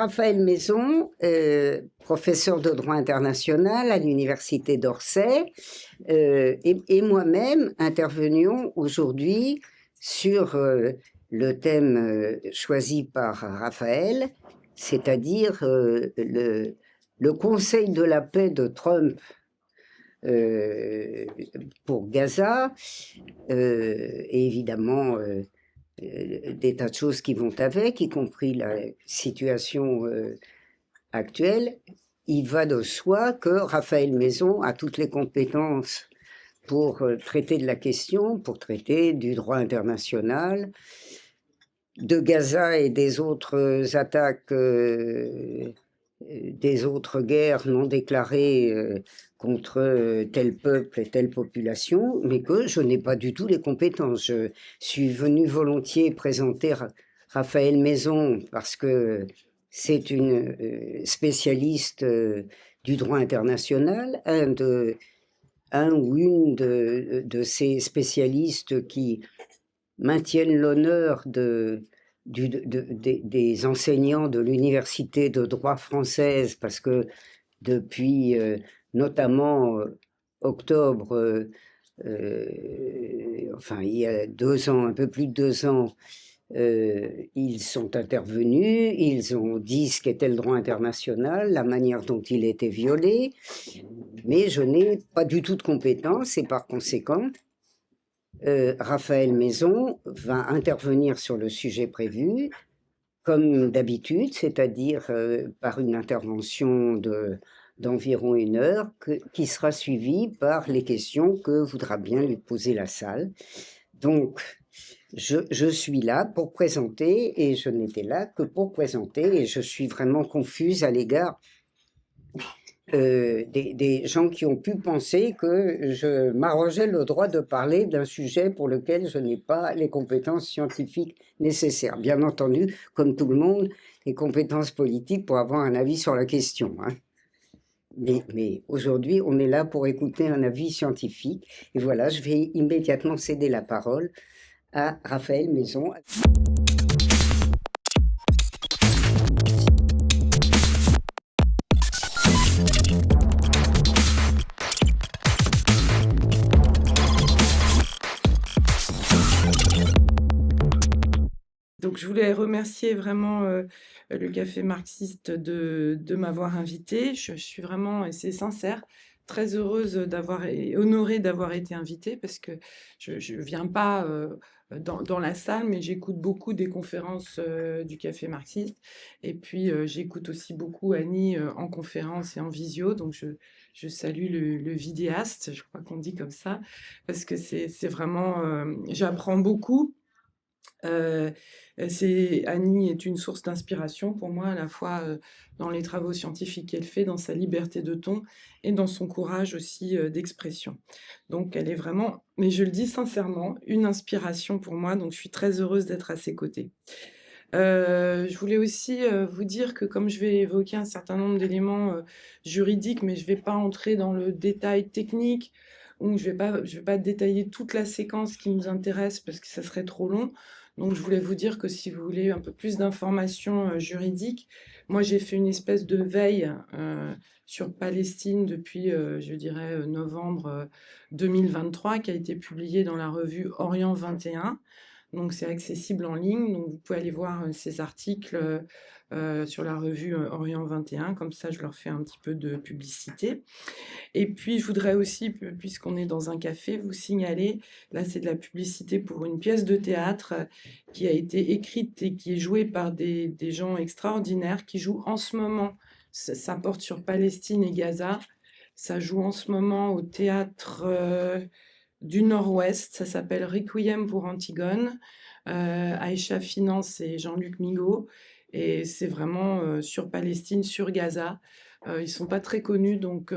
Raphaël Maison, professeur de droit international à l'université d'Orsay, et moi-même intervenions aujourd'hui sur le thème choisi par Raphaël, c'est-à-dire le Conseil de la paix de Trump pour Gaza, et évidemment des tas de choses qui vont avec, y compris la situation actuelle. Il va de soi que Raphaël Maison a toutes les compétences pour traiter de la question, pour traiter du droit international, de Gaza et des autres attaques, des autres guerres non déclarées contre tel peuple et telle population, mais que je n'ai pas du tout les compétences. Je suis venu volontiers présenter Raphaël Maison parce que c'est une spécialiste du droit international, un ou une de ces spécialistes qui maintiennent l'honneur des enseignants de l'université de droit française, parce que depuis notamment octobre, enfin il y a 2 ans, un peu plus de 2 ans, ils sont intervenus, ils ont dit ce qu'était le droit international, la manière dont il était violé, mais je n'ai pas du tout de compétences et par conséquent, Raphaël Maison va intervenir sur le sujet prévu, comme d'habitude, c'est-à-dire par une intervention d'environ 1 heure, qui sera suivie par les questions que voudra bien lui poser la salle. Donc, je suis là pour présenter, et je n'étais là que pour présenter, et je suis vraiment confuse à l'égard des gens qui ont pu penser que je m'arrogeais le droit de parler d'un sujet pour lequel je n'ai pas les compétences scientifiques nécessaires. Bien entendu, comme tout le monde, les compétences politiques pour avoir un avis sur la question, hein. Mais aujourd'hui, on est là pour écouter un avis scientifique. Et voilà, je vais immédiatement céder la parole à Raphaël Maison. Donc, je voulais remercier vraiment le Café Marxiste de m'avoir invitée. Je suis vraiment, et c'est sincère, très heureuse d'avoir et honorée d'avoir été invitée parce que je viens pas dans la salle, mais j'écoute beaucoup des conférences du Café Marxiste. Et puis, j'écoute aussi beaucoup Annie en conférence et en visio. Donc, je salue le vidéaste, je crois qu'on dit comme ça, parce que c'est vraiment, j'apprends beaucoup. Annie est une source d'inspiration pour moi, à la fois dans les travaux scientifiques qu'elle fait, dans sa liberté de ton et dans son courage aussi d'expression. Donc elle est vraiment, mais je le dis sincèrement, une inspiration pour moi, donc je suis très heureuse d'être à ses côtés. Je voulais aussi vous dire que comme je vais évoquer un certain nombre d'éléments juridiques, mais je ne vais pas entrer dans le détail technique, ou je vais pas détailler toute la séquence qui nous intéresse parce que ça serait trop long. Donc je voulais vous dire que si vous voulez un peu plus d'informations juridiques, moi j'ai fait une espèce de veille sur Palestine depuis, je dirais, novembre 2023, qui a été publiée dans la revue Orient 21. Donc c'est accessible en ligne, donc vous pouvez aller voir ces articles sur la revue Orient 21, comme ça je leur fais un petit peu de publicité. Et puis je voudrais aussi, puisqu'on est dans un café, vous signaler, là c'est de la publicité pour une pièce de théâtre qui a été écrite et qui est jouée par des gens extraordinaires, qui jouent en ce moment, ça porte sur Palestine et Gaza, ça joue en ce moment au théâtre du Nord-Ouest, ça s'appelle Requiem pour Antigone, Aïcha Finance et Jean-Luc Migaud, et c'est vraiment sur Palestine, sur Gaza. Ils ne sont pas très connus, donc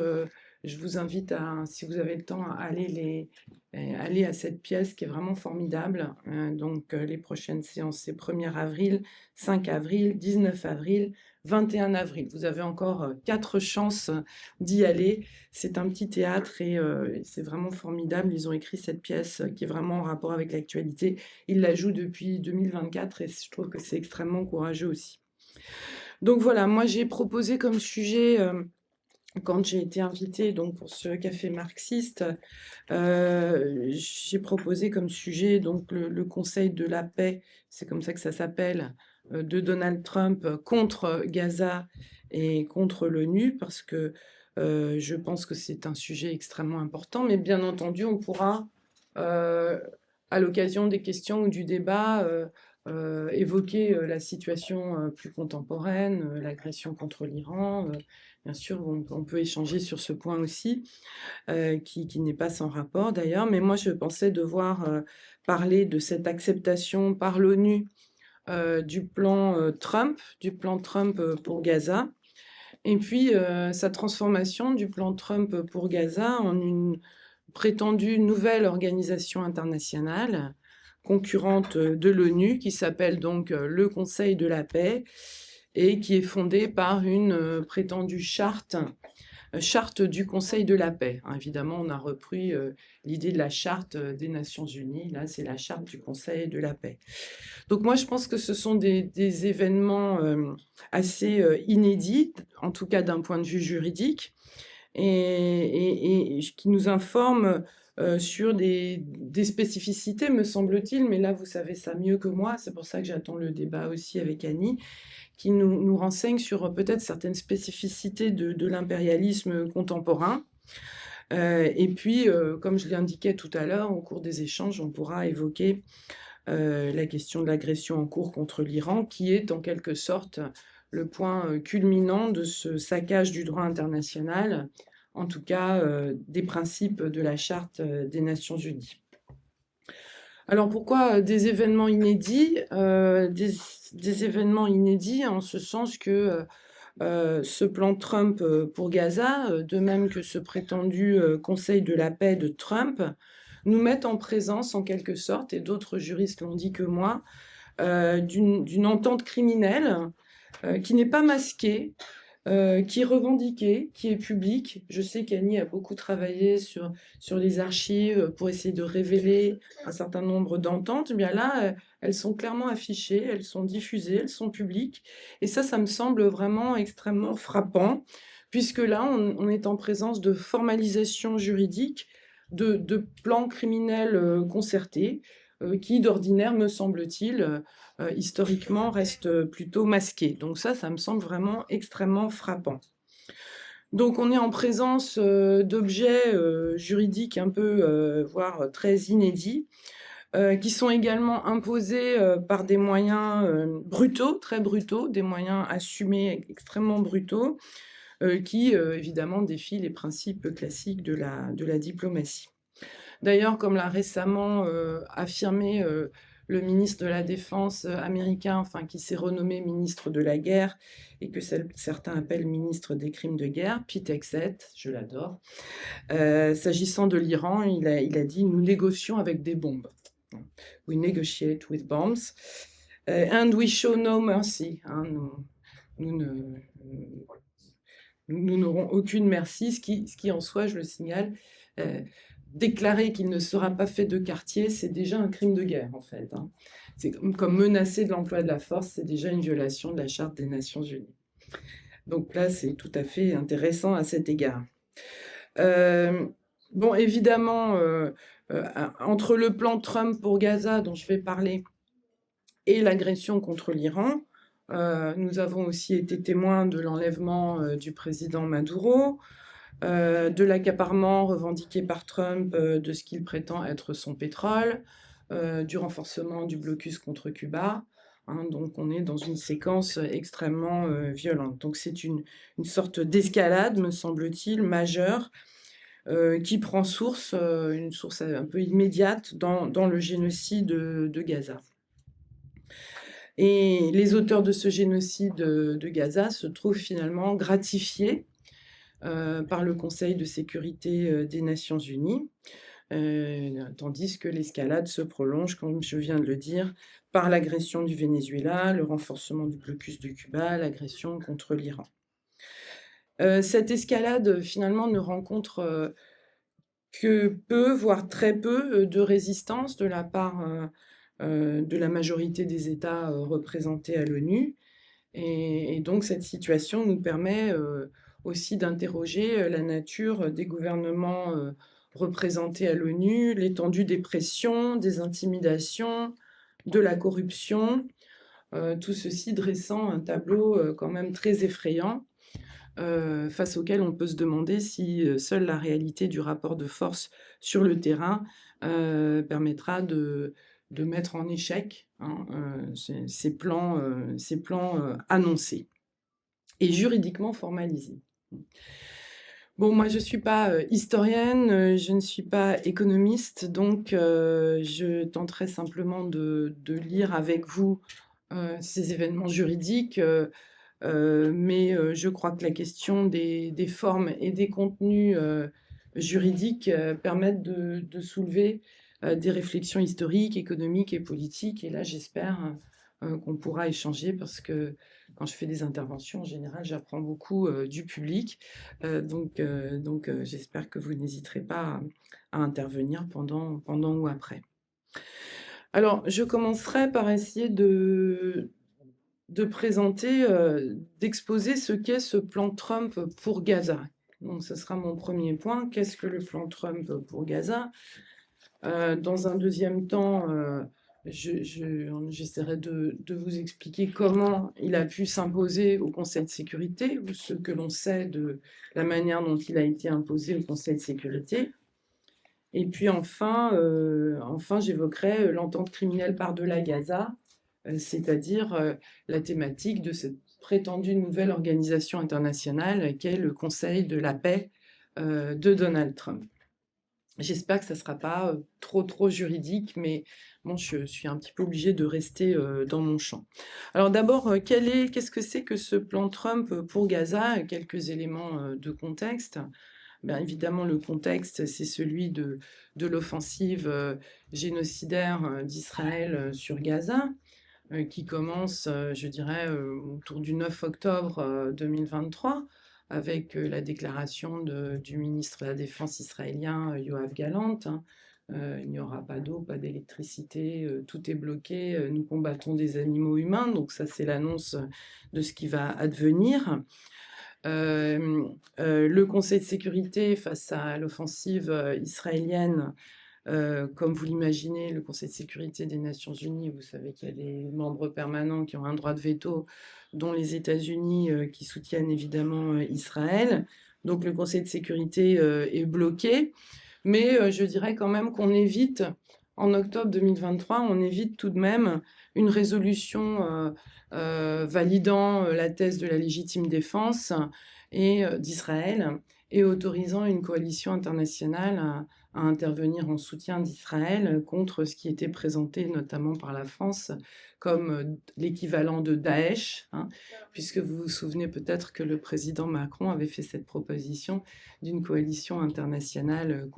je vous invite à, si vous avez le temps, à aller à cette pièce qui est vraiment formidable. Donc les prochaines séances, c'est 1er avril, 5 avril, 19 avril, 21 avril. Vous avez encore 4 chances d'y aller. C'est un petit théâtre et c'est vraiment formidable. Ils ont écrit cette pièce qui est vraiment en rapport avec l'actualité. Ils la jouent depuis 2024 et je trouve que c'est extrêmement courageux aussi. Donc voilà, moi j'ai proposé comme sujet, quand j'ai été invitée donc pour ce café marxiste, j'ai proposé comme sujet donc le Conseil de la paix, c'est comme ça que ça s'appelle, de Donald Trump contre Gaza et contre l'ONU, parce que je pense que c'est un sujet extrêmement important. Mais bien entendu, on pourra, à l'occasion des questions ou du débat, évoquer la situation plus contemporaine, l'agression contre l'Iran. Bien sûr, on peut échanger sur ce point aussi, qui n'est pas sans rapport d'ailleurs. Mais moi, je pensais devoir parler de cette acceptation par l'ONU du plan Trump pour Gaza, et puis sa transformation du plan Trump pour Gaza en une prétendue nouvelle organisation internationale concurrente de l'ONU, qui s'appelle donc le Conseil de la paix, et qui est fondée par une prétendue charte du Conseil de la paix. Évidemment, on a repris l'idée de la charte des Nations Unies. Là, c'est la charte du Conseil de la paix. Donc moi, je pense que ce sont des événements assez inédits, en tout cas d'un point de vue juridique, et qui nous informent sur des spécificités, me semble-t-il, mais là, vous savez ça mieux que moi, c'est pour ça que j'attends le débat aussi avec Annie, qui nous renseigne sur peut-être certaines spécificités de l'impérialisme contemporain. Et puis, comme je l'indiquais tout à l'heure, au cours des échanges, on pourra évoquer la question de l'agression en cours contre l'Iran, qui est en quelque sorte le point culminant de ce saccage du droit international, en tout cas des principes de la Charte des Nations Unies. Alors pourquoi des événements inédits des événements inédits en ce sens que ce plan Trump pour Gaza, de même que ce prétendu Conseil de la paix de Trump, nous mettent en présence en quelque sorte, et d'autres juristes l'ont dit que moi, d'une entente criminelle qui n'est pas masquée, qui est revendiquée, qui est publique. Je sais qu'Annie a beaucoup travaillé sur les archives pour essayer de révéler un certain nombre d'ententes. Bien là, elles sont clairement affichées, elles sont diffusées, elles sont publiques. Et ça me semble vraiment extrêmement frappant, puisque là, on est en présence de formalisation juridique, de plans criminels concertés, qui d'ordinaire, me semble-t-il, historiquement, restent plutôt masqués. Donc ça me semble vraiment extrêmement frappant. Donc on est en présence d'objets juridiques un peu, voire très inédits, qui sont également imposés par des moyens brutaux, très brutaux, des moyens assumés extrêmement brutaux, qui évidemment défient les principes classiques de la diplomatie. D'ailleurs, comme l'a récemment affirmé le ministre de la Défense américain, enfin qui s'est renommé ministre de la guerre et que certains appellent ministre des crimes de guerre, Pete Hegseth, je l'adore. S'agissant de l'Iran, il a dit « Nous négocions avec des bombes ». We negotiate with bombs. And we show no mercy. Nous n'aurons aucune merci, ce qui en soi, je le signale, déclarer qu'il ne sera pas fait de quartier, c'est déjà un crime de guerre, en fait. C'est comme menacer de l'emploi de la force, c'est déjà une violation de la Charte des Nations Unies. Donc là, c'est tout à fait intéressant à cet égard. Bon, évidemment, entre le plan Trump pour Gaza, dont je vais parler, et l'agression contre l'Iran, nous avons aussi été témoins de l'enlèvement du président Maduro, de l'accaparement revendiqué par Trump de ce qu'il prétend être son pétrole, du renforcement du blocus contre Cuba. Donc on est dans une séquence extrêmement violente. Donc c'est une sorte d'escalade, me semble-t-il, majeure, qui prend source, une source un peu immédiate dans le génocide de Gaza. Et les auteurs de ce génocide de Gaza se trouvent finalement gratifiés par le Conseil de sécurité des Nations Unies, tandis que l'escalade se prolonge, comme je viens de le dire, par l'agression du Venezuela, le renforcement du blocus de Cuba, l'agression contre l'Iran. Cette escalade, finalement, ne rencontre que peu, voire très peu, de résistance de la part de la majorité des États représentés à l'ONU. Et donc cette situation nous permet aussi d'interroger la nature des gouvernements représentés à l'ONU, l'étendue des pressions, des intimidations, de la corruption, tout ceci dressant un tableau quand même très effrayant, face auquel on peut se demander si seule la réalité du rapport de force sur le terrain permettra de mettre en échec ces plans annoncés et juridiquement formalisés. Bon, moi, je ne suis pas historienne, je ne suis pas économiste, donc je tenterai simplement de lire avec vous ces événements juridiques, mais je crois que la question des formes et des contenus juridiques permettent de soulever des réflexions historiques, économiques et politiques. Et là, j'espère qu'on pourra échanger parce que quand je fais des interventions, en général, j'apprends beaucoup du public. Donc, j'espère que vous n'hésiterez pas à intervenir pendant ou après. Alors, je commencerai par essayer de présenter, d'exposer ce qu'est ce plan Trump pour Gaza. Donc, ce sera mon premier point. Qu'est-ce que le plan Trump pour Gaza? Dans un deuxième temps, j'essaierai de vous expliquer comment il a pu s'imposer au Conseil de sécurité, ou ce que l'on sait de la manière dont il a été imposé au Conseil de sécurité. Et puis enfin j'évoquerai l'entente criminelle par-delà Gaza, c'est-à-dire la thématique de cette prétendue nouvelle organisation internationale qu'est le Conseil de la paix de Donald Trump. J'espère que ça ne sera pas trop juridique, mais bon, je suis un petit peu obligée de rester dans mon champ. Alors d'abord, qu'est-ce que c'est que ce plan Trump pour Gaza? Quelques éléments de contexte. Bien évidemment, le contexte, c'est celui de l'offensive génocidaire d'Israël sur Gaza, qui commence, je dirais, autour du 9 octobre 2023, avec la déclaration du ministre de la Défense israélien, Yoav Gallant. Il n'y aura pas d'eau, pas d'électricité, tout est bloqué, nous combattons des animaux humains. Donc ça, c'est l'annonce de ce qui va advenir. Le Conseil de sécurité, face à l'offensive israélienne, comme vous l'imaginez, le Conseil de sécurité des Nations Unies, vous savez qu'il y a des membres permanents qui ont un droit de veto, dont les États-Unis qui soutiennent évidemment Israël. Donc le Conseil de sécurité est bloqué, mais je dirais quand même qu'on évite, en octobre 2023, on évite tout de même une résolution validant la thèse de la légitime défense d'Israël et autorisant une coalition internationale à intervenir en soutien d'Israël contre ce qui était présenté notamment par la France comme l'équivalent de Daesh, puisque vous vous souvenez peut-être que le président Macron avait fait cette proposition d'une coalition internationale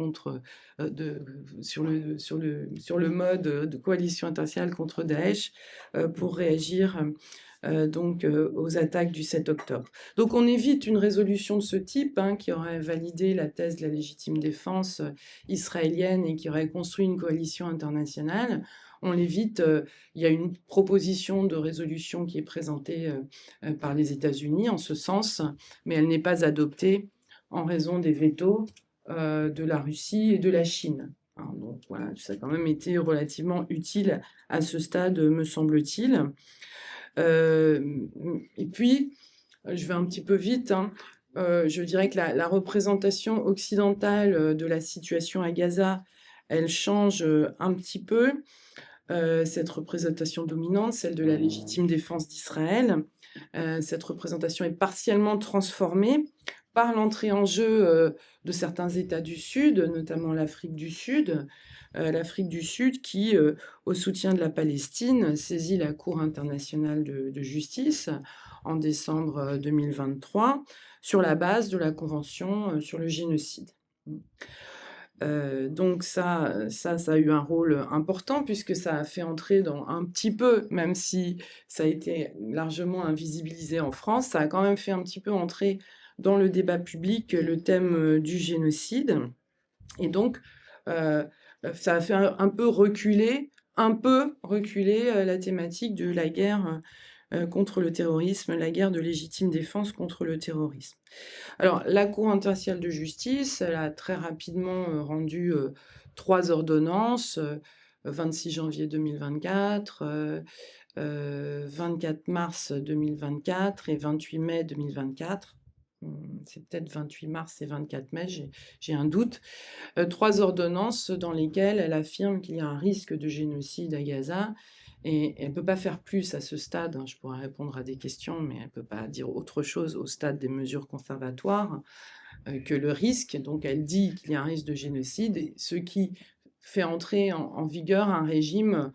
sur le mode de coalition internationale contre Daesh pour réagir aux attaques du 7 octobre. Donc on évite une résolution de ce type qui aurait validé la thèse de la légitime défense israélienne et qui aurait construit une coalition internationale. On l'évite. Il y a une proposition de résolution qui est présentée par les États-Unis en ce sens, mais elle n'est pas adoptée en raison des vétos de la Russie et de la Chine. Donc voilà, ça a quand même été relativement utile à ce stade, me semble-t-il. Et puis, je vais un petit peu vite, je dirais que la représentation occidentale de la situation à Gaza, elle change un petit peu. Cette représentation dominante, celle de la légitime défense d'Israël, cette représentation est partiellement transformée par l'entrée en jeu de certains États du Sud, notamment l'Afrique du Sud, qui, au soutien de la Palestine, saisit la Cour internationale de justice en décembre 2023 sur la base de la Convention sur le génocide. Donc ça a eu un rôle important puisque ça a fait entrer dans un petit peu, même si ça a été largement invisibilisé en France, ça a quand même fait un petit peu entrer dans le débat public le thème du génocide. Et donc, ça a fait un peu reculer la thématique de la guerre contre le terrorisme, la guerre de légitime défense contre le terrorisme. Alors, la Cour internationale de justice, elle a très rapidement rendu 3 ordonnances, 26 janvier 2024, 24 mars 2024 et 28 mai 2024. C'est peut-être 28 mars et 24 mai, j'ai un doute. 3 ordonnances dans lesquelles elle affirme qu'il y a un risque de génocide à Gaza. Et elle ne peut pas faire plus à ce stade, hein. Je pourrais répondre à des questions, mais elle ne peut pas dire autre chose au stade des mesures conservatoires que le risque. Donc elle dit qu'il y a un risque de génocide, ce qui fait entrer en vigueur un régime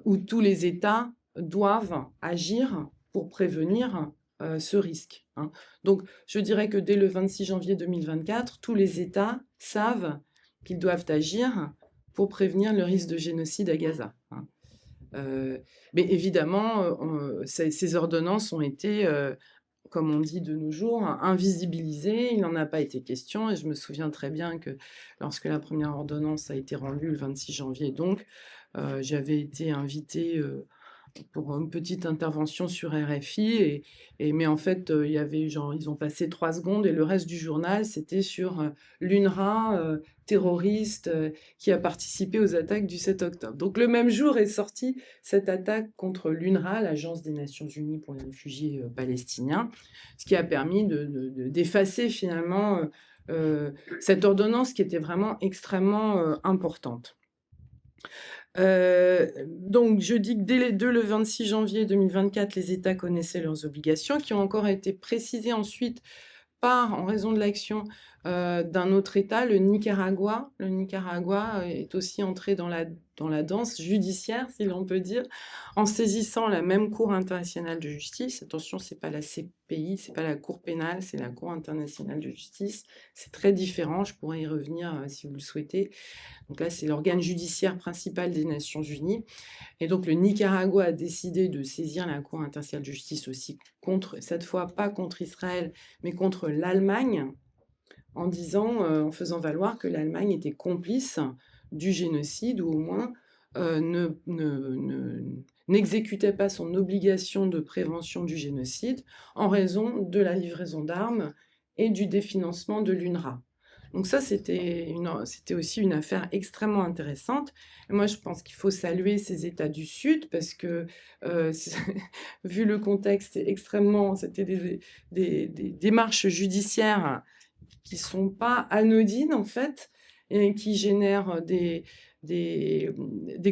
où tous les États doivent agir pour prévenir ce risque, hein. Donc je dirais que dès le 26 janvier 2024, tous les États savent qu'ils doivent agir pour prévenir le risque de génocide à Gaza, hein. Mais évidemment, ces ordonnances ont été, comme on dit de nos jours, invisibilisées. Il n'en a pas été question. Et je me souviens très bien que lorsque la première ordonnance a été rendue le 26 janvier, donc, j'avais été invitée pour une petite intervention sur RFI. Mais en fait, il y avait genre, ils ont passé 3 secondes et le reste du journal, c'était sur l'UNRWA, terroriste, qui a participé aux attaques du 7 octobre. Donc le même jour est sortie cette attaque contre l'UNRWA, l'Agence des Nations Unies pour les réfugiés palestiniens, ce qui a permis d'effacer finalement cette ordonnance qui était vraiment extrêmement importante. Donc je dis que dès le 26 janvier 2024, les États connaissaient leurs obligations, qui ont encore été précisées ensuite en raison de l'action d'un autre État, le Nicaragua. Le Nicaragua est aussi entré dans la danse judiciaire, si l'on peut dire, en saisissant la même Cour internationale de justice. Attention, c'est pas la CPI, c'est pas la Cour pénale, c'est la Cour internationale de justice. C'est très différent, je pourrais y revenir si vous le souhaitez. Donc là, c'est l'organe judiciaire principal des Nations Unies. Et donc le Nicaragua a décidé de saisir la Cour internationale de justice aussi cette fois pas contre Israël, mais contre l'Allemagne, en faisant valoir que l'Allemagne était complice du génocide, ou au moins n'exécutait pas son obligation de prévention du génocide en raison de la livraison d'armes et du définancement de l'UNRWA. Donc ça, c'était aussi une affaire extrêmement intéressante. Et moi, je pense qu'il faut saluer ces États du Sud parce que, vu le contexte, c'était des démarches judiciaires qui ne sont pas anodines, en fait, et qui génèrent des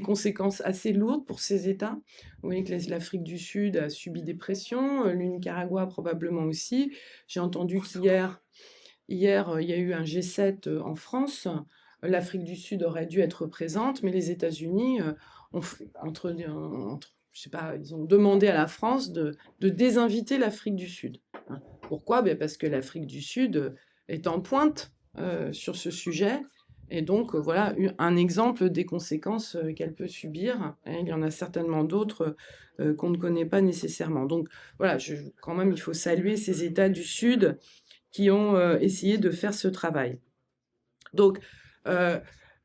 conséquences assez lourdes pour ces États. Vous voyez que l'Afrique du Sud a subi des pressions, le Nicaragua probablement aussi. J'ai entendu qu'hier, il y a eu un G7 en France. L'Afrique du Sud aurait dû être présente, mais les États-Unis je sais pas, ils ont demandé à la France de désinviter l'Afrique du Sud. Pourquoi? Parce que l'Afrique du Sud est en pointe sur ce sujet. Et donc, voilà un exemple des conséquences qu'elle peut subir. Et il y en a certainement d'autres qu'on ne connaît pas nécessairement. Donc, voilà, quand même, il faut saluer ces États du Sud qui ont essayé de faire ce travail. Donc,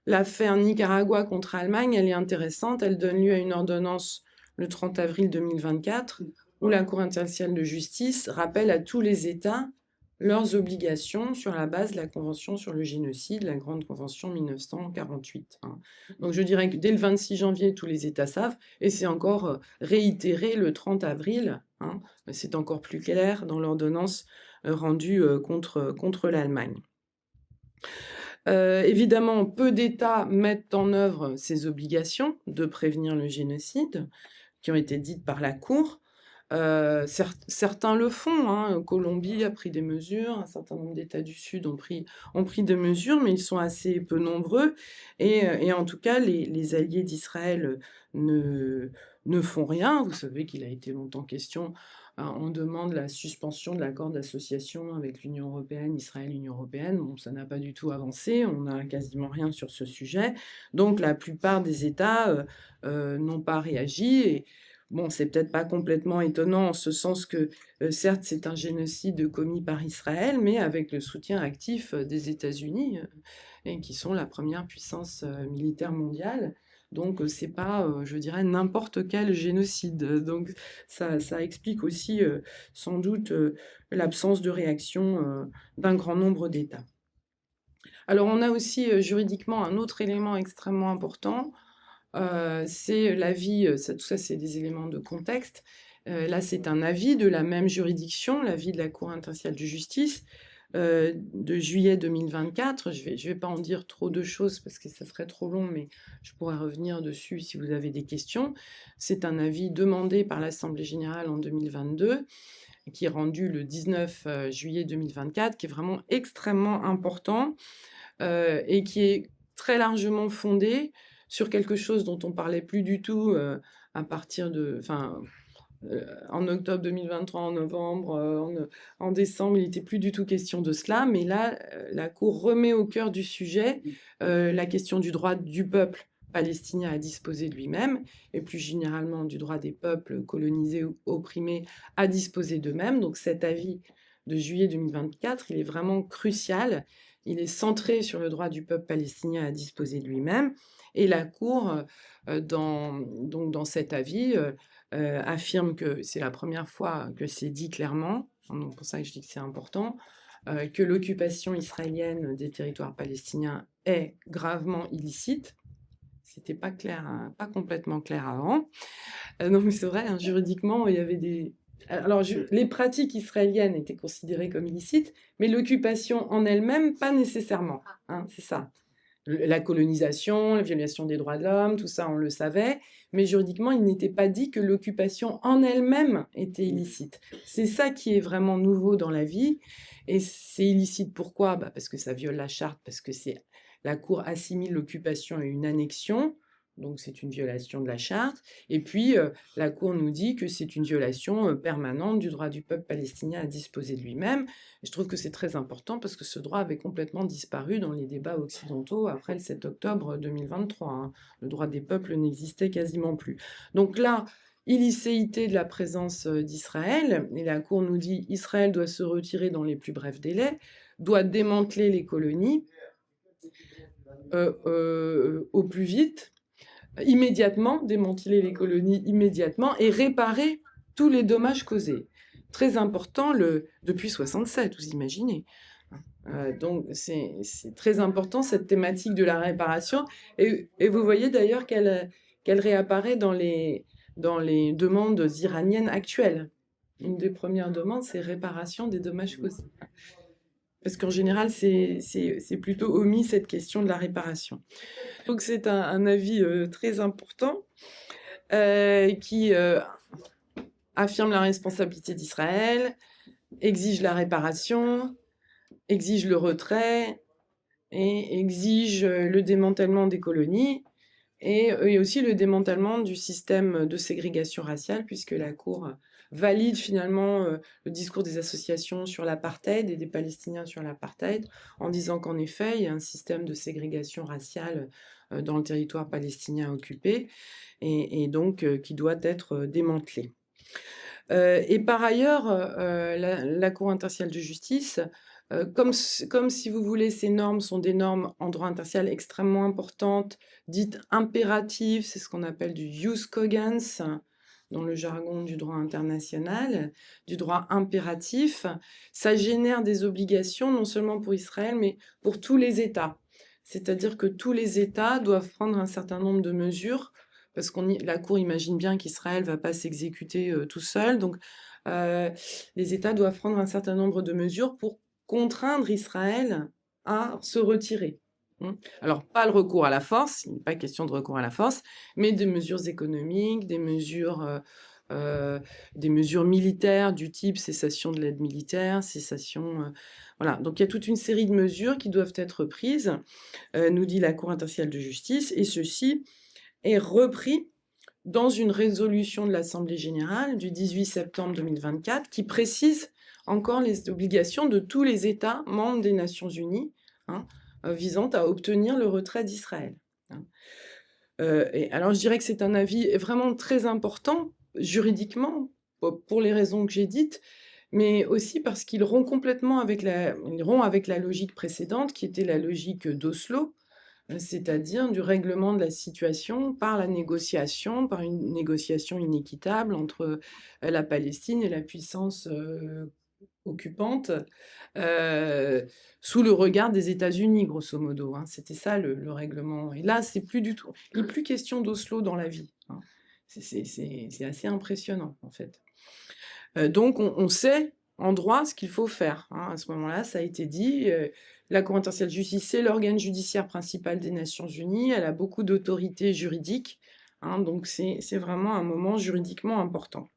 l'affaire Nicaragua contre Allemagne, elle est intéressante. Elle donne lieu à une ordonnance le 30 avril 2024, où la Cour internationale de justice rappelle à tous les États leurs obligations sur la base de la Convention sur le génocide, la Grande Convention 1948. Donc je dirais que dès le 26 janvier, tous les États savent, et c'est encore réitéré le 30 avril, c'est encore plus clair dans l'ordonnance rendue contre l'Allemagne. Évidemment, peu d'États mettent en œuvre ces obligations de prévenir le génocide, qui ont été dites par la Cour. Certains le font, Colombie a pris des mesures, un certain nombre d'États du Sud ont pris des mesures, mais ils sont assez peu nombreux. Et en tout cas, les alliés d'Israël ne font rien. Vous savez qu'il a été longtemps question, on demande la suspension de l'accord d'association avec l'Union européenne, Israël-Union européenne. Bon, ça n'a pas du tout avancé, on n'a quasiment rien sur ce sujet. Donc la plupart des États n'ont pas réagi. Et bon, c'est peut-être pas complètement étonnant en ce sens que, certes, c'est un génocide commis par Israël, mais avec le soutien actif des États-Unis, et qui sont la première puissance militaire mondiale. Donc, c'est pas, je dirais, n'importe quel génocide. Donc, ça explique aussi, sans doute, l'absence de réaction d'un grand nombre d'États. Alors, on a aussi juridiquement un autre élément extrêmement important, c'est l'avis, tout ça c'est des éléments de contexte. Là, c'est un avis de la même juridiction, l'avis de la Cour internationale de justice, de juillet 2024. Je vais pas en dire trop de choses parce que ça serait trop long, mais je pourrais revenir dessus si vous avez des questions. C'est un avis demandé par l'Assemblée générale en 2022, qui est rendu le 19 juillet 2024, qui est vraiment extrêmement important et qui est très largement fondé sur quelque chose dont on parlait plus du tout à partir de, en octobre 2023, en novembre, en décembre, il n'était plus du tout question de cela, mais là, la Cour remet au cœur du sujet la question du droit du peuple palestinien à disposer de lui-même, et plus généralement du droit des peuples colonisés ou opprimés à disposer d'eux-mêmes. Donc cet avis de juillet 2024, il est vraiment crucial. Il est centré sur le droit du peuple palestinien à disposer de lui-même. Et la Cour, dans cet avis, affirme que c'est la première fois que c'est dit clairement, donc pour ça que je dis que c'est important, que l'occupation israélienne des territoires palestiniens est gravement illicite. C'était pas clair, hein, pas complètement clair avant. Donc c'est vrai, hein, juridiquement, il y avait des... Alors, les pratiques israéliennes étaient considérées comme illicites, mais l'occupation en elle-même, pas nécessairement. Hein, c'est ça. La colonisation, la violation des droits de l'homme, tout ça, on le savait, mais juridiquement, il n'était pas dit que l'occupation en elle-même était illicite. C'est ça qui est vraiment nouveau dans la vie, et c'est illicite pourquoi? Parce que ça viole la charte, parce que la Cour assimile l'occupation à une annexion, donc c'est une violation de la charte, et puis la Cour nous dit que c'est une violation permanente du droit du peuple palestinien à disposer de lui-même. Et je trouve que c'est très important parce que ce droit avait complètement disparu dans les débats occidentaux après le 7 octobre 2023. Hein. Le droit des peuples n'existait quasiment plus. Donc là, illicéité de la présence d'Israël, et la Cour nous dit Israël doit se retirer dans les plus brefs délais, doit démanteler les colonies au plus vite, immédiatement, démanteler les colonies immédiatement et réparer tous les dommages causés. Très important depuis 67, vous imaginez. Donc c'est très important cette thématique de la réparation. Et vous voyez d'ailleurs qu'elle réapparaît dans les demandes iraniennes actuelles. Une des premières demandes, c'est réparation des dommages causés. Parce qu'en général, c'est plutôt omis cette question de la réparation. Donc c'est un avis très important qui affirme la responsabilité d'Israël, exige la réparation, exige le retrait et exige le démantèlement des colonies et aussi le démantèlement du système de ségrégation raciale, puisque la Cour valide finalement le discours des associations sur l'apartheid et des Palestiniens sur l'apartheid, en disant qu'en effet, il y a un système de ségrégation raciale dans le territoire palestinien occupé, et donc qui doit être démantelé. Et par ailleurs, la Cour internationale de justice, comme si vous voulez, ces normes sont des normes en droit international extrêmement importantes, dites impératives, c'est ce qu'on appelle du jus cogens, dans le jargon du droit international, du droit impératif, ça génère des obligations non seulement pour Israël, mais pour tous les États. C'est-à-dire que tous les États doivent prendre un certain nombre de mesures, parce que la Cour imagine bien qu'Israël ne va pas s'exécuter tout seul, donc les États doivent prendre un certain nombre de mesures pour contraindre Israël à se retirer. Alors, pas le recours à la force, il n'est pas question de recours à la force, mais des mesures économiques, des mesures militaires du type cessation de l'aide militaire, cessation... voilà, donc il y a toute une série de mesures qui doivent être prises, nous dit la Cour internationale de justice, et ceci est repris dans une résolution de l'Assemblée générale du 18 septembre 2024 qui précise encore les obligations de tous les États membres des Nations Unies, visant à obtenir le retrait d'Israël. Et alors je dirais que c'est un avis vraiment très important juridiquement, pour les raisons que j'ai dites, mais aussi parce qu'il rompt complètement avec la logique précédente, qui était la logique d'Oslo, c'est-à-dire du règlement de la situation par la négociation, par une négociation inéquitable entre la Palestine et la puissance occupante, sous le regard des États-Unis, grosso modo, hein. C'était ça le règlement. Et là, c'est plus du tout, il n'est plus question d'Oslo dans la vie, hein. C'est assez impressionnant, en fait. Donc, on sait en droit ce qu'il faut faire, hein. À ce moment-là, ça a été dit. La Cour internationale de justice, c'est l'organe judiciaire principal des Nations Unies. Elle a beaucoup d'autorité juridique, hein, donc c'est vraiment un moment juridiquement important.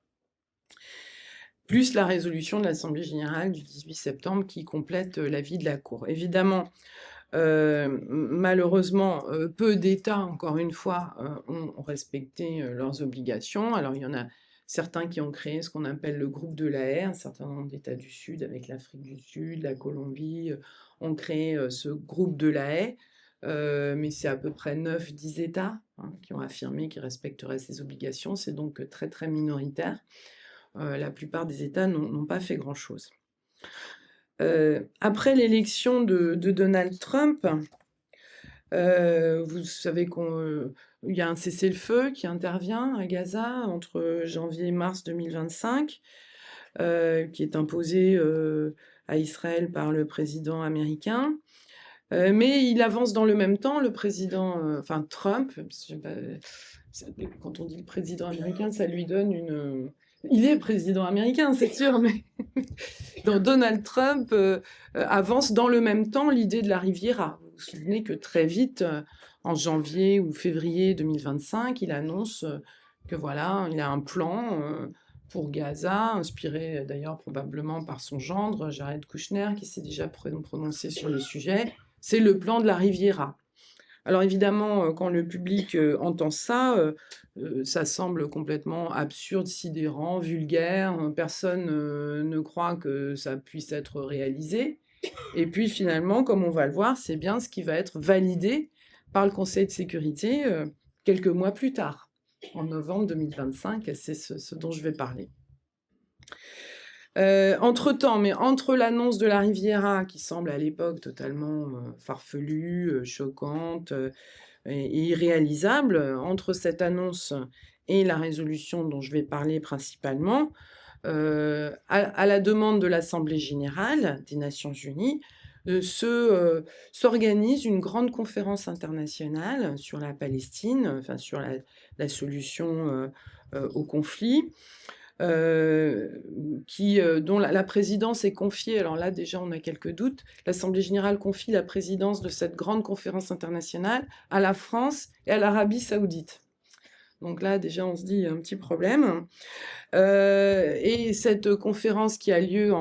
Plus la résolution de l'Assemblée générale du 18 septembre qui complète l'avis de la Cour. Évidemment, malheureusement, peu d'États, encore une fois, ont respecté leurs obligations. Alors, il y en a certains qui ont créé ce qu'on appelle le groupe de la Haye, un certain nombre d'États du Sud, avec l'Afrique du Sud, la Colombie, ont créé ce groupe de la Haye, mais c'est à peu près 9-10 États, hein, qui ont affirmé qu'ils respecteraient ces obligations. C'est donc très, très minoritaire. La plupart des États n'ont pas fait grand-chose. Après l'élection de Donald Trump, vous savez qu'il y a un cessez-le-feu qui intervient à Gaza entre janvier et mars 2025, qui est imposé à Israël par le président américain. Mais il avance dans le même temps, le président, enfin Trump, je sais pas, quand on dit le président américain, ça lui donne une... Il est président américain, c'est sûr, mais donc Donald Trump avance dans le même temps l'idée de la Riviera. Vous vous souvenez que très vite, en janvier ou février 2025, il annonce que voilà, il a un plan pour Gaza, inspiré d'ailleurs probablement par son gendre, Jared Kushner, qui s'est déjà prononcé sur le sujet. C'est le plan de la Riviera. Alors évidemment, quand le public entend ça, ça semble complètement absurde, sidérant, vulgaire. Personne ne croit que ça puisse être réalisé. Et puis finalement, comme on va le voir, c'est bien ce qui va être validé par le Conseil de sécurité quelques mois plus tard, en novembre 2025, et c'est ce dont je vais parler. Entre-temps, mais entre l'annonce de la Riviera, qui semble à l'époque totalement farfelue, choquante et irréalisable, entre cette annonce et la résolution dont je vais parler principalement, à la demande de l'Assemblée générale des Nations unies, s'organise une grande conférence internationale sur la Palestine, enfin sur la solution au conflit, dont la présidence est confiée, alors là déjà on a quelques doutes, l'Assemblée générale confie la présidence de cette grande conférence internationale à la France et à l'Arabie saoudite. Donc là déjà on se dit il y a un petit problème. Et cette conférence qui a lieu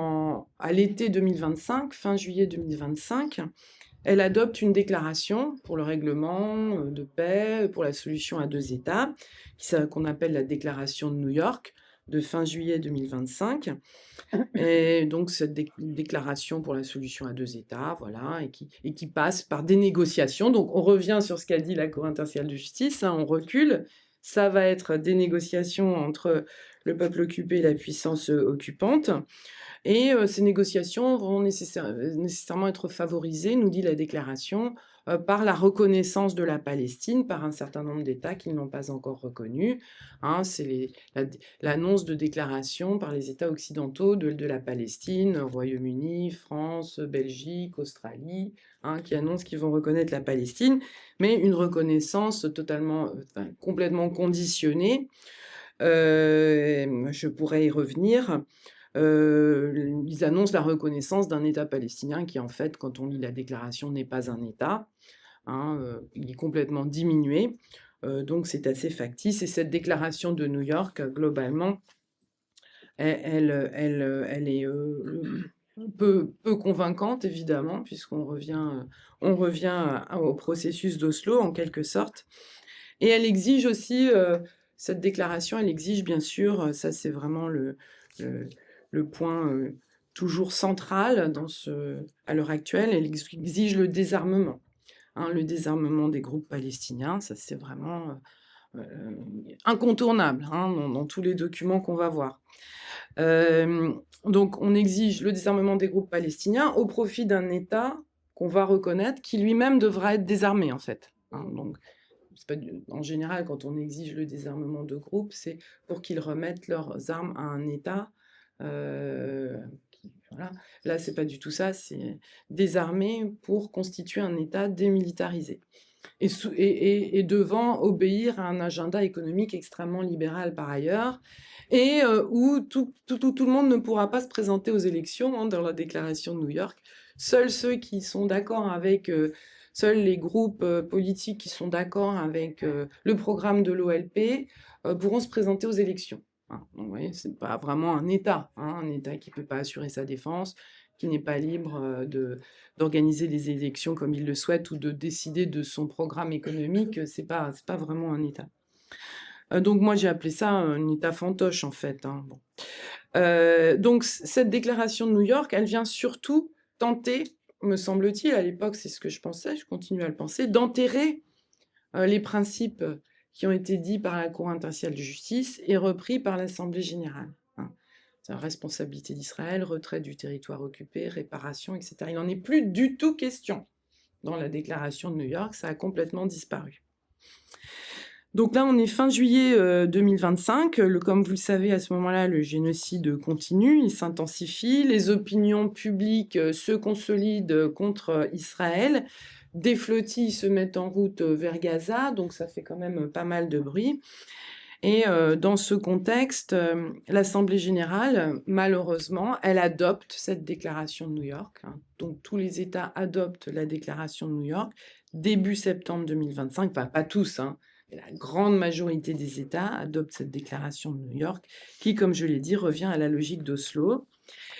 à l'été 2025, fin juillet 2025, elle adopte une déclaration pour le règlement de paix, pour la solution à deux États, qu'on appelle la déclaration de New York, de fin juillet 2025, et donc cette déclaration pour la solution à deux États, voilà, et qui passe par des négociations. Donc on revient sur ce qu'a dit la Cour internationale de justice, hein, on recule, ça va être des négociations entre le peuple occupé et la puissance occupante, et ces négociations vont nécessairement être favorisées, nous dit la déclaration, par la reconnaissance de la Palestine par un certain nombre d'États qui ne l'ont pas encore reconnue. Hein, c'est l'annonce de déclaration par les États occidentaux de la Palestine, Royaume-Uni, France, Belgique, Australie, hein, qui annoncent qu'ils vont reconnaître la Palestine, mais une reconnaissance complètement conditionnée. Je pourrais y revenir. Ils annoncent la reconnaissance d'un État palestinien qui, en fait, quand on lit la déclaration, n'est pas un État. Hein, il est complètement diminué. Donc, c'est assez factice. Et cette déclaration de New York, globalement, elle est peu convaincante, évidemment, puisqu'on revient au processus d'Oslo, en quelque sorte. Et elle exige aussi, cette déclaration, elle exige, bien sûr, ça c'est vraiment le point toujours central à l'heure actuelle, elle exige le désarmement. Hein, le désarmement des groupes palestiniens, ça c'est vraiment incontournable, hein, dans tous les documents qu'on va voir. Donc on exige le désarmement des groupes palestiniens au profit d'un État qu'on va reconnaître, qui lui-même devra être désarmé, en fait. Hein. Donc, en général, quand on exige le désarmement de groupes, c'est pour qu'ils remettent leurs armes à un État. Voilà. Là, c'est pas du tout ça, c'est désarmer pour constituer un État démilitarisé. Et devant obéir à un agenda économique extrêmement libéral par ailleurs, et où tout le monde ne pourra pas se présenter aux élections, hein, dans la déclaration de New York. Seuls ceux qui sont d'accord avec... Seuls les groupes politiques qui sont d'accord avec le programme de l'OLP pourront se présenter aux élections. Hein. Donc, vous voyez, c'est pas vraiment un État, hein, un État qui ne peut pas assurer sa défense, qui n'est pas libre d'organiser les élections comme il le souhaite ou de décider de son programme économique. C'est pas vraiment un État. Donc moi, j'ai appelé ça un État fantoche, en fait. Hein. Bon. Donc cette déclaration de New York, elle vient surtout tenter, me semble-t-il, à l'époque, c'est ce que je pensais, je continue à le penser, d'enterrer les principes qui ont été dits par la Cour internationale de justice et repris par l'Assemblée générale. Hein. C'est la responsabilité d'Israël, retrait du territoire occupé, réparation, etc. Il n'en est plus du tout question. Dans la déclaration de New York, ça a complètement disparu. Donc là, on est fin juillet 2025. Comme vous le savez, à ce moment-là, le génocide continue, il s'intensifie. Les opinions publiques se consolident contre Israël. Des flottilles se mettent en route vers Gaza, donc ça fait quand même pas mal de bruit. Et dans ce contexte, l'Assemblée générale, malheureusement, elle adopte cette déclaration de New York. Hein. Donc tous les États adoptent la déclaration de New York début septembre 2025, enfin pas tous, hein. La grande majorité des États adoptent cette déclaration de New York, qui, comme je l'ai dit, revient à la logique d'Oslo.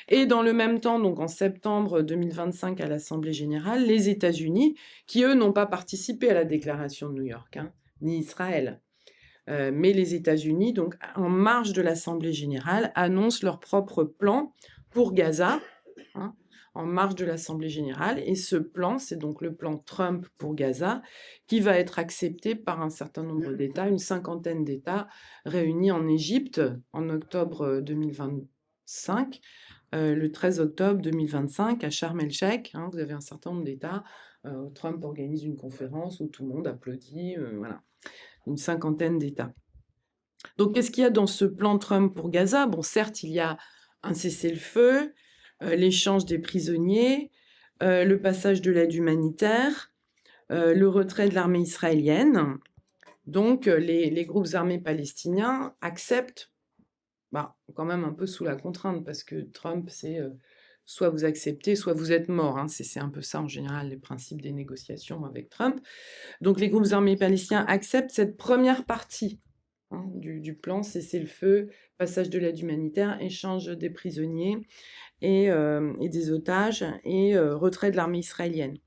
Et dans le même temps, donc en septembre 2025 à l'Assemblée générale, les États-Unis, qui eux n'ont pas participé à la déclaration de New York, hein, ni Israël, mais les États-Unis, donc en marge de l'Assemblée générale, annoncent leur propre plan pour Gaza, hein, en marge de l'Assemblée générale. Et ce plan, c'est donc le plan Trump pour Gaza, qui va être accepté par un certain nombre d'États, une cinquantaine d'États réunis en Égypte en octobre 2025. Le 13 octobre 2025, à Sharm el-Sheikh, hein, vous avez un certain nombre d'États. Trump organise une conférence où tout le monde applaudit, voilà. Une cinquantaine d'États. Donc, qu'est-ce qu'il y a dans ce plan Trump pour Gaza? Bon, certes, il y a un cessez-le-feu, l'échange des prisonniers, le passage de l'aide humanitaire, le retrait de l'armée israélienne. Donc, les groupes armés palestiniens acceptent, quand même un peu sous la contrainte, parce que Trump, c'est soit vous acceptez, soit vous êtes mort. Hein. C'est un peu ça, en général, les principes des négociations avec Trump. Donc, les groupes armés palestiniens acceptent cette première partie, hein, du plan cessez-le-feu, passage de l'aide humanitaire, échange des prisonniers et des otages et retrait de l'armée israélienne.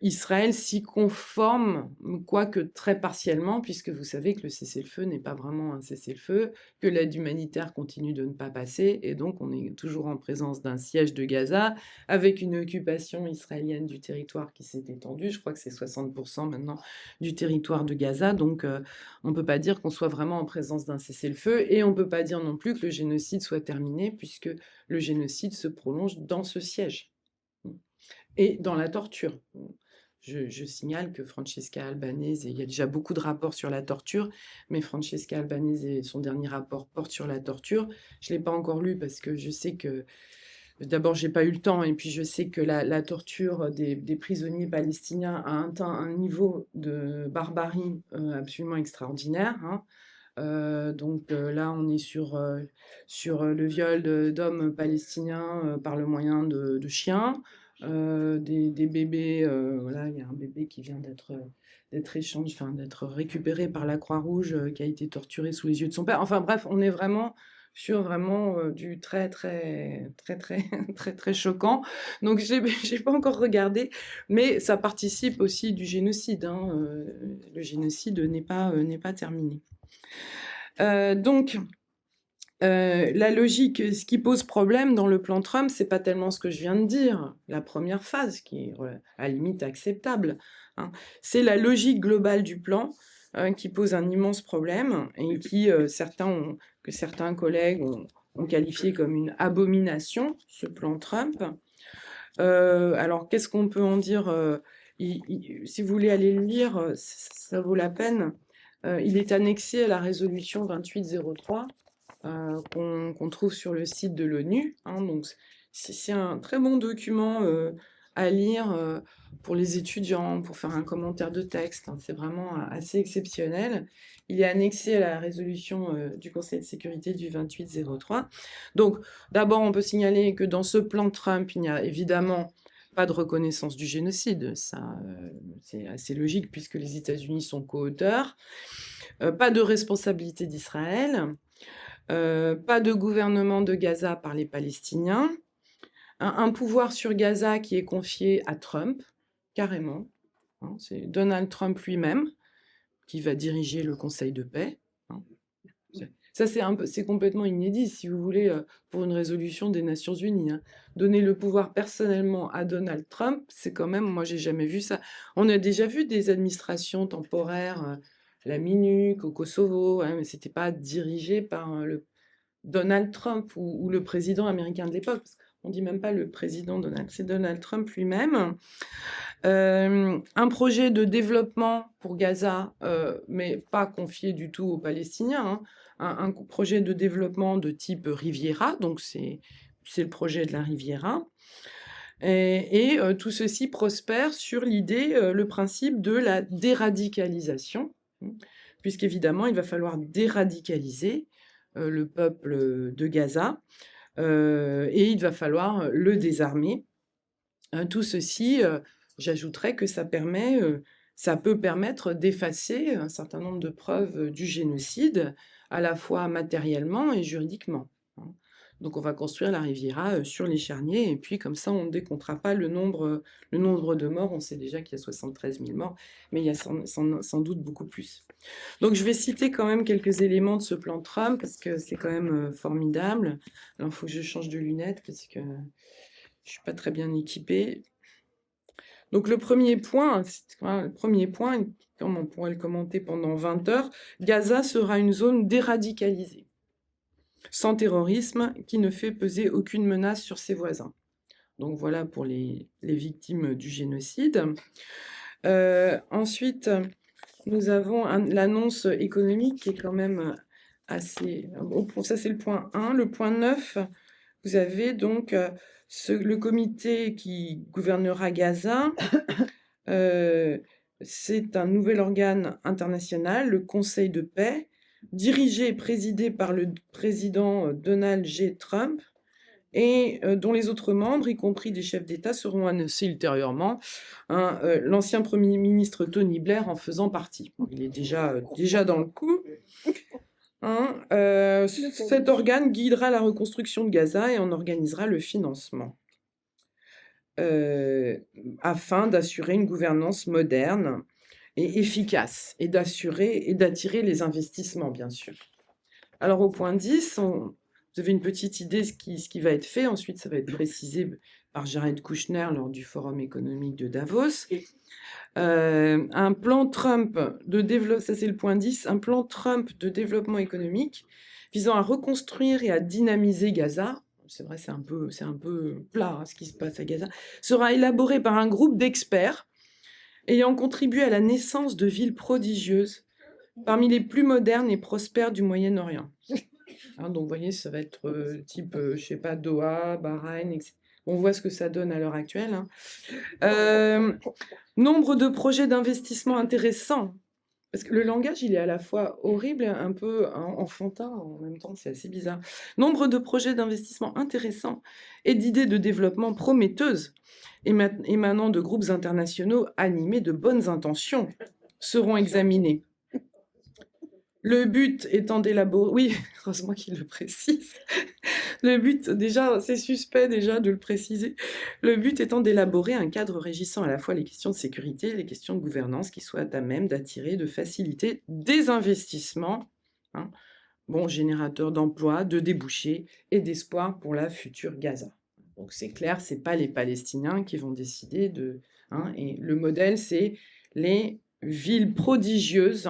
Israël s'y conforme, quoique très partiellement, puisque vous savez que le cessez-le-feu n'est pas vraiment un cessez-le-feu, que l'aide humanitaire continue de ne pas passer, et donc on est toujours en présence d'un siège de Gaza, avec une occupation israélienne du territoire qui s'est étendue. Je crois que c'est 60% maintenant du territoire de Gaza, donc on ne peut pas dire qu'on soit vraiment en présence d'un cessez-le-feu, et on ne peut pas dire non plus que le génocide soit terminé, puisque le génocide se prolonge dans ce siège et dans la torture. Je signale que Francesca Albanese, il y a déjà beaucoup de rapports sur la torture, mais Francesca Albanese, son dernier rapport porte sur la torture. Je ne l'ai pas encore lu parce que je sais que, d'abord, je n'ai pas eu le temps, et puis je sais que la torture des prisonniers palestiniens a atteint un niveau de barbarie absolument extraordinaire. Hein. Donc là, on est sur le viol d'hommes palestiniens par le moyen de chiens. Des bébés, voilà, il y a un bébé qui vient d'être récupéré par la Croix-Rouge, qui a été torturé sous les yeux de son père. Enfin bref, on est vraiment sur du très très très très très très choquant. Donc j'ai pas encore regardé, mais ça participe aussi du génocide. Hein. Le génocide n'est pas terminé. Donc la logique, ce qui pose problème dans le plan Trump, c'est pas tellement ce que je viens de dire, la première phase, qui est à la limite acceptable, hein. C'est la logique globale du plan qui pose un immense problème et que certains collègues ont qualifié comme une abomination, ce plan Trump. Alors, qu'est-ce qu'on peut en dire si vous voulez aller le lire, ça vaut la peine. Il est annexé à la résolution 2803 qu'on trouve sur le site de l'ONU. Donc, c'est un très bon document à lire pour les étudiants, pour faire un commentaire de texte. C'est vraiment assez exceptionnel. Il est annexé à la résolution du Conseil de sécurité du 2803. Donc, d'abord, on peut signaler que dans ce plan Trump, il n'y a évidemment pas de reconnaissance du génocide. Ça, c'est assez logique puisque les États-Unis sont co-auteurs. Pas de responsabilité d'Israël. Pas de gouvernement de Gaza par les Palestiniens. Un pouvoir sur Gaza qui est confié à Trump, carrément. C'est Donald Trump lui-même qui va diriger le Conseil de paix. Ça, c'est complètement inédit, si vous voulez, pour une résolution des Nations Unies. Donner le pouvoir personnellement à Donald Trump, c'est quand même, moi, j'ai jamais vu ça. On a déjà vu des administrations temporaires, la MINUC au Kosovo, mais c'était pas dirigé par le Donald Trump ou le président américain de l'époque. On dit même pas le président Donald, c'est Donald Trump lui-même. Un projet de développement pour Gaza, mais pas confié du tout aux Palestiniens. Un projet de développement de type Riviera, donc c'est le projet de la Riviera. Et tout ceci prospère sur l'idée, le principe de la déradicalisation, puisqu'évidemment, il va falloir déradicaliser le peuple de Gaza, et il va falloir le désarmer. Tout ceci, j'ajouterais que ça peut permettre d'effacer un certain nombre de preuves du génocide, à la fois matériellement et juridiquement. Donc on va construire la Riviera sur les charniers, et puis comme ça on ne décomptera pas le nombre de morts. On sait déjà qu'il y a 73 000 morts, mais il y a sans doute beaucoup plus. Donc je vais citer quand même quelques éléments de ce plan Trump, parce que c'est quand même formidable. Alors il faut que je change de lunettes, parce que je ne suis pas très bien équipée. Donc le premier point, comme on pourrait le commenter pendant 20 heures, Gaza sera une zone déradicalisée, sans terrorisme, qui ne fait peser aucune menace sur ses voisins. Donc voilà pour les victimes du génocide. Ensuite, nous avons l'annonce économique qui est quand même assez... Ça, c'est le point 1. Le point 9, vous avez donc le comité qui gouvernera Gaza. C'est un nouvel organe international, le Conseil de paix, dirigé et présidé par le président Donald J. Trump, et dont les autres membres, y compris des chefs d'État, seront annoncés ultérieurement. L'ancien Premier ministre Tony Blair en faisant partie. Il est déjà dans le coup. Cet organe guidera la reconstruction de Gaza et en organisera le financement, afin d'assurer une gouvernance moderne et efficace, et d'attirer les investissements, bien sûr. Alors au point 10, vous avez une petite idée de ce qui va être fait. Ensuite, ça va être précisé par Jared Kushner lors du Forum économique de Davos. Un plan Trump de développement, ça c'est le point 10, un plan Trump de développement économique visant à reconstruire et à dynamiser Gaza. C'est vrai, c'est un peu plat ce qui se passe à Gaza. Sera élaboré par un groupe d'experts ayant contribué à la naissance de villes prodigieuses parmi les plus modernes et prospères du Moyen-Orient. Donc, vous voyez, ça va être type, je sais pas, Doha, Bahreïn, etc. On voit ce que ça donne à l'heure actuelle. Nombre de projets d'investissement intéressants. Parce que le langage, il est à la fois horrible et un peu enfantin en même temps, c'est assez bizarre. Nombre de projets d'investissement intéressants et d'idées de développement prometteuses émanant de groupes internationaux animés de bonnes intentions seront examinés. Le but étant d'élaborer... Oui, heureusement qu'il le précise. Le but, déjà, c'est suspect déjà de le préciser. Le but étant d'élaborer un cadre régissant à la fois les questions de sécurité et les questions de gouvernance qui soient à même d'attirer, de faciliter des investissements, générateurs d'emplois, de débouchés et d'espoir pour la future Gaza. Donc c'est clair, c'est pas les Palestiniens qui vont décider de... et le modèle, c'est les villes prodigieuses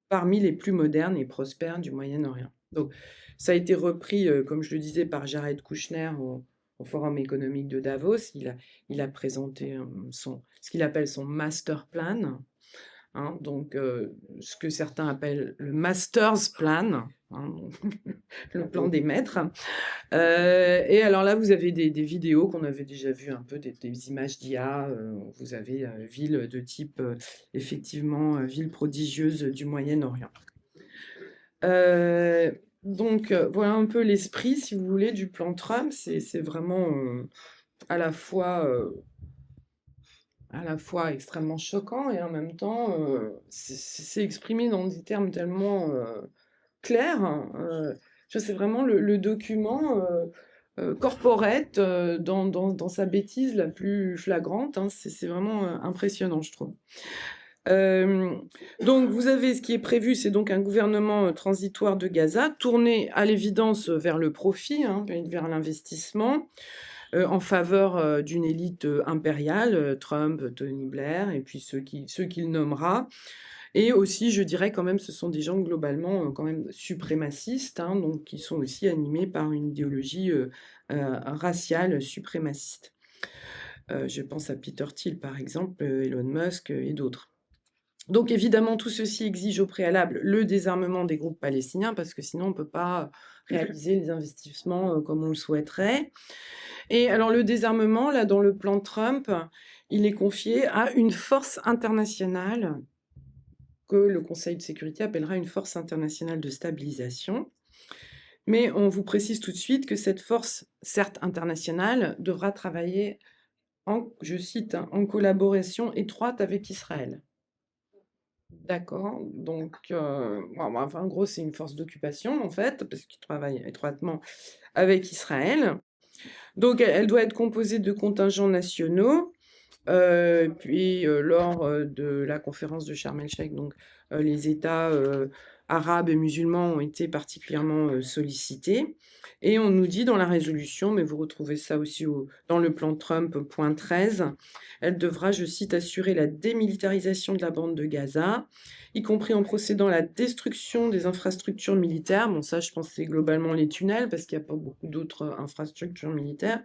parmi les plus modernes et prospères du Moyen-Orient. Donc, Ça a été repris, comme je le disais, par Jared Kushner au Forum économique de Davos. Il a présenté ce qu'il appelle son master plan, hein, donc ce que certains appellent le master's plan, hein, le plan des maîtres. Et alors là, vous avez des vidéos qu'on avait déjà vues un peu, des images d'IA. Vous avez ville de type, effectivement, ville prodigieuse du Moyen-Orient. Donc, voilà un peu l'esprit, si vous voulez, du plan Trump. C'est vraiment à la fois extrêmement choquant et en même temps, c'est exprimé dans des termes tellement clairs, hein. C'est vraiment le document corporate dans sa bêtise la plus flagrante, hein. C'est vraiment impressionnant, je trouve. Donc, vous avez ce qui est prévu, c'est donc un gouvernement transitoire de Gaza, tourné à l'évidence vers le profit, hein, vers l'investissement, en faveur d'une élite impériale, Trump, Tony Blair, et puis ceux qu'il nommera. Et aussi, je dirais quand même, ce sont des gens globalement quand même suprémacistes, hein, donc qui sont aussi animés par une idéologie raciale suprémaciste. Je pense à Peter Thiel, par exemple, Elon Musk et d'autres. Donc évidemment, tout ceci exige au préalable le désarmement des groupes palestiniens, parce que sinon on ne peut pas réaliser les investissements comme on le souhaiterait. Et alors le désarmement, là, dans le plan Trump, il est confié à une force internationale que le Conseil de sécurité appellera une force internationale de stabilisation. Mais on vous précise tout de suite que cette force, certes internationale, devra travailler je cite, hein, en collaboration étroite avec Israël. D'accord, donc, enfin, en gros, c'est une force d'occupation, en fait, parce qu'ils travaillent étroitement avec Israël. Donc, elle doit être composée de contingents nationaux. Puis, lors de la conférence de Sharm el-Sheikh, donc, les États arabes et musulmans ont été particulièrement sollicités. Et on nous dit dans la résolution, mais vous retrouvez ça aussi dans le plan Trump, point 13, elle devra, je cite, assurer la démilitarisation de la bande de Gaza, y compris en procédant à la destruction des infrastructures militaires. Bon, ça, je pense que c'est globalement les tunnels, parce qu'il n'y a pas beaucoup d'autres infrastructures militaires.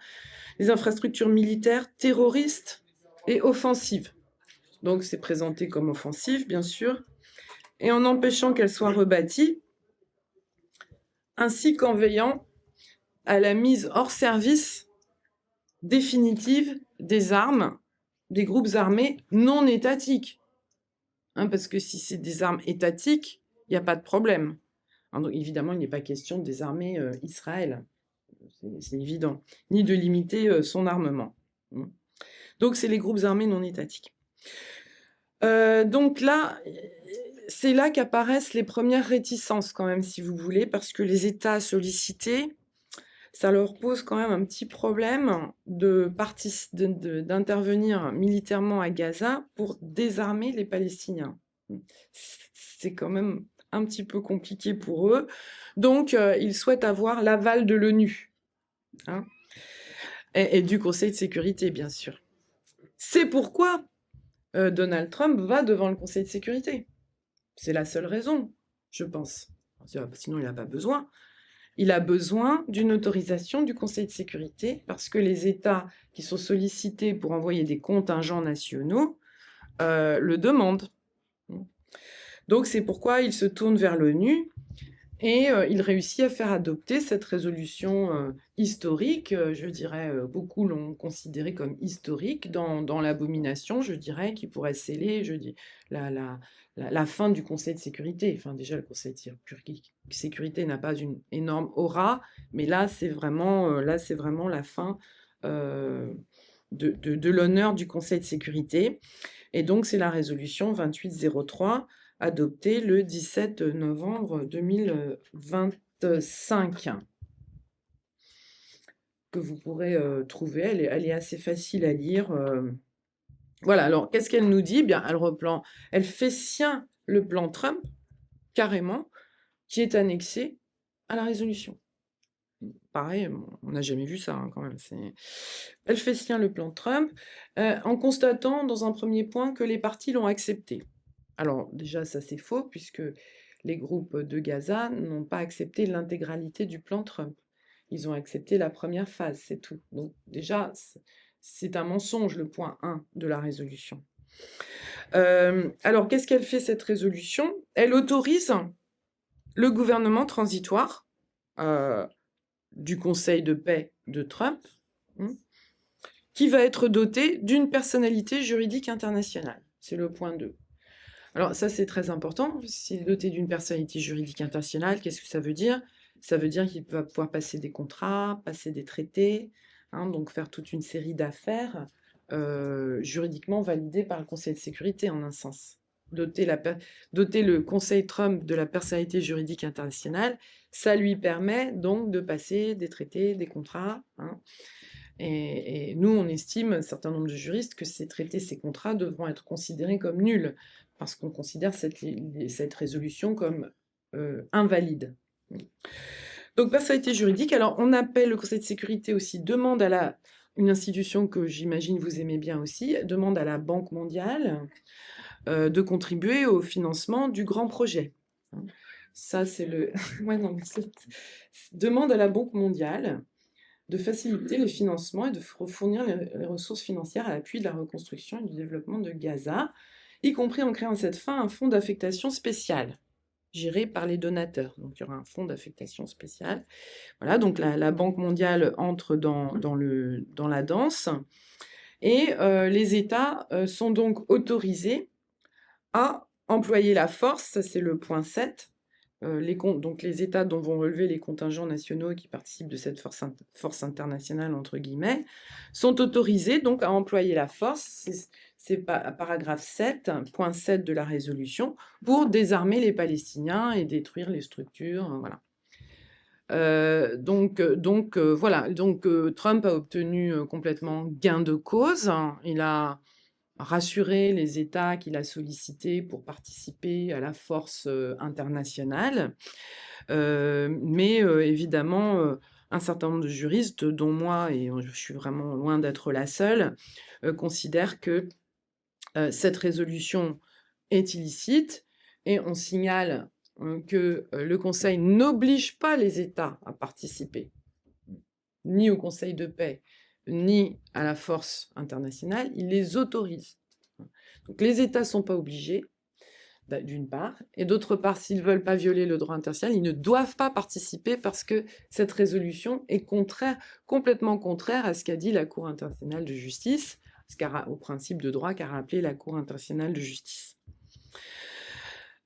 Les infrastructures militaires terroristes et offensives. Donc, c'est présenté comme offensif, bien sûr, et en empêchant qu'elles soient rebâties, ainsi qu'en veillant à la mise hors service définitive des armes des groupes armés non étatiques. Hein, parce que si c'est des armes étatiques, il n'y a pas de problème. Hein, donc, évidemment, il n'est pas question de désarmer Israël, c'est évident, ni de limiter son armement. Donc, c'est les groupes armés non étatiques. Donc là, c'est là qu'apparaissent les premières réticences quand même, si vous voulez, parce que les États sollicités, ça leur pose quand même un petit problème d'intervenir militairement à Gaza pour désarmer les Palestiniens. C'est quand même un petit peu compliqué pour eux. Donc, ils souhaitent avoir l'aval de l'ONU, hein, et du Conseil de sécurité, bien sûr. C'est pourquoi Donald Trump va devant le Conseil de sécurité. C'est la seule raison, je pense. Sinon, il n'a pas besoin. Il a besoin d'une autorisation du Conseil de sécurité parce que les États qui sont sollicités pour envoyer des contingents nationaux le demandent. Donc, c'est pourquoi il se tourne vers l'ONU et il réussit à faire adopter cette résolution historique. Je dirais, beaucoup l'ont considérée comme historique dans l'abomination, je dirais, qui pourrait sceller, la fin du Conseil de sécurité. Enfin, déjà, le Conseil de sécurité n'a pas une énorme aura, mais là, c'est vraiment la fin de l'honneur du Conseil de sécurité. Et donc, c'est la résolution 2803, adoptée le 17 novembre 2025, que vous pourrez trouver. Elle est assez facile à lire. Voilà, alors qu'est-ce qu'elle nous dit? Bien, elle fait sien le plan Trump, carrément, qui est annexé à la résolution. Pareil, on n'a jamais vu ça, hein, quand même. Elle fait sien le plan Trump, en constatant dans un premier point que les partis l'ont accepté. Alors déjà, ça c'est faux, puisque les groupes de Gaza n'ont pas accepté l'intégralité du plan Trump. Ils ont accepté la première phase, c'est tout. Donc déjà, c'est un mensonge, le point 1 de la résolution. Alors, qu'est-ce qu'elle fait, cette résolution? Elle autorise le gouvernement transitoire du Conseil de paix de Trump, qui va être doté d'une personnalité juridique internationale. C'est le point 2. Alors ça, c'est très important. S'il est doté d'une personnalité juridique internationale, qu'est-ce que ça veut dire? Ça veut dire qu'il va pouvoir passer des contrats, passer des traités, donc faire toute une série d'affaires juridiquement validées par le Conseil de sécurité, en un sens. Doter le Conseil Trump de la personnalité juridique internationale, ça lui permet donc de passer des traités, des contrats. Et nous, on estime, un certain nombre de juristes, que ces traités, ces contrats devront être considérés comme nuls, parce qu'on considère cette résolution comme invalide. Donc, personnalité juridique, alors on appelle le Conseil de sécurité aussi, demande à une institution que j'imagine vous aimez bien aussi, demande à la Banque mondiale de contribuer au financement du grand projet. Ça, c'est le... ouais, non, demande à la Banque mondiale de faciliter les financements et de fournir les ressources financières à l'appui de la reconstruction et du développement de Gaza, y compris en créant à cette fin un fonds d'affectation spéciale, géré par les donateurs. Donc il y aura un fonds d'affectation spéciale. Voilà, donc la Banque mondiale entre dans la danse, et les États sont donc autorisés à employer la force, ça c'est le point 7, donc les États dont vont relever les contingents nationaux qui participent de cette force internationale, entre guillemets, sont autorisés donc à employer la force, c'est paragraphe 7, point 7 de la résolution, pour désarmer les Palestiniens et détruire les structures, voilà. Voilà, Trump a obtenu complètement gain de cause, il a rassurer les États qu'il a sollicités pour participer à la force internationale. Mais évidemment, un certain nombre de juristes, dont moi, et je suis vraiment loin d'être la seule, considèrent que cette résolution est illicite, et on signale que le Conseil n'oblige pas les États à participer, ni au Conseil de paix, ni à la force internationale, il les autorise. Donc les États ne sont pas obligés, d'une part, et d'autre part, s'ils ne veulent pas violer le droit international, ils ne doivent pas participer parce que cette résolution est complètement contraire à ce qu'a dit la Cour internationale de justice, au principe de droit qu'a rappelé la Cour internationale de justice.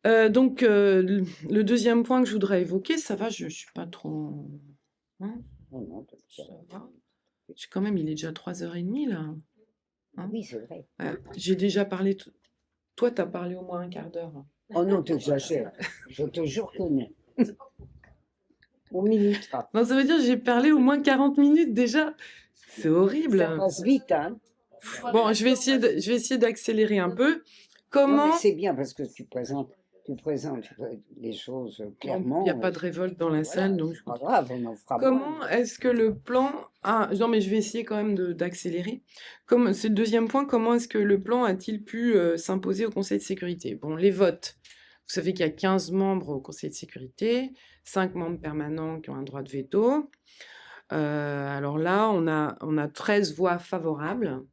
Donc, le deuxième point que je voudrais évoquer, ça va, je ne suis pas trop... ça va. Quand même, il est déjà 3h30, là. Oui, c'est vrai. J'ai déjà parlé... Toi, tu as parlé au moins un quart d'heure. Oh non, t'exagères. Je te jure que non. Au minute. Non, ça veut dire que j'ai parlé au moins 40 minutes déjà. C'est horrible. Ça passe vite, hein. Bon, je vais essayer d'accélérer un peu. Comment... C'est bien parce que tu présentes les choses clairement. Il n'y a pas de révolte dans la salle, donc... C'est pas grave, on en fera. Comment est-ce que le plan... non, mais je vais essayer quand même d'accélérer. C'est le deuxième point, comment est-ce que le plan a-t-il pu s'imposer au Conseil de sécurité? Bon, les votes. Vous savez qu'il y a 15 membres au Conseil de sécurité, 5 membres permanents qui ont un droit de veto. Alors là, on a 13 voix favorables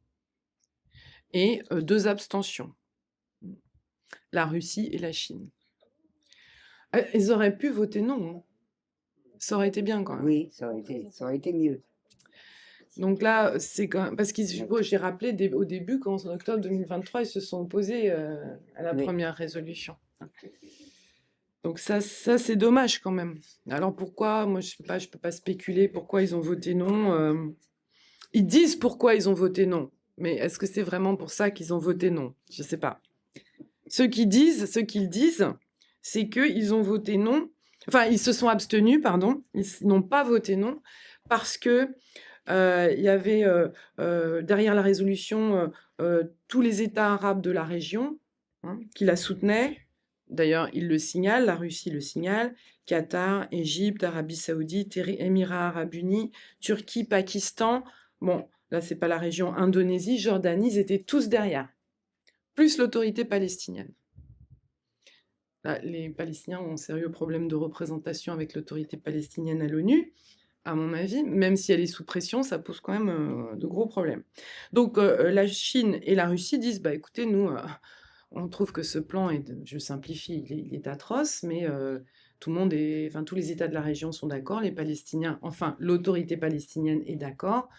et 2 abstentions. La Russie et la Chine. Ils auraient pu voter non. Hein. Ça aurait été bien quand même. Oui, ça aurait été mieux. Donc là, c'est quand même... Parce que j'ai rappelé au début qu'en octobre 2023, ils se sont opposés à la première résolution. Donc ça c'est dommage quand même. Alors pourquoi? Moi, je peux pas spéculer pourquoi ils ont voté non. Ils disent pourquoi ils ont voté non. Mais est-ce que c'est vraiment pour ça qu'ils ont voté non? Je ne sais pas. Ce qu'ils disent, c'est qu'ils ont voté non. Enfin, ils se sont abstenus, pardon. Ils n'ont pas voté non parce que il y avait derrière la résolution tous les États arabes de la région qui la soutenaient. D'ailleurs, ils le signalent, la Russie le signale, Qatar, Égypte, Arabie Saoudite, Émirats Arabes Unis, Turquie, Pakistan. Bon, là, c'est pas la région, Indonésie, Jordanie, ils étaient tous derrière, plus l'autorité palestinienne. Bah, les Palestiniens ont un sérieux problème de représentation avec l'autorité palestinienne à l'ONU, à mon avis. Même si elle est sous pression, ça pose quand même de gros problèmes. Donc la Chine et la Russie disent, bah écoutez, nous, on trouve que ce plan est, je simplifie, il est atroce, mais tout le monde est, enfin tous les États de la région sont d'accord, les Palestiniens, enfin l'autorité palestinienne est d'accord,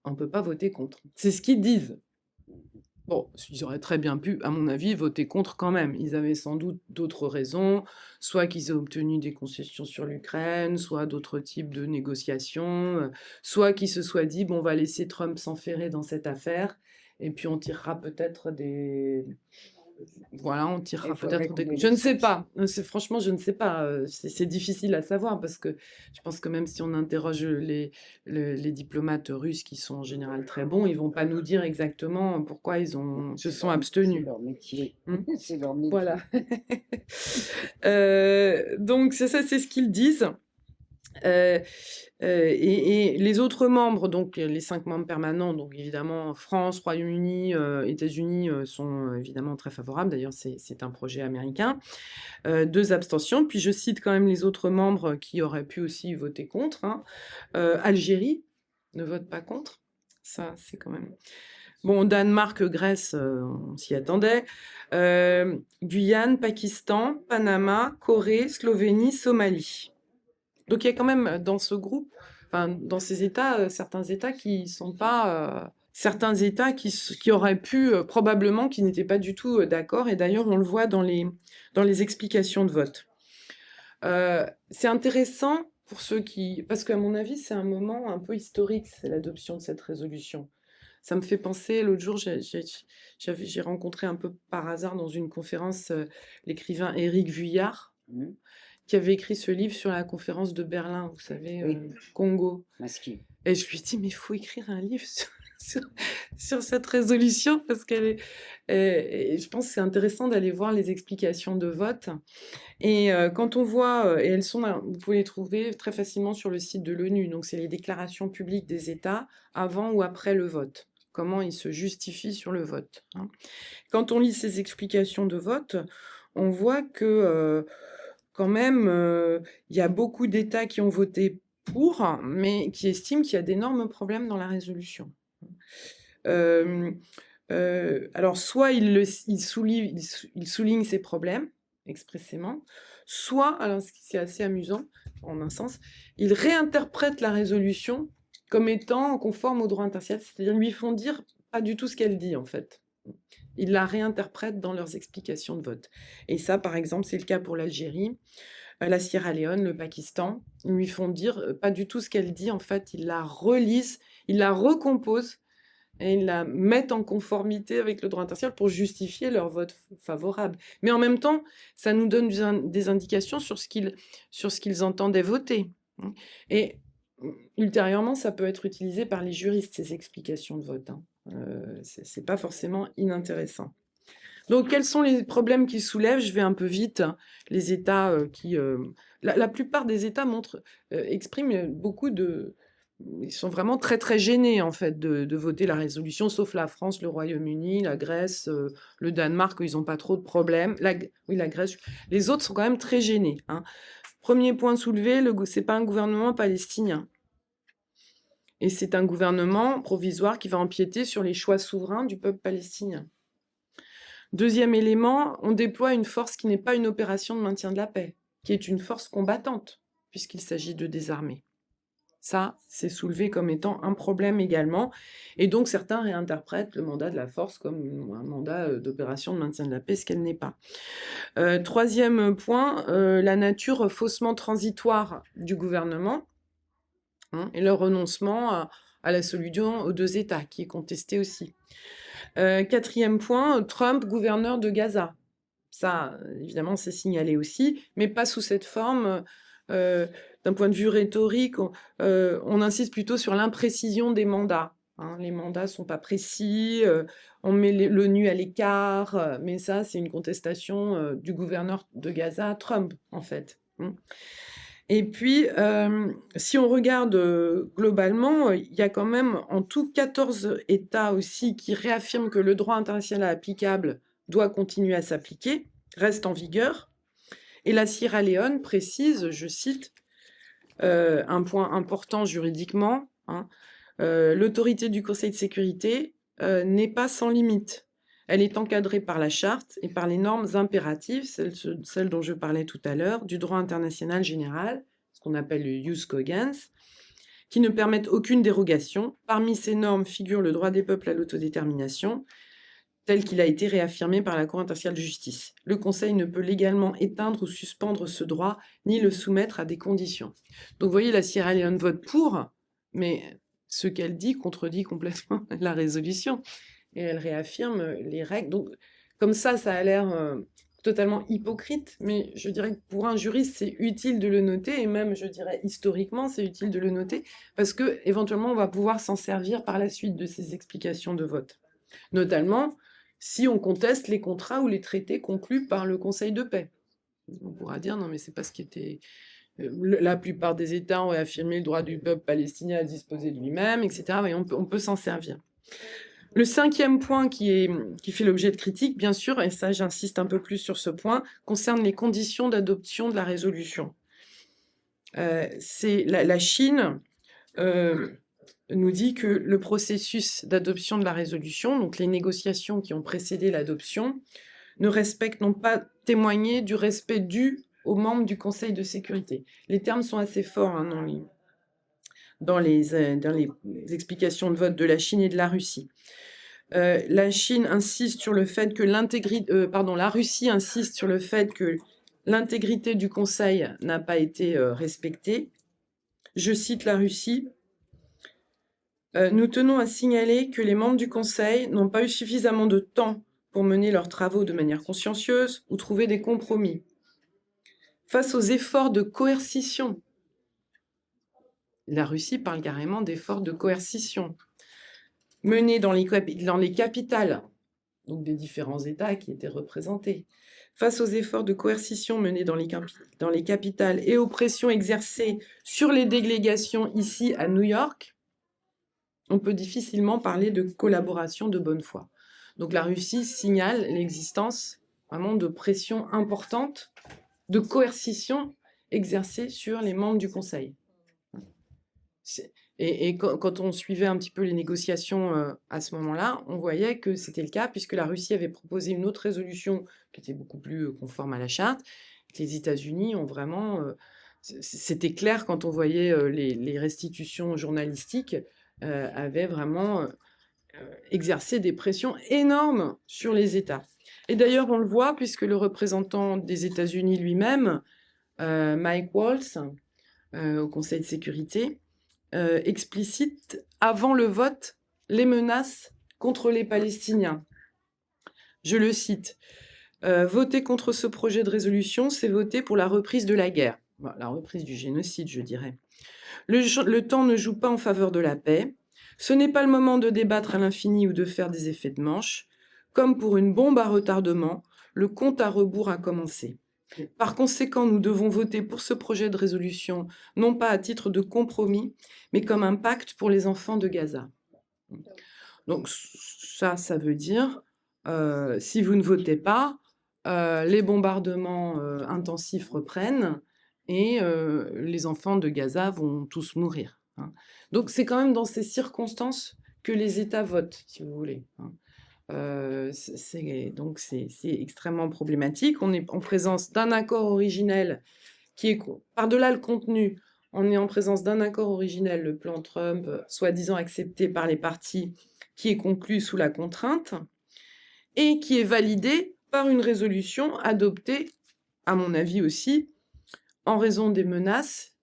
on ne peut pas voter contre. C'est ce qu'ils disent. Bon, ils auraient très bien pu, à mon avis, voter contre quand même. Ils avaient sans doute d'autres raisons, soit qu'ils aient obtenu des concessions sur l'Ukraine, soit d'autres types de négociations, soit qu'ils se soient dit, bon, on va laisser Trump s'enferrer dans cette affaire, et puis on tirera peut-être des... Voilà, on Il tirera faudrait peut-être qu'on des... ait Je des ne sais sanctions. pas. Franchement, je ne sais pas. C'est difficile à savoir parce que je pense que même si on interroge les diplomates russes qui sont en général très bons, ils vont pas nous dire exactement pourquoi ils se sont C'est abstenus. leur métier. Hmm. C'est leur métier. Voilà. Donc c'est ça, c'est ce qu'ils disent. Et les autres membres, donc les 5 membres permanents, donc évidemment France, Royaume-Uni, États-Unis sont évidemment très favorables. D'ailleurs, c'est un projet américain. 2 abstentions. Puis je cite quand même les autres membres qui auraient pu aussi voter contre. Hein. Algérie ne vote pas contre. Ça, c'est quand même... Bon, Danemark, Grèce, on s'y attendait. Guyane, Pakistan, Panama, Corée, Slovénie, Somalie. Donc il y a quand même dans ce groupe, enfin, dans ces États, certains États qui sont pas... certains États qui auraient pu, probablement, qui n'étaient pas du tout d'accord. Et d'ailleurs, on le voit dans les explications de vote. C'est intéressant pour ceux qui... Parce qu'à mon avis, c'est un moment un peu historique, c'est l'adoption de cette résolution. Ça me fait penser, l'autre jour, j'ai rencontré un peu par hasard dans une conférence l'écrivain Éric Vuillard, qui avait écrit ce livre sur la conférence de Berlin, vous savez, Oui. Congo. Masqué. Et je lui ai dit, mais il faut écrire un livre sur cette résolution, parce qu'elle est... Et je pense que c'est intéressant d'aller voir les explications de vote. Et quand on voit, et elles sont, vous pouvez les trouver très facilement sur le site de l'ONU, donc c'est les déclarations publiques des États avant ou après le vote, comment ils se justifient sur le vote. Hein. Quand on lit ces explications de vote, on voit que quand même, il y a beaucoup d'États qui ont voté pour, mais qui estiment qu'il y a d'énormes problèmes dans la résolution. Alors, soit ils soulignent ces problèmes expressément, soit, alors c'est assez amusant en un sens, ils réinterprètent la résolution comme étant conforme au droit international, c'est-à-dire lui font dire pas du tout ce qu'elle dit en fait. Ils la réinterprètent dans leurs explications de vote. Et ça, par exemple, c'est le cas pour l'Algérie, la Sierra Leone, le Pakistan. Ils lui font dire pas du tout ce qu'elle dit, en fait, ils la relisent, ils la recomposent et ils la mettent en conformité avec le droit international pour justifier leur vote favorable. Mais en même temps, ça nous donne des indications sur ce qu'ils entendaient voter. Et ultérieurement, ça peut être utilisé par les juristes, ces explications de vote. Hein. C'est pas forcément inintéressant. Donc, quels sont les problèmes qu'ils soulèvent? Je vais un peu vite. Les États qui... la plupart des États expriment beaucoup de... Ils sont vraiment très très gênés en fait de voter la résolution, sauf la France, le Royaume-Uni, la Grèce, le Danemark, ils n'ont pas trop de problèmes. Oui, la Grèce. Les autres sont quand même très gênés. Hein. Premier point soulevé, c'est pas un gouvernement palestinien. Et c'est un gouvernement provisoire qui va empiéter sur les choix souverains du peuple palestinien. Deuxième élément, on déploie une force qui n'est pas une opération de maintien de la paix, qui est une force combattante, puisqu'il s'agit de désarmer. Ça, c'est soulevé comme étant un problème également. Et donc, certains réinterprètent le mandat de la force comme un mandat d'opération de maintien de la paix, ce qu'elle n'est pas. Troisième point, la nature faussement transitoire du gouvernement et le renoncement à la solution aux 2 États, qui est contesté aussi. Quatrième point, Trump, gouverneur de Gaza. Ça, évidemment, c'est signalé aussi, mais pas sous cette forme. D'un point de vue rhétorique, on insiste plutôt sur l'imprécision des mandats. Hein. Les mandats ne sont pas précis, on met l'ONU à l'écart, mais ça, c'est une contestation du gouverneur de Gaza, Trump, en fait. Et puis, si on regarde globalement, il y a quand même en tout 14 États aussi qui réaffirment que le droit international applicable doit continuer à s'appliquer, reste en vigueur. Et la Sierra Leone précise, je cite, un point important juridiquement, hein, l'autorité du Conseil de sécurité n'est pas sans limite. Elle est encadrée par la charte et par les normes impératives, celles dont je parlais tout à l'heure, du droit international général, ce qu'on appelle le jus cogens, qui ne permettent aucune dérogation. Parmi ces normes figure le droit des peuples à l'autodétermination, tel qu'il a été réaffirmé par la Cour internationale de justice. Le Conseil ne peut légalement éteindre ou suspendre ce droit, ni le soumettre à des conditions. Donc vous voyez, la Sierra Leone vote pour, mais ce qu'elle dit contredit complètement la résolution. Et elle réaffirme les règles. Donc comme ça a l'air totalement hypocrite, mais je dirais que pour un juriste, c'est utile de le noter, et même, je dirais, historiquement, c'est utile de le noter, parce que éventuellement, on va pouvoir s'en servir par la suite de ces explications de vote. Notamment, si on conteste les contrats ou les traités conclus par le Conseil de paix. On pourra dire, non, mais c'est pas ce qui était... La plupart des États ont affirmé le droit du peuple palestinien à disposer de lui-même, etc. Et on peut s'en servir. Le 5e point qui fait l'objet de critiques, bien sûr, et ça j'insiste un peu plus sur ce point, concerne les conditions d'adoption de la résolution. La Chine nous dit que le processus d'adoption de la résolution, donc les négociations qui ont précédé l'adoption, n'ont pas témoigné du respect dû aux membres du Conseil de sécurité. Les termes sont assez forts hein, dans les explications de vote de la Chine et de la Russie. La Chine insiste sur le fait que la Russie insiste sur le fait que l'intégrité du Conseil n'a pas été respectée. Je cite la Russie. Nous tenons à signaler que les membres du Conseil n'ont pas eu suffisamment de temps pour mener leurs travaux de manière consciencieuse ou trouver des compromis. Face aux efforts de coercition, la Russie parle carrément d'efforts de coercition, menés dans les capitales, donc des différents États qui étaient représentés, face aux efforts de coercition menés dans les capitales et aux pressions exercées sur les délégations ici à New York, on peut difficilement parler de collaboration de bonne foi. Donc la Russie signale l'existence vraiment de pressions importantes, de coercition exercée sur les membres du Conseil. Et quand on suivait un petit peu les négociations à ce moment-là, on voyait que c'était le cas, puisque la Russie avait proposé une autre résolution qui était beaucoup plus conforme à la charte. Les États-Unis ont vraiment... c'était clair quand on voyait les restitutions journalistiques, avaient vraiment exercé des pressions énormes sur les États. Et d'ailleurs, on le voit, puisque le représentant des États-Unis lui-même, Mike Waltz, au Conseil de sécurité, explicite avant le vote les menaces contre les Palestiniens. Je le cite. Voter contre ce projet de résolution, c'est voter pour la reprise de la guerre. Bon, la reprise du génocide, je dirais. Le temps ne joue pas en faveur de la paix. Ce n'est pas le moment de débattre à l'infini ou de faire des effets de manche. Comme pour une bombe à retardement, le compte à rebours a commencé. Par conséquent, nous devons voter pour ce projet de résolution, non pas à titre de compromis, mais comme un pacte pour les enfants de Gaza. Donc ça veut dire, si vous ne votez pas, les bombardements intensifs reprennent et les enfants de Gaza vont tous mourir. Hein. Donc c'est quand même dans ces circonstances que les États votent, si vous voulez. Hein. Donc c'est extrêmement problématique. On est en présence d'un accord originel qui est, par-delà le contenu, on est en présence d'un accord originel, le plan Trump, soi-disant accepté par les partis, qui est conclu sous la contrainte et qui est validé par une résolution adoptée, à mon avis aussi, en raison des menaces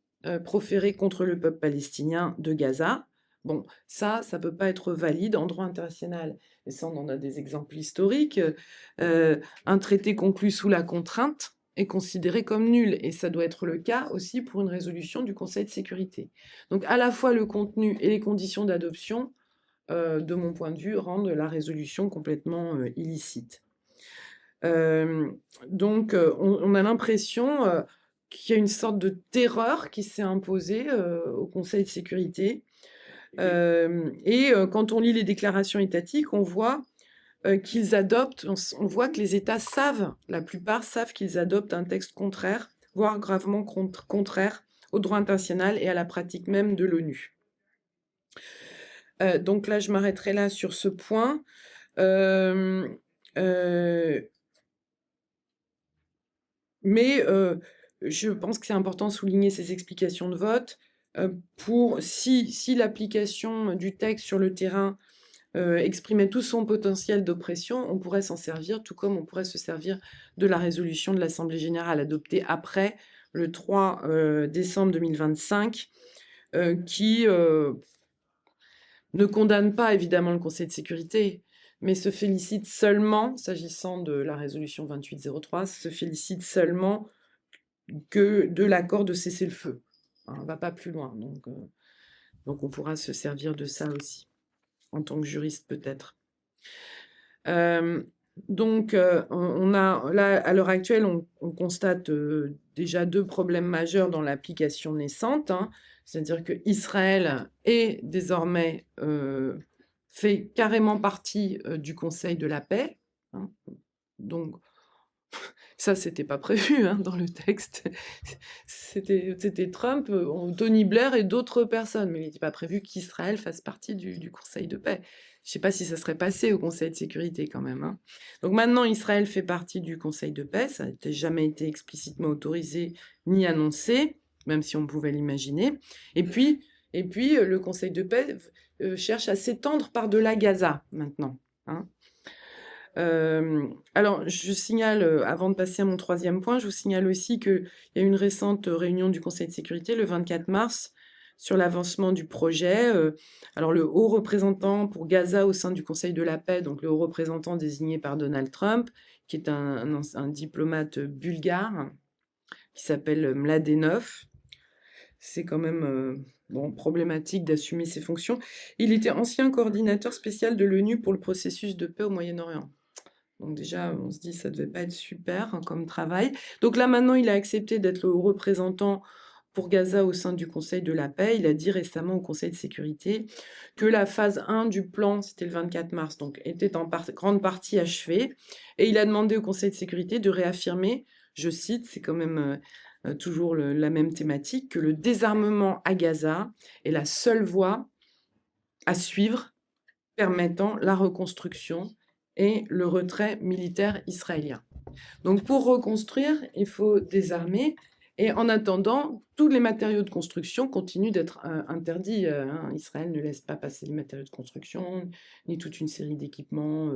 proférées contre le peuple palestinien de Gaza. Bon, ça ne peut pas être valide en droit international. Et ça, on en a des exemples historiques. Un traité conclu sous la contrainte est considéré comme nul. Et ça doit être le cas aussi pour une résolution du Conseil de sécurité. Donc, à la fois le contenu et les conditions d'adoption, de mon point de vue, rendent la résolution complètement illicite. Donc, on a l'impression qu'il y a une sorte de terreur qui s'est imposée au Conseil de sécurité. Quand on lit les déclarations étatiques, on voit qu'ils adoptent, on voit que les États savent, la plupart savent qu'ils adoptent un texte contraire, voire gravement contraire au droit international et à la pratique même de l'ONU. Donc là, je m'arrêterai là sur ce point. Mais je pense que c'est important de souligner ces explications de vote pour si l'application du texte sur le terrain exprimait tout son potentiel d'oppression, on pourrait s'en servir, tout comme on pourrait se servir de la résolution de l'Assemblée générale adoptée après le 3 décembre 2025, qui ne condamne pas évidemment le Conseil de sécurité, mais se félicite seulement, s'agissant de la résolution 2803, se félicite seulement que de l'accord de cessez-le-feu. On ne va pas plus loin, donc on pourra se servir de ça aussi, en tant que juriste peut-être. Donc, on a, là, à l'heure actuelle, on constate déjà 2 problèmes majeurs dans l'application naissante, hein. C'est-à-dire qu'Israël est désormais fait carrément partie du Conseil de la paix, hein. Donc, ça, c'était pas prévu hein, dans le texte. C'était Trump, Tony Blair et d'autres personnes, mais il n'était pas prévu qu'Israël fasse partie du Conseil de paix. Je ne sais pas si ça serait passé au Conseil de sécurité quand même, hein. Donc maintenant, Israël fait partie du Conseil de paix. Ça n'a jamais été explicitement autorisé ni annoncé, même si on pouvait l'imaginer. Et puis, le Conseil de paix cherche à s'étendre par-delà Gaza maintenant, hein. Alors, je signale, avant de passer à mon 3e point, je vous signale aussi qu'il y a une récente réunion du Conseil de sécurité, le 24 mars, sur l'avancement du projet. Alors, le haut représentant pour Gaza au sein du Conseil de la paix, donc le haut représentant désigné par Donald Trump, qui est un diplomate bulgare, qui s'appelle Mladenov. C'est quand même problématique d'assumer ses fonctions. Il était ancien coordinateur spécial de l'ONU pour le processus de paix au Moyen-Orient. Donc déjà, on se dit ça devait pas être super hein, comme travail. Donc là, maintenant, il a accepté d'être le représentant pour Gaza au sein du Conseil de la paix. Il a dit récemment au Conseil de sécurité que la phase 1 du plan, c'était le 24 mars, donc était en grande partie achevée. Et il a demandé au Conseil de sécurité de réaffirmer, je cite, c'est quand même toujours la même thématique, que le désarmement à Gaza est la seule voie à suivre permettant la reconstruction et le retrait militaire israélien. Donc pour reconstruire, il faut désarmer. Et en attendant, tous les matériaux de construction continuent d'être interdits. Israël ne laisse pas passer les matériaux de construction, ni toute une série d'équipements,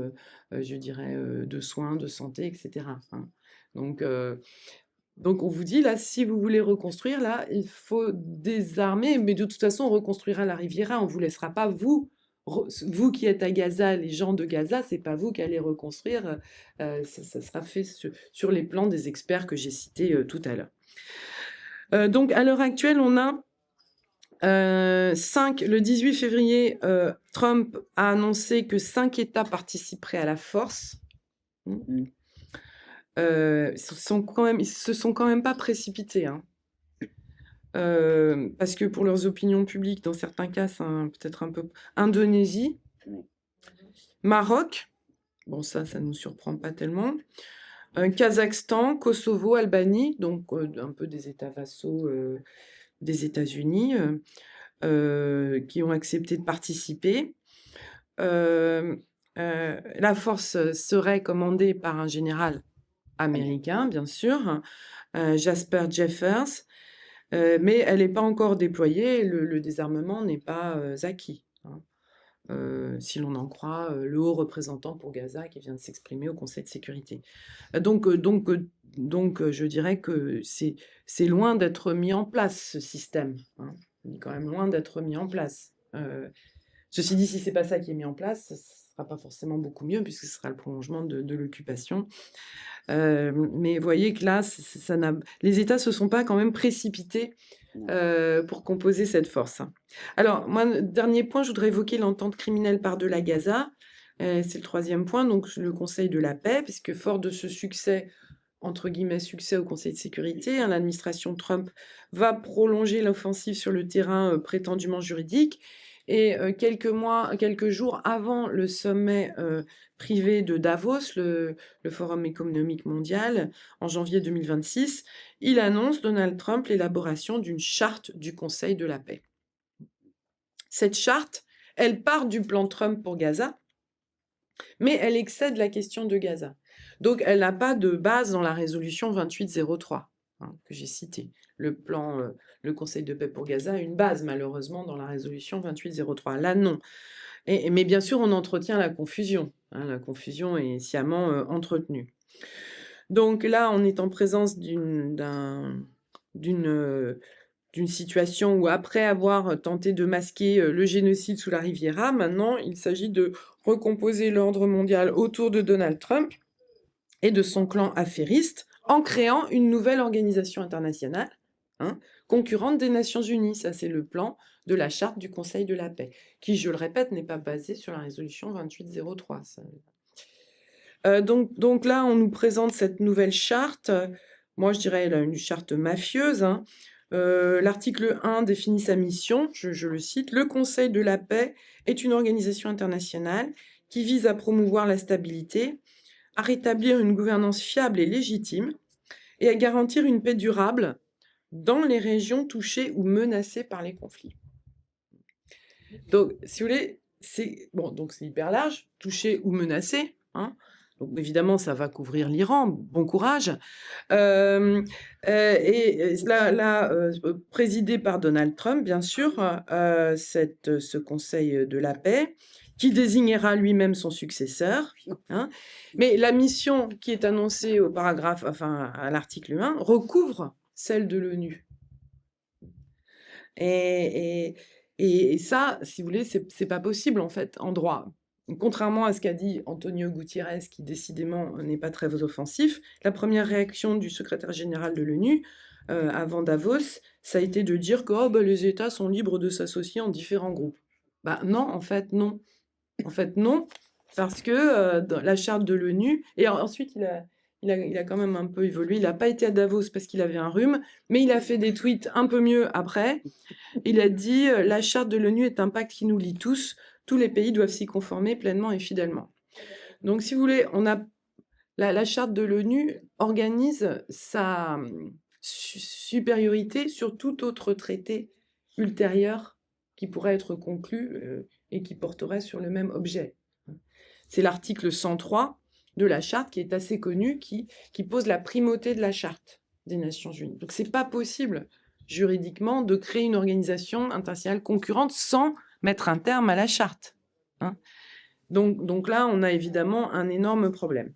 je dirais, de soins, de santé, etc. Hein. Donc on vous dit, là, si vous voulez reconstruire, là, il faut désarmer. Mais de toute façon, on reconstruira la Riviera. On ne vous laissera pas, vous qui êtes à Gaza, les gens de Gaza, c'est pas vous qui allez reconstruire, ça sera fait sur les plans des experts que j'ai cités tout à l'heure. Donc à l'heure actuelle, on a le 18 février, Trump a annoncé que 5 États participeraient à la force. Ils se sont quand même pas précipités, hein. Parce que pour leurs opinions publiques, dans certains cas, c'est peut-être un peu... Indonésie, Maroc, bon ça ne nous surprend pas tellement, Kazakhstan, Kosovo, Albanie, donc un peu des États vassaux des États-Unis, qui ont accepté de participer. La force serait commandée par un général américain, bien sûr, Jasper Jeffers, mais elle n'est pas encore déployée, le désarmement n'est pas acquis, hein. Si l'on en croit le haut représentant pour Gaza qui vient de s'exprimer au Conseil de sécurité. Donc, je dirais que c'est loin d'être mis en place, ce système, hein. Il est quand même loin d'être mis en place. Ceci dit, si ce n'est pas ça qui est mis en place, ce ne sera pas forcément beaucoup mieux, puisque ce sera le prolongement de l'occupation. Mais vous voyez que là, les États ne se sont pas quand même précipités pour composer cette force. Alors, moi, dernier point, je voudrais évoquer l'entente criminelle par-delà Gaza. C'est le 3e point, donc le Conseil de la paix, puisque fort de ce succès, entre guillemets, succès au Conseil de sécurité, hein, l'administration Trump va prolonger l'offensive sur le terrain prétendument juridique. Et quelques jours avant le sommet privé de Davos, le Forum économique mondial, en janvier 2026, il annonce, Donald Trump, l'élaboration d'une charte du Conseil de la paix. Cette charte, elle part du plan Trump pour Gaza, mais elle excède la question de Gaza. Donc, elle n'a pas de base dans la résolution 2803 que j'ai citée. Le Conseil de paix pour Gaza a une base, malheureusement, dans la résolution 2803. Là, non. Mais bien sûr, on entretient la confusion. La confusion est sciemment entretenue. Donc là, on est en présence d'une situation où, après avoir tenté de masquer le génocide sous la Riviera, maintenant, il s'agit de recomposer l'ordre mondial autour de Donald Trump et de son clan affairiste en créant une nouvelle organisation internationale, concurrente des Nations Unies. Ça, c'est le plan de la charte du Conseil de la paix, qui, je le répète, n'est pas basée sur la résolution 2803. Donc là, on nous présente cette nouvelle charte. Moi, je dirais une charte mafieuse. L'article 1 définit sa mission, je le cite, « Le Conseil de la paix est une organisation internationale qui vise à promouvoir la stabilité, à rétablir une gouvernance fiable et légitime et à garantir une paix durable dans les régions touchées ou menacées par les conflits. » Donc, si vous voulez, c'est hyper large, touché ou menacé. Donc, évidemment, ça va couvrir l'Iran. Bon courage. Présidé par Donald Trump, bien sûr, ce Conseil de la paix, qui désignera lui-même son successeur. Mais la mission qui est annoncée au paragraphe, à l'article 1, recouvre celle de l'ONU. Et ça, si vous voulez, c'est pas possible, en fait, en droit. Contrairement à ce qu'a dit Antonio Gutiérrez, qui décidément n'est pas très offensif, la première réaction du secrétaire général de l'ONU, avant Davos, ça a été de dire que les États sont libres de s'associer en différents groupes. Non, en fait, non. En fait, non, parce que dans la charte de l'ONU, et ensuite il a quand même un peu évolué, il n'a pas été à Davos parce qu'il avait un rhume, mais il a fait des tweets un peu mieux après. Il a dit « La charte de l'ONU est un pacte qui nous lie tous les pays doivent s'y conformer pleinement et fidèlement. » Donc, si vous voulez, la charte de l'ONU organise sa supériorité sur tout autre traité ultérieur qui pourrait être conclu et qui porterait sur le même objet. C'est l'article 103 de la charte qui est assez connu, qui pose la primauté de la charte des Nations Unies. Donc, c'est pas possible juridiquement de créer une organisation internationale concurrente sans mettre un terme à la charte. Donc là, on a évidemment un énorme problème.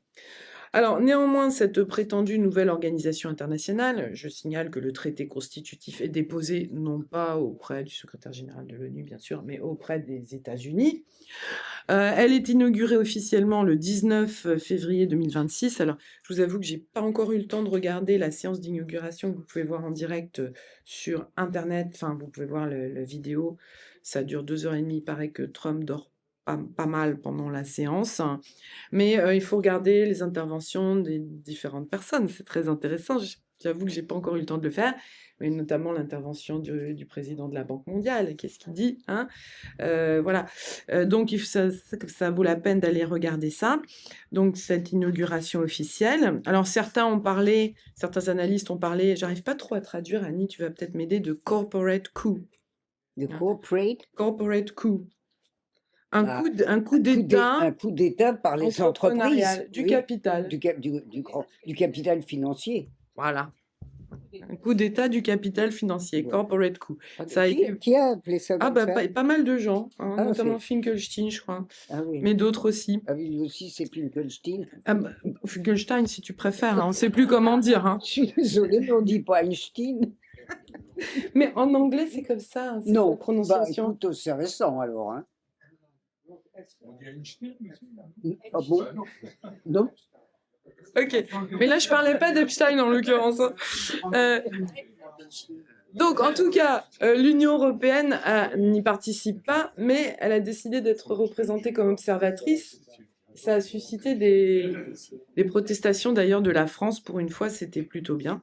Alors, néanmoins, cette prétendue nouvelle organisation internationale, je signale que le traité constitutif est déposé non pas auprès du secrétaire général de l'ONU, bien sûr, mais auprès des États-Unis. Elle est inaugurée officiellement le 19 février 2026. Alors, je vous avoue que je n'ai pas encore eu le temps de regarder la séance d'inauguration que vous pouvez voir en direct sur Internet. Enfin, vous pouvez voir la vidéo. Ça dure 2h30. Il paraît que Trump dort pas mal pendant la séance, mais il faut regarder les interventions des différentes personnes, c'est très intéressant. J'avoue que j'ai pas encore eu le temps de le faire, mais notamment l'intervention du président de la Banque mondiale, qu'est-ce qu'il dit, voilà. Donc ça vaut la peine d'aller regarder ça. Donc cette inauguration officielle. Alors certains analystes ont parlé, j'arrive pas trop à traduire, Annie, tu vas peut-être m'aider, de corporate coup. De corporate coup. Un coup d'État. Un coup d'État par les entreprises. Du capital. Du capital financier. Voilà. Un coup d'État du capital financier, corporate coup. Qui a appelé ça comme ça? Pas mal de gens, notamment Finkelstein, je crois. Mais d'autres aussi. Lui aussi, c'est Finkelstein. Finkelstein, si tu préfères, on ne sait plus comment dire. Je suis désolée, mais on ne dit pas Einstein. Mais en anglais, c'est comme ça, non, la prononciation. Écoute, c'est récent alors. On dit Einstein aussi. Ah bon? Non. Ok, mais là je parlais pas d'Epstein en l'occurrence. Donc en tout cas, l'Union européenne n'y participe pas, mais elle a décidé d'être représentée comme observatrice. Ça a suscité des protestations d'ailleurs de la France, pour une fois c'était plutôt bien.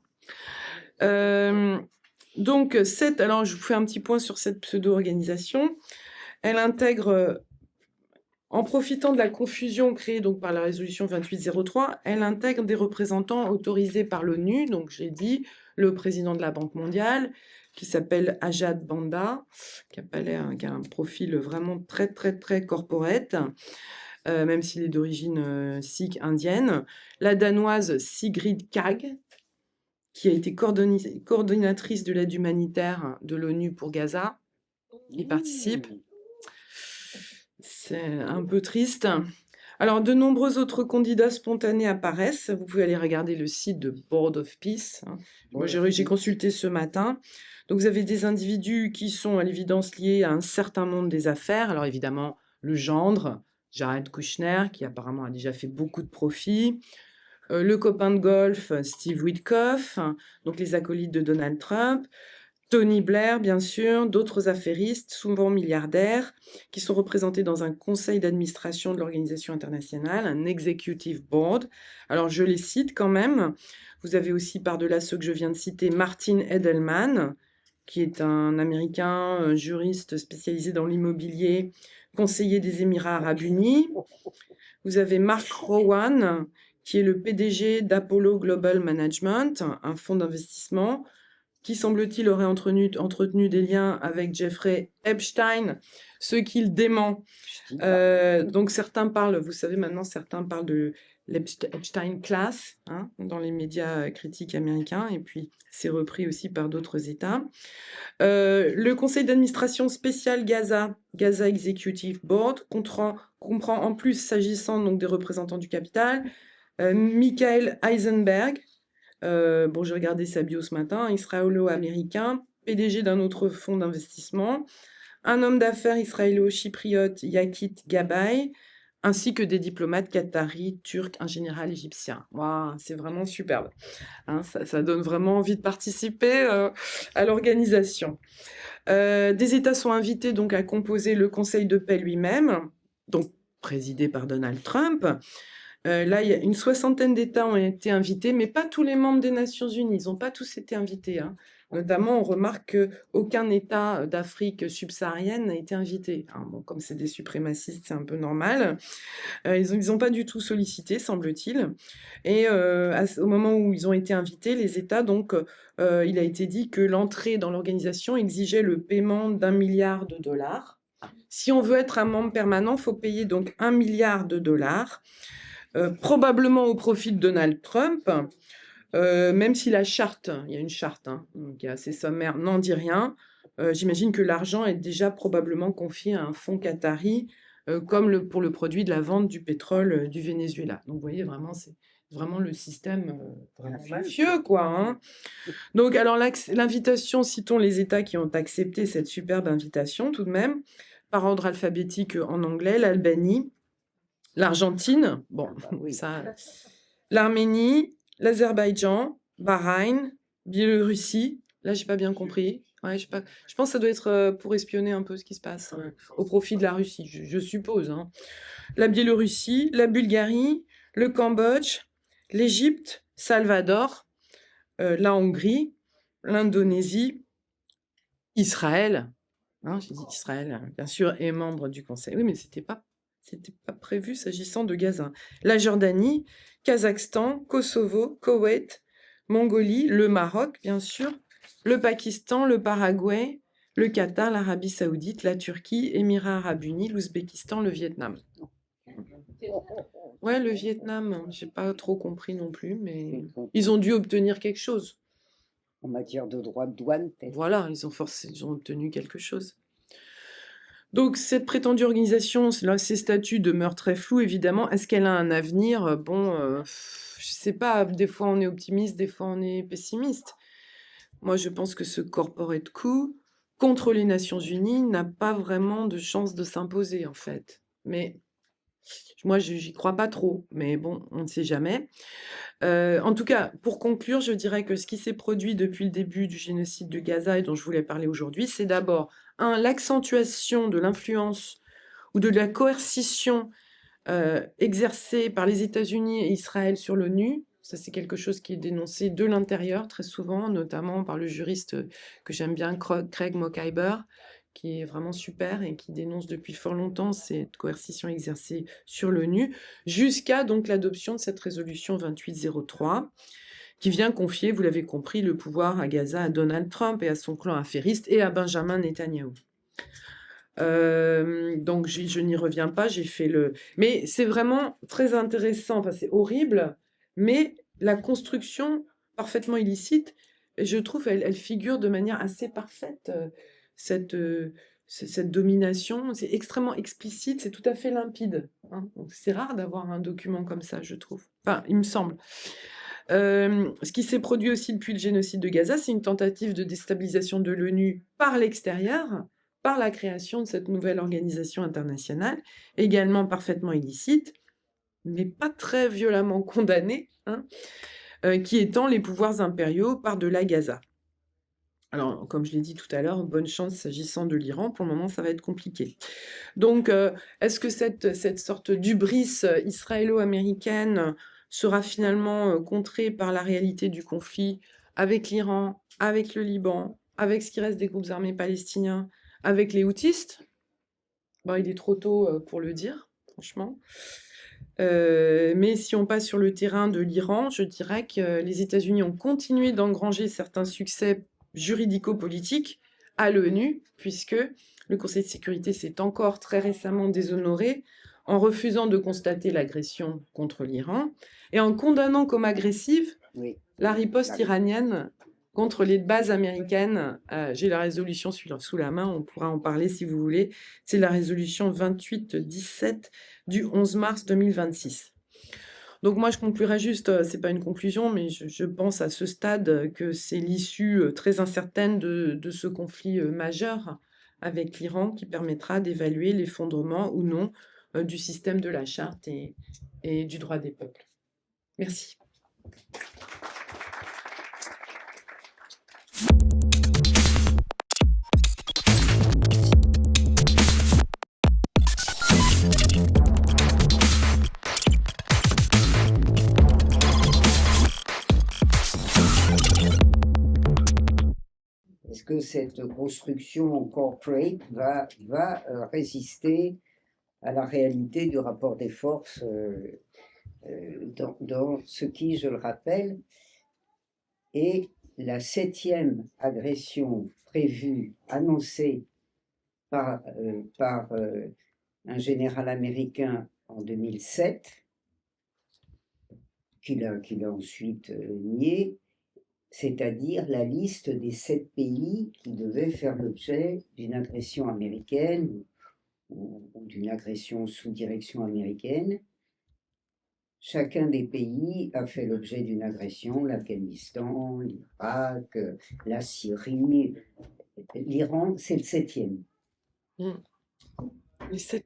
Donc alors je vous fais un petit point sur cette pseudo-organisation. Elle intègre, en profitant de la confusion créée donc par la résolution 2803, elle intègre des représentants autorisés par l'ONU, donc j'ai dit le président de la Banque mondiale, qui s'appelle Ajad Banda, qui a un profil vraiment très très très corporate, même s'il est d'origine sikh indienne. La danoise Sigrid Kaag, qui a été coordonnatrice de l'aide humanitaire de l'ONU pour Gaza, y participe. C'est un peu triste. Alors, de nombreux autres candidats spontanés apparaissent. Vous pouvez aller regarder le site de Board of Peace. Moi, j'ai consulté ce matin. Donc, vous avez des individus qui sont à l'évidence liés à un certain monde des affaires. Alors, évidemment, le gendre, Jared Kushner, qui apparemment a déjà fait beaucoup de profits. Le copain de golf, Steve Witkoff, donc les acolytes de Donald Trump. Tony Blair, bien sûr, d'autres affairistes, souvent milliardaires, qui sont représentés dans un conseil d'administration de l'organisation internationale, un executive board. Alors, je les cite quand même. Vous avez aussi, par-delà ceux que je viens de citer, Martin Edelman, qui est un Américain, juriste spécialisé dans l'immobilier, conseiller des Émirats arabes unis. Vous avez Mark Rowan, qui est le PDG d'Apollo Global Management, un fonds d'investissement, qui, semble-t-il, aurait entretenu des liens avec Jeffrey Epstein, ce qu'il dément. Donc certains parlent, vous savez maintenant, certains parlent de l'Epstein Class dans les médias critiques américains, et puis c'est repris aussi par d'autres États. Le conseil d'administration spécial Gaza Executive Board, comprend en plus, s'agissant donc des représentants du capital, Michael Eisenberg, j'ai regardé sa bio ce matin, israélo-américain, PDG d'un autre fonds d'investissement, un homme d'affaires israélo-chypriote, Yakit Gabay, ainsi que des diplomates qataris, turcs, un général égyptien. Waouh, c'est vraiment superbe. Ça donne vraiment envie de participer à l'organisation. Des États sont invités donc à composer le Conseil de paix lui-même, donc présidé par Donald Trump. Là, il y a une 60aine d'États ont été invités, mais pas tous les membres des Nations Unies. Ils n'ont pas tous été invités. Notamment, on remarque qu'aucun État d'Afrique subsaharienne n'a été invité. Comme c'est des suprémacistes, c'est un peu normal. Ils n'ont pas du tout sollicité, semble-t-il. Et au moment où ils ont été invités, les États, donc, il a été dit que l'entrée dans l'organisation exigeait le paiement d'1 milliard de dollars. Si on veut être un membre permanent, il faut payer donc 1 milliard de dollars. Probablement au profit de Donald Trump, même si la charte, il y a une charte qui est assez sommaire, n'en dit rien. J'imagine que l'argent est déjà probablement confié à un fonds qatari, comme pour le produit de la vente du pétrole du Venezuela. Donc vous voyez, vraiment, c'est vraiment le système vraiment mafieux, quoi. Donc alors l'invitation, citons les États qui ont accepté cette superbe invitation tout de même, par ordre alphabétique en anglais, l'Albanie, l'Argentine, l'Arménie, l'Azerbaïdjan, Bahreïn, Biélorussie. Là, j'ai pas bien compris. Ouais, je pense que ça doit être pour espionner un peu ce qui se passe au profit de la Russie, je suppose. La Biélorussie, la Bulgarie, le Cambodge, l'Égypte, Salvador, la Hongrie, l'Indonésie, Israël. J'ai dit Israël, bien sûr, est membre du Conseil. Oui, mais c'était pas prévu s'agissant de Gaza. La Jordanie, Kazakhstan, Kosovo, Koweït, Mongolie, le Maroc, bien sûr, le Pakistan, le Paraguay, le Qatar, l'Arabie Saoudite, la Turquie, Émirats Arabes Unis, l'Ouzbékistan, le Vietnam. Ouais, le Vietnam, j'ai pas trop compris non plus, mais ils ont dû obtenir quelque chose. En matière de droit de douane, peut-être. Voilà, ils ont obtenu quelque chose. Donc, cette prétendue organisation, ses statuts demeurent très flous, évidemment. Est-ce qu'elle a un avenir? Je sais pas, des fois on est optimiste, des fois on est pessimiste. Moi, je pense que ce corporate coup contre les Nations Unies n'a pas vraiment de chance de s'imposer, en fait. Mais moi, j'y crois pas trop, mais bon, on ne sait jamais. En tout cas, pour conclure, je dirais que ce qui s'est produit depuis le début du génocide de Gaza et dont je voulais parler aujourd'hui, c'est d'abord, l'accentuation de l'influence ou de la coercition exercée par les États-Unis et Israël sur l'ONU. Ça, c'est quelque chose qui est dénoncé de l'intérieur très souvent, notamment par le juriste que j'aime bien, Craig Mokhiber, qui est vraiment super et qui dénonce depuis fort longtemps cette coercition exercée sur l'ONU, jusqu'à donc l'adoption de cette résolution 2803, qui vient confier, vous l'avez compris, le pouvoir à Gaza à Donald Trump et à son clan affairiste et à Benjamin Netanyahou. Donc je n'y reviens pas, j'ai fait le... Mais c'est vraiment très intéressant, enfin c'est horrible, mais la construction parfaitement illicite, je trouve, elle figure de manière assez parfaite cette, cette domination, c'est extrêmement explicite, c'est tout à fait limpide, hein. Donc c'est rare d'avoir un document comme ça, je trouve. Enfin, il me semble. Ce qui s'est produit aussi depuis le génocide de Gaza, c'est une tentative de déstabilisation de l'ONU par l'extérieur, par la création de cette nouvelle organisation internationale, également parfaitement illicite, mais pas très violemment condamnée, hein, qui étend les pouvoirs impériaux par-delà Gaza. Alors, comme je l'ai dit tout à l'heure, bonne chance s'agissant de l'Iran, pour le moment ça va être compliqué. Donc, est-ce que cette sorte d'hubris israélo-américaine sera finalement contrée par la réalité du conflit avec l'Iran, avec le Liban, avec ce qui reste des groupes armés palestiniens, avec les houthis? Bon, il est trop tôt pour le dire, franchement. Mais si on passe sur le terrain de l'Iran, je dirais que les États-Unis ont continué d'engranger certains succès juridico-politiques à l'ONU, puisque le Conseil de sécurité s'est encore très récemment déshonoré en refusant de constater l'agression contre l'Iran et en condamnant comme agressive Oui. la riposte iranienne contre les bases américaines. J'ai la résolution sous la main, on pourra en parler si vous voulez. C'est la résolution 2817 du 11 mars 2026. Donc moi, je conclurai juste, c'est pas une conclusion, mais je pense à ce stade que c'est l'issue très incertaine de ce conflit majeur avec l'Iran qui permettra d'évaluer l'effondrement ou non du système de la charte et du droit des peuples. Merci. Est-ce que cette construction corporate va résister à la réalité du rapport des forces dans ce qui, je le rappelle, est la 7e agression prévue, annoncée par un général américain en 2007, qu'il a ensuite nié, c'est-à-dire la liste des 7 pays qui devaient faire l'objet d'une agression américaine ou d'une agression sous direction américaine. Chacun des pays a fait l'objet d'une agression, l'Afghanistan, l'Irak, la Syrie, l'Iran, c'est le 7e. Les 7.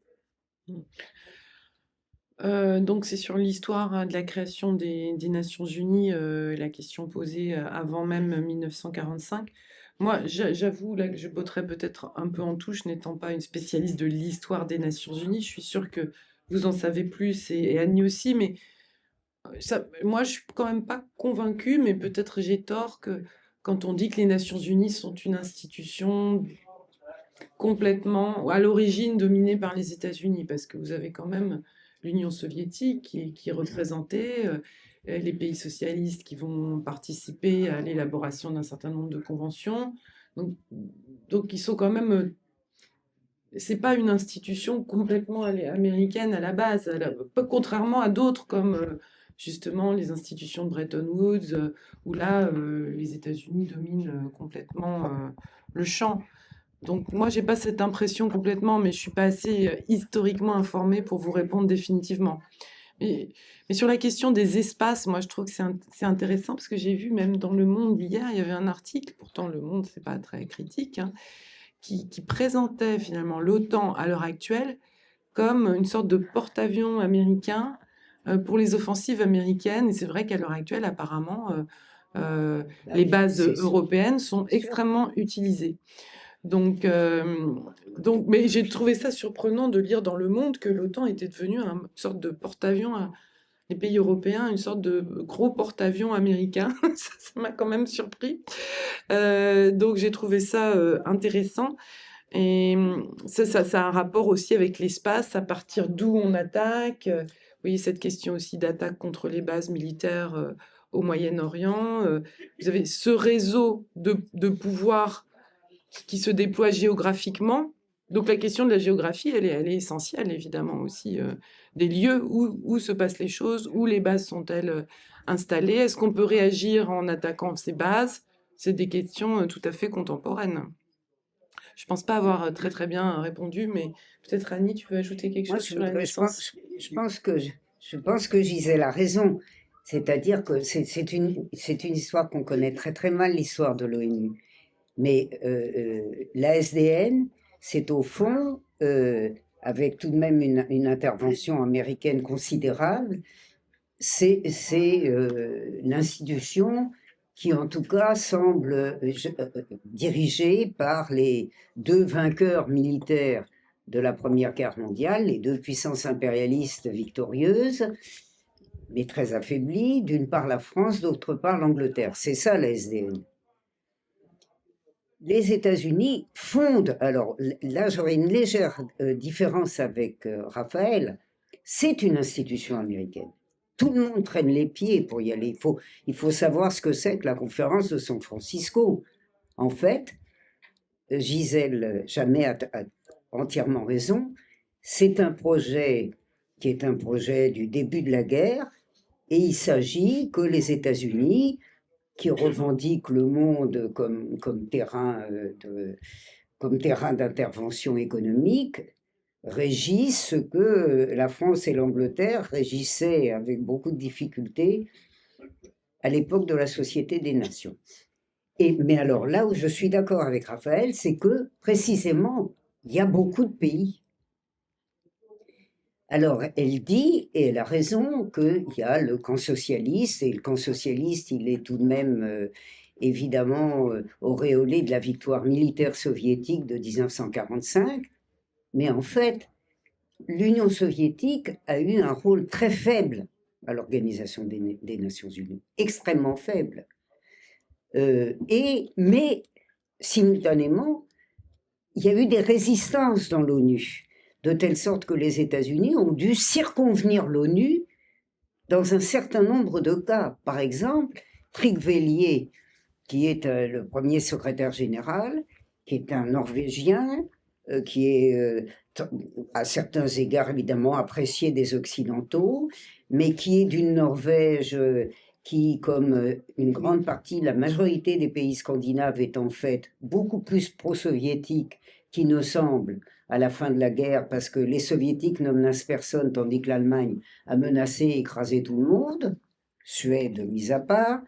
Donc c'est sur l'histoire de la création des Nations Unies, la question posée avant même 1945. Moi, j'avoue là que je botterais peut-être un peu en touche, n'étant pas une spécialiste de l'histoire des Nations Unies. Je suis sûre que vous en savez plus et Annie aussi, mais moi je suis quand même pas convaincue, mais peut-être j'ai tort que quand on dit que les Nations Unies sont une institution complètement à l'origine dominée par les États-Unis, parce que vous avez quand même l'Union soviétique qui est représentée, les pays socialistes qui vont participer à l'élaboration d'un certain nombre de conventions. Donc ils sont quand même... c'est pas une institution complètement américaine à la base, contrairement à d'autres comme justement les institutions de Bretton Woods, où là, les États-Unis dominent complètement le champ. Donc moi, j'ai pas cette impression complètement, mais je suis pas assez historiquement informée pour vous répondre définitivement. Mais sur la question des espaces, moi, je trouve que c'est intéressant parce que j'ai vu même dans Le Monde hier, il y avait un article, pourtant Le Monde, c'est pas très critique, hein, qui présentait finalement l'OTAN à l'heure actuelle comme une sorte de porte-avions américain pour les offensives américaines. Et c'est vrai qu'à l'heure actuelle, apparemment, les bases européennes sont extrêmement utilisées. Donc, mais j'ai trouvé ça surprenant de lire dans Le Monde que l'OTAN était devenue une sorte de porte-avions les pays européens, une sorte de gros porte-avions américain. Ça m'a quand même surpris. Donc j'ai trouvé ça intéressant. Et ça a un rapport aussi avec l'espace, à partir d'où on attaque. Vous voyez cette question aussi d'attaque contre les bases militaires au Moyen-Orient. Vous avez ce réseau de pouvoir qui se déploie géographiquement. Donc la question de la géographie, elle est essentielle, évidemment, aussi. Des lieux où se passent les choses, où les bases sont-elles installées. Est-ce qu'on peut réagir en attaquant ces bases? C'est des questions tout à fait contemporaines. Je ne pense pas avoir très très bien répondu, mais peut-être Annie, tu veux ajouter quelque Moi, chose sur la naissance? je pense que Gisèle a raison. C'est-à-dire que c'est une histoire qu'on connaît très très mal, l'histoire de l'ONU. Mais la SDN, c'est au fond, avec tout de même une intervention américaine considérable, c'est l'institution qui en tout cas semble dirigée par les deux vainqueurs militaires de la Première Guerre mondiale, les deux puissances impérialistes victorieuses, mais très affaiblies, d'une part la France, d'autre part l'Angleterre. C'est ça la SDN. Les États-Unis fondent, alors là j'aurais une légère différence avec Raphaël, c'est une institution américaine. Tout le monde traîne les pieds pour y aller. Il faut savoir ce que c'est que la conférence de San Francisco. En fait, Gisèle Jamais a entièrement raison, c'est un projet qui est un projet du début de la guerre, et il s'agit que les États-Unis, qui revendiquent le monde comme terrain d'intervention économique, régissent ce que la France et l'Angleterre régissaient avec beaucoup de difficultés à l'époque de la Société des Nations. Mais alors là où je suis d'accord avec Raphaël, c'est que précisément, il y a beaucoup de pays. Alors, elle dit, et elle a raison, qu'il y a le camp socialiste, et le camp socialiste, il est tout de même évidemment auréolé de la victoire militaire soviétique de 1945, mais en fait, l'Union soviétique a eu un rôle très faible à l'Organisation des Nations Unies, extrêmement faible. Mais simultanément, il y a eu des résistances dans l'ONU, de telle sorte que les États-Unis ont dû circonvenir l'ONU dans un certain nombre de cas. Par exemple, Tryggvélié, qui est le premier secrétaire général, qui est un Norvégien, qui est à certains égards évidemment apprécié des Occidentaux, mais qui est d'une Norvège qui, comme une grande partie, la majorité des pays scandinaves, est en fait beaucoup plus pro-soviétique qu'il ne semble à la fin de la guerre, parce que les soviétiques ne menacent personne, tandis que l'Allemagne a menacé et écrasé tout le monde, Suède mise à part.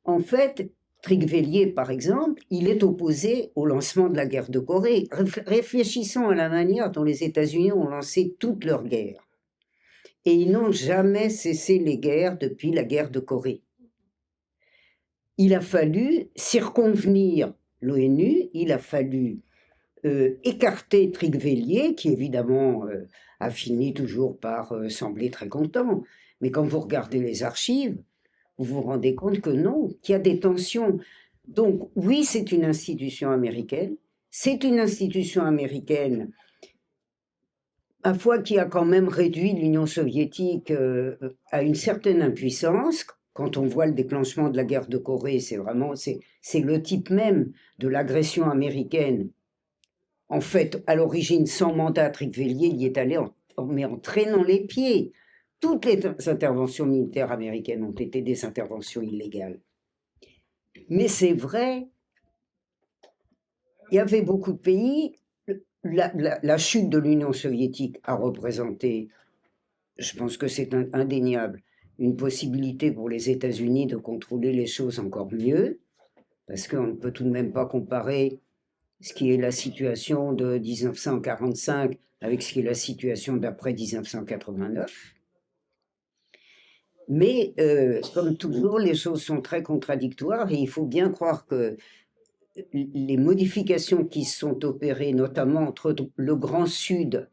En fait, Tryggvélié, par exemple, il est opposé au lancement de la guerre de Corée. Réfléchissons à la manière dont les États-Unis ont lancé toutes leurs guerres. Et ils n'ont jamais cessé les guerres depuis la guerre de Corée. Il a fallu circonvenir l'ONU, il a fallu écarter Tryggvélié, qui évidemment a fini toujours par sembler très content. Mais quand vous regardez les archives, vous vous rendez compte que non, qu'il y a des tensions. Donc oui, c'est une institution américaine. C'est une institution américaine, à fois qui a quand même réduit l'Union soviétique à une certaine impuissance. Quand on voit le déclenchement de la guerre de Corée, c'est le type même de l'agression américaine. En fait, à l'origine, sans mandat, Tryggvélié y est allé mais en traînant les pieds. Toutes les interventions militaires américaines ont été des interventions illégales. Mais c'est vrai, il y avait beaucoup de pays. La chute de l'Union soviétique a représenté, je pense que c'est indéniable, une possibilité pour les États-Unis de contrôler les choses encore mieux, parce qu'on ne peut tout de même pas comparer ce qui est la situation de 1945 avec ce qui est la situation d'après 1989. Mais comme toujours, les choses sont très contradictoires et il faut bien croire que les modifications qui sont opérées, notamment entre le Grand Sud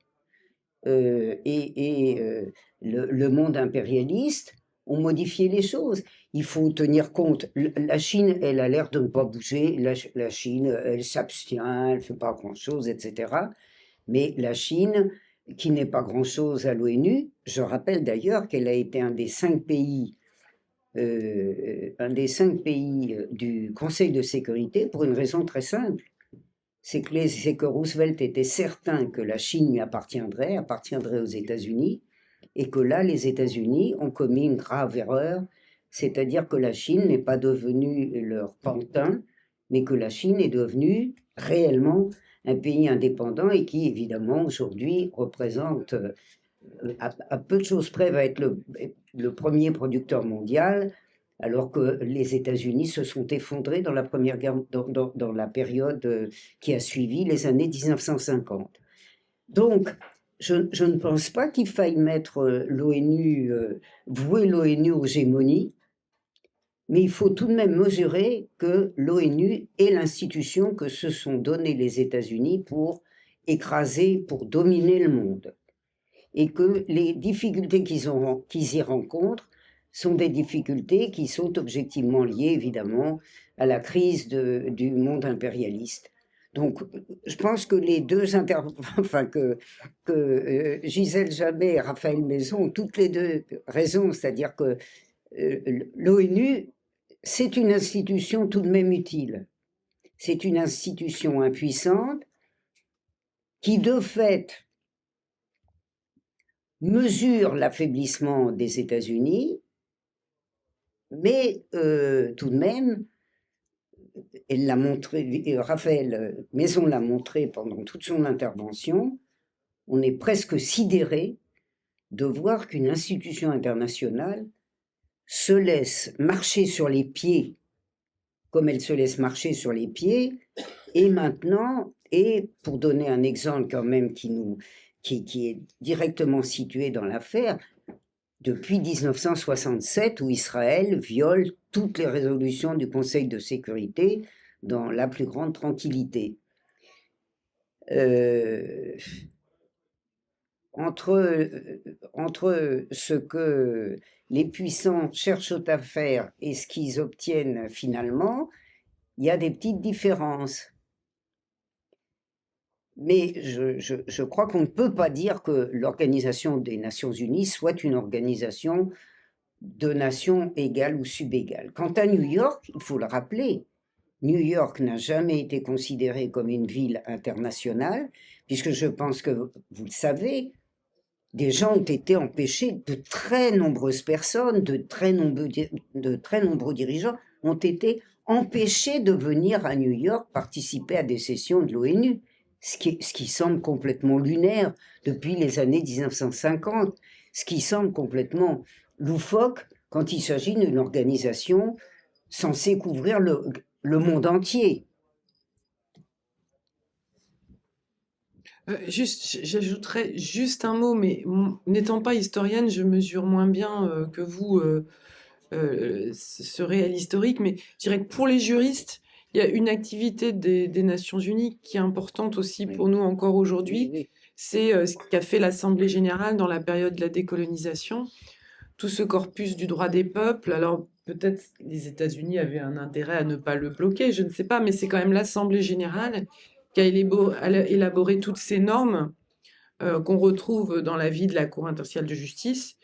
et le monde impérialiste, ont modifié les choses. Il faut tenir compte. La Chine, elle a l'air de ne pas bouger. La Chine, elle s'abstient, elle ne fait pas grand-chose, etc. Mais la Chine, qui n'est pas grand-chose à l'ONU, je rappelle d'ailleurs qu'elle a été un des 5 pays du Conseil de sécurité pour une raison très simple. C'est que Roosevelt était certain que la Chine lui appartiendrait aux États-Unis, et que là, les États-Unis ont commis une grave erreur, c'est-à-dire que la Chine n'est pas devenue leur pantin, mais que la Chine est devenue réellement un pays indépendant et qui, évidemment, aujourd'hui représente, à peu de choses près, va être le premier producteur mondial, alors que les États-Unis se sont effondrés dans la première guerre, dans la période qui a suivi les années 1950. Donc, je ne pense pas qu'il faille mettre l'ONU, vouer l'ONU aux gémonies, mais il faut tout de même mesurer que l'ONU est l'institution que se sont donné les États-Unis pour écraser, pour dominer le monde. Et que les difficultés qu'ils y rencontrent sont des difficultés qui sont objectivement liées, évidemment, à la crise du monde impérialiste. Donc, je pense que les deux enfin que Gisèle Jamais et Raphaël Maison ont toutes les deux raison, c'est-à-dire que l'ONU, c'est une institution tout de même utile. C'est une institution impuissante qui, de fait, mesure l'affaiblissement des États-Unis, mais tout de même, elle l'a montré, Raphaël Maison l'a montré pendant toute son intervention, on est presque sidéré de voir qu'une institution internationale se laisse marcher sur les pieds, comme elle se laisse marcher sur les pieds, et maintenant, et pour donner un exemple quand même qui est directement situé dans l'affaire, depuis 1967, où Israël viole toutes les résolutions du Conseil de sécurité dans la plus grande tranquillité. Entre ce que les puissants cherchent à faire et ce qu'ils obtiennent finalement, il y a des petites différences. Mais je crois qu'on ne peut pas dire que l'Organisation des Nations Unies soit une organisation de nations égales ou subégales. Quant à New York, il faut le rappeler, New York n'a jamais été considérée comme une ville internationale, puisque je pense que vous le savez, des gens ont été empêchés, de très nombreuses personnes, de très nombreux dirigeants ont été empêchés de venir à New York participer à des sessions de l'ONU, ce qui semble complètement lunaire depuis les années 1950, ce qui semble complètement loufoque quand il s'agit d'une organisation censée couvrir le monde entier. J'ajouterais juste un mot, mais n'étant pas historienne, je mesure moins bien que vous ce réel historique, mais je dirais que pour les juristes, il y a une activité des Nations Unies qui est importante aussi pour nous encore aujourd'hui. Oui. C'est ce qu'a fait l'Assemblée générale dans la période de la décolonisation. Tout ce corpus du droit des peuples, alors peut-être les États-Unis avaient un intérêt à ne pas le bloquer, je ne sais pas, mais c'est quand même l'Assemblée générale qui a élaboré toutes ces normes qu'on retrouve dans l'avis de la Cour internationale de justice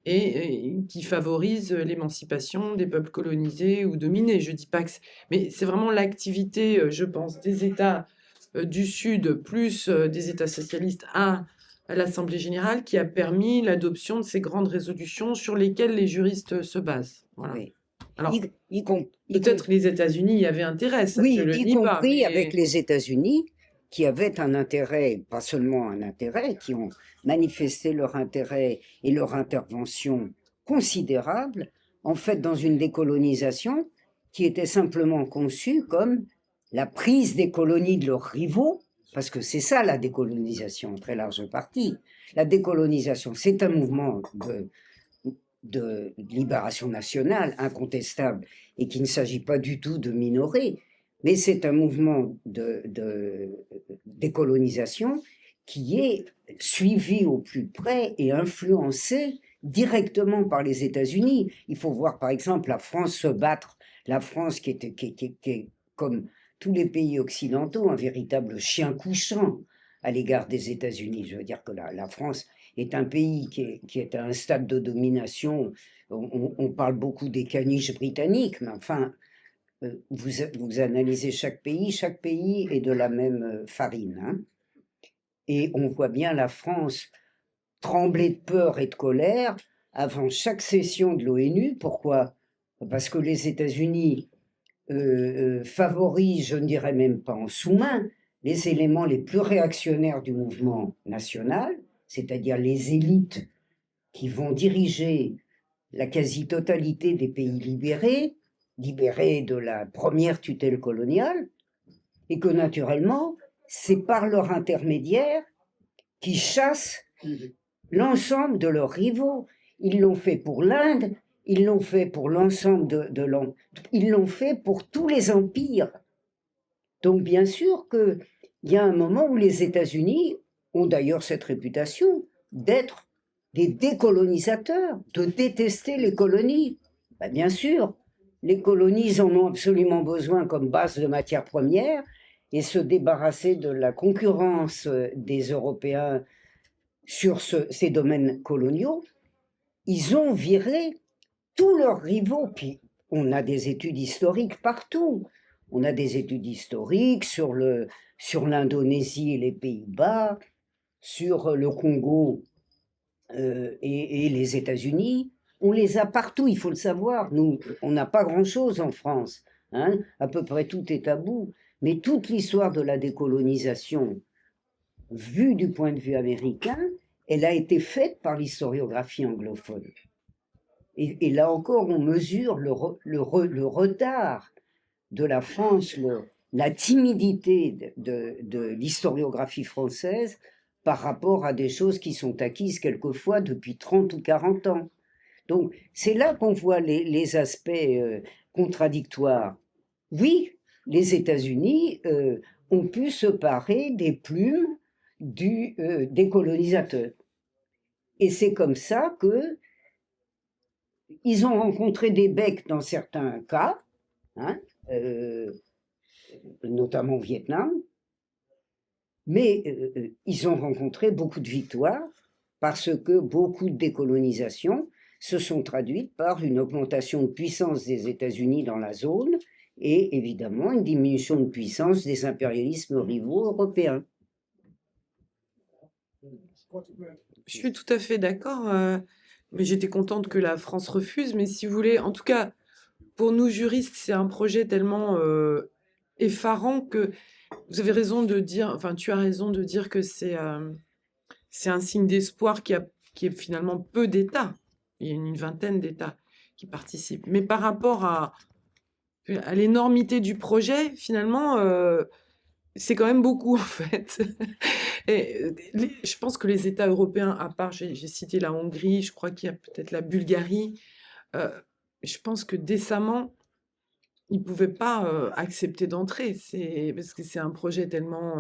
et qui favorisent l'émancipation des peuples colonisés ou dominés. Je dis pas que mais c'est vraiment l'activité, je pense, des États du Sud plus des États socialistes à l'Assemblée générale qui a permis l'adoption de ces grandes résolutions sur lesquelles les juristes se basent. Voilà. Oui. Alors, peut-être les États-Unis y avaient intérêt, ça oui, je le y dis pas. compris Mais avec les États-Unis, qui avaient un intérêt, pas seulement un intérêt, qui ont manifesté leur intérêt et leur intervention considérable, en fait, dans une décolonisation qui était simplement conçue comme la prise des colonies de leurs rivaux, parce que c'est ça la décolonisation, en très large partie. La décolonisation, c'est un mouvement de libération nationale incontestable et qu'il ne s'agit pas du tout de minorer, mais c'est un mouvement de décolonisation qui est suivi au plus près et influencé directement par les États-Unis. Il faut voir par exemple la France se battre, la France qui est comme tous les pays occidentaux, un véritable chien couchant à l'égard des États-Unis. Je veux dire que la France est un pays qui est à un stade de domination. On parle beaucoup des caniches britanniques, mais enfin, vous analysez chaque pays est de la même farine, hein. Et on voit bien la France trembler de peur et de colère avant chaque session de l'ONU. Pourquoi? Parce que les États-Unis favorisent, je ne dirais même pas en sous-main, les éléments les plus réactionnaires du mouvement national, c'est-à-dire les élites qui vont diriger la quasi-totalité des pays libérés de la première tutelle coloniale, et que naturellement, c'est par leur intermédiaire qu'ils chassent l'ensemble de leurs rivaux. Ils l'ont fait pour l'Inde, ils l'ont fait pour l'ensemble ils l'ont fait pour tous les empires. Donc bien sûr qu'il y a un moment où les États-Unis ont d'ailleurs cette réputation d'être des décolonisateurs, de détester les colonies. Ben, bien sûr, les colonies en ont absolument besoin comme base de matières premières, et se débarrasser de la concurrence des Européens sur ces domaines coloniaux, ils ont viré tous leurs rivaux. Puis on a des études historiques partout. On a des études historiques sur l'Indonésie et les Pays-Bas, sur le Congo et les États-Unis. On les a partout, il faut le savoir. Nous, on n'a pas grand-chose en France, hein. À peu près tout est tabou. Mais toute l'histoire de la décolonisation, vue du point de vue américain, elle a été faite par l'historiographie anglophone. Et là encore, on mesure le retard de la France, la timidité de l'historiographie française par rapport à des choses qui sont acquises quelquefois depuis 30 ou 40 ans. Donc, c'est là qu'on voit les aspects contradictoires. Oui, les États-Unis ont pu se parer des plumes des colonisateurs. Et c'est comme ça qu'ils ont rencontré des becs dans certains cas, hein, notamment au Vietnam, mais ils ont rencontré beaucoup de victoires parce que beaucoup de décolonisations se sont traduites par une augmentation de puissance des États-Unis dans la zone et évidemment une diminution de puissance des impérialismes rivaux européens. Je suis tout à fait d'accord, mais j'étais contente que la France refuse. Mais si vous voulez, en tout cas, pour nous juristes, c'est un projet tellement effarant que vous avez raison de dire, enfin, tu as raison de dire que c'est un signe d'espoir qui est finalement peu d'États. Il y a une vingtaine d'États qui participent. Mais par rapport à l'énormité du projet, finalement, c'est quand même beaucoup, en fait. Et je pense que les États européens, à part, j'ai cité la Hongrie, je crois qu'il y a peut-être la Bulgarie, je pense que décemment, ils ne pouvaient pas accepter d'entrer. Parce que c'est un projet tellement...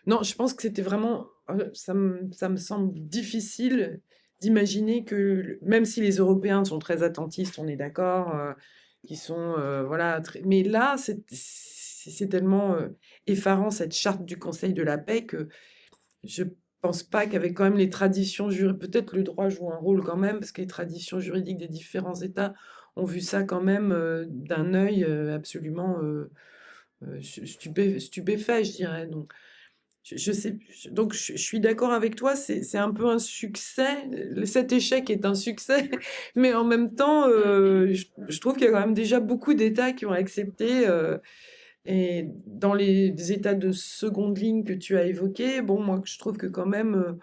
Non, je pense que c'était vraiment... ça me semble difficile d'imaginer que, même si les Européens sont très attentistes, on est d'accord, qui sont... voilà, mais là, c'est tellement effarant, cette charte du Conseil de la paix, que je pense pas qu'avec quand même les traditions juridiques, peut-être le droit joue un rôle quand même, parce que les traditions juridiques des différents États ont vu ça quand même d'un œil absolument stupéfait, je dirais. Donc, donc je suis d'accord avec toi, c'est un peu un succès. Cet échec est un succès, mais en même temps, je trouve qu'il y a quand même déjà beaucoup d'États qui ont accepté. Et dans les États de seconde ligne que tu as évoqués, bon, moi, je trouve que quand même,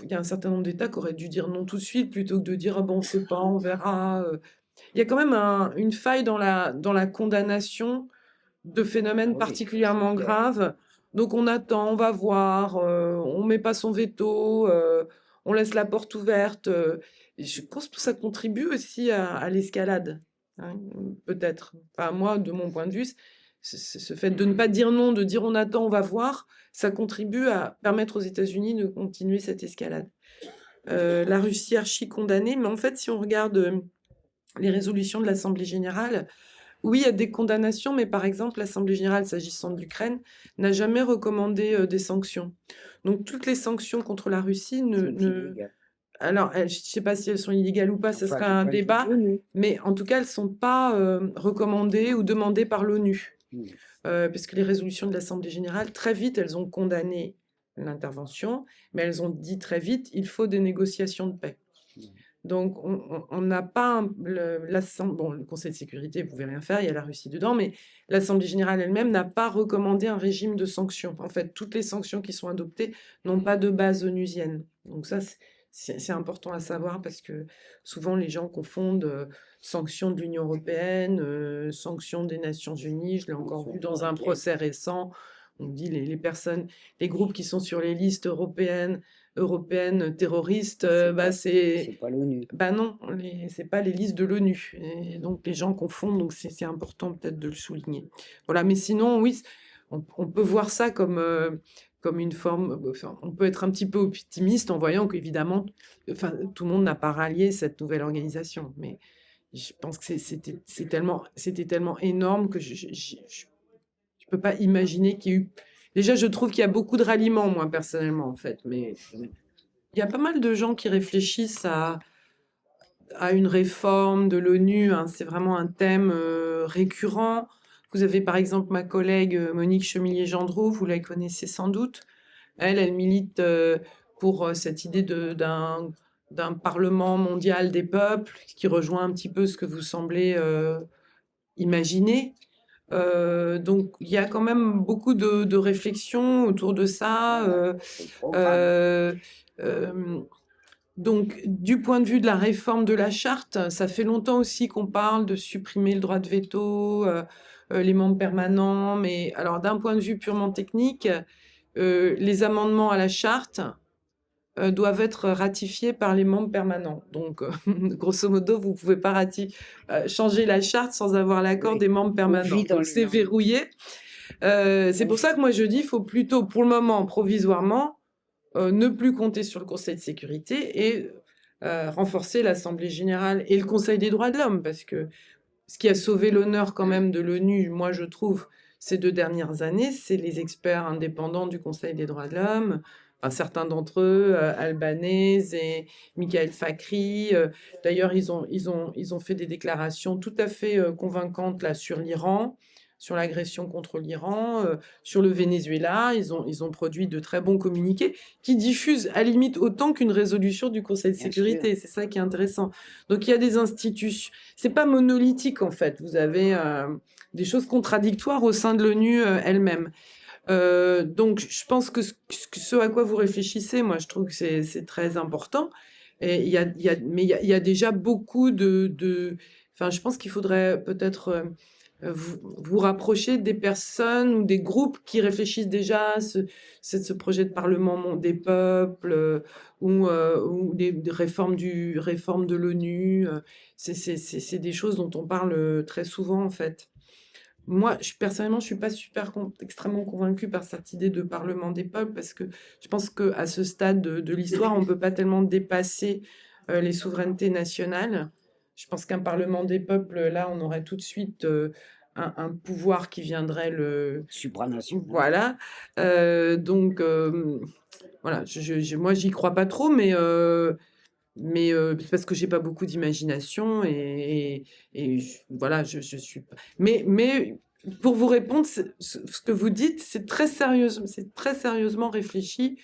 il y a un certain nombre d'États qui auraient dû dire non tout de suite plutôt que de dire ah bon, on ne sait pas, on verra. Il y a quand même une faille dans la condamnation de phénomènes particulièrement graves. Donc on attend, on va voir, on met pas son veto, on laisse la porte ouverte. Je pense que ça contribue aussi à l'escalade, hein, peut-être. Enfin, moi, de mon point de vue, ce fait de ne pas dire non, de dire on attend, on va voir, ça contribue à permettre aux États-Unis de continuer cette escalade. la Russie archi-condamnée. Mais en fait, si on regarde les résolutions de l'Assemblée générale, oui, il y a des condamnations, mais par exemple, l'Assemblée générale, s'agissant de l'Ukraine, n'a jamais recommandé des sanctions. Donc, toutes les sanctions contre la Russie alors, je ne sais pas si elles sont illégales ou pas, ce sera un débat, mais en tout cas, elles ne sont pas recommandées ou demandées par l'ONU. Parce que les résolutions de l'Assemblée générale, très vite, elles ont condamné l'intervention, mais elles ont dit très vite, il faut des négociations de paix. Donc, on n'a pas le Conseil de sécurité, vous pouvez rien faire, il y a la Russie dedans, mais l'Assemblée générale elle-même n'a pas recommandé un régime de sanctions. En fait, toutes les sanctions qui sont adoptées n'ont pas de base onusienne. Donc ça, c'est important à savoir parce que souvent les gens confondent sanctions de l'Union européenne, sanctions des Nations unies. Je l'ai encore vu dans un procès récent. On dit les groupes qui sont sur les listes européennes terroristes, C'est pas l'ONU. non, c'est pas les listes de l'ONU. Et donc les gens confondent, donc c'est important peut-être de le souligner. Voilà, mais sinon, oui, on peut voir ça comme une forme. Enfin, on peut être un petit peu optimiste en voyant qu'évidemment, enfin, tout le monde n'a pas rallié cette nouvelle organisation. Mais je pense que c'était tellement énorme que je peux pas imaginer qu'il y ait eu. Déjà, je trouve qu'il y a beaucoup de ralliements, moi, personnellement, en fait. Mais il y a pas mal de gens qui réfléchissent à une réforme de l'ONU. Hein. C'est vraiment un thème récurrent. Vous avez par exemple ma collègue Monique Chemillier-Gendreau, vous la connaissez sans doute. Elle milite pour cette idée d'un parlement mondial des peuples, qui rejoint un petit peu ce que vous semblez imaginer. Donc il y a quand même beaucoup de réflexions autour de ça. Donc, du point de vue de la réforme de la charte, ça fait longtemps aussi qu'on parle de supprimer le droit de veto, les membres permanents, mais alors d'un point de vue purement technique, les amendements à la charte doivent être ratifiés par les membres permanents. Donc, grosso modo, vous ne pouvez pas changer la charte sans avoir l'accord des membres permanents. Donc, c'est verrouillé. C'est pour ça que moi je dis qu'il faut plutôt, pour le moment, provisoirement, ne plus compter sur le Conseil de sécurité et renforcer l'Assemblée générale et le Conseil des droits de l'homme, parce que ce qui a sauvé l'honneur quand même de l'ONU, moi je trouve, ces 2 dernières années, c'est les experts indépendants du Conseil des droits de l'homme, enfin, certains d'entre eux, Albanese et Michael Fakhri. D'ailleurs, ils ont fait des déclarations tout à fait convaincantes là, sur l'Iran, sur l'agression contre l'Iran, sur le Venezuela. Ils ont produit de très bons communiqués qui diffusent à la limite autant qu'une résolution du Conseil de sécurité. C'est ça qui est intéressant. Donc il y a des institutions. C'est pas monolithique en fait. Vous avez des choses contradictoires au sein de l'ONU elle-même. Donc je pense que ce à quoi vous réfléchissez, moi je trouve que c'est très important. Et il y a déjà beaucoup Enfin, je pense qu'il faudrait peut-être vous rapprocher des personnes ou des groupes qui réfléchissent déjà à ce projet de parlement des peuples ou des réformes de l'ONU. C'est des choses dont on parle très souvent en fait. Moi, personnellement, je suis pas extrêmement convaincue par cette idée de parlement des peuples parce que je pense qu'à ce stade de l'histoire, on ne peut pas tellement dépasser les souverainetés nationales. Je pense qu'un parlement des peuples, là, on aurait tout de suite un pouvoir qui viendrait supranational. Voilà. Donc, voilà, moi, j'y crois pas trop, mais c'est parce que j'ai pas beaucoup d'imagination et voilà, je suis pas. Mais pour vous répondre, ce que vous dites, c'est très sérieusement réfléchi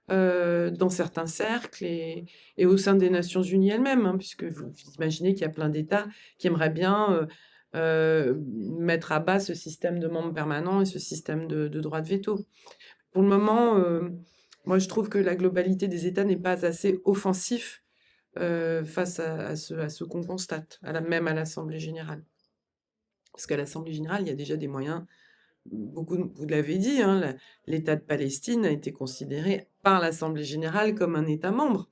dans certains cercles et au sein des Nations Unies elles-mêmes, hein, puisque vous imaginez qu'il y a plein d'États qui aimeraient bien mettre à bas ce système de membres permanents et ce système de droit de veto. Pour le moment, moi je trouve que la globalité des États n'est pas assez offensif face à ce qu'on constate, même à l'Assemblée générale. Parce qu'à l'Assemblée générale, il y a déjà des moyens, vous l'avez dit, hein, l'État de Palestine a été considéré par l'Assemblée générale comme un État membre.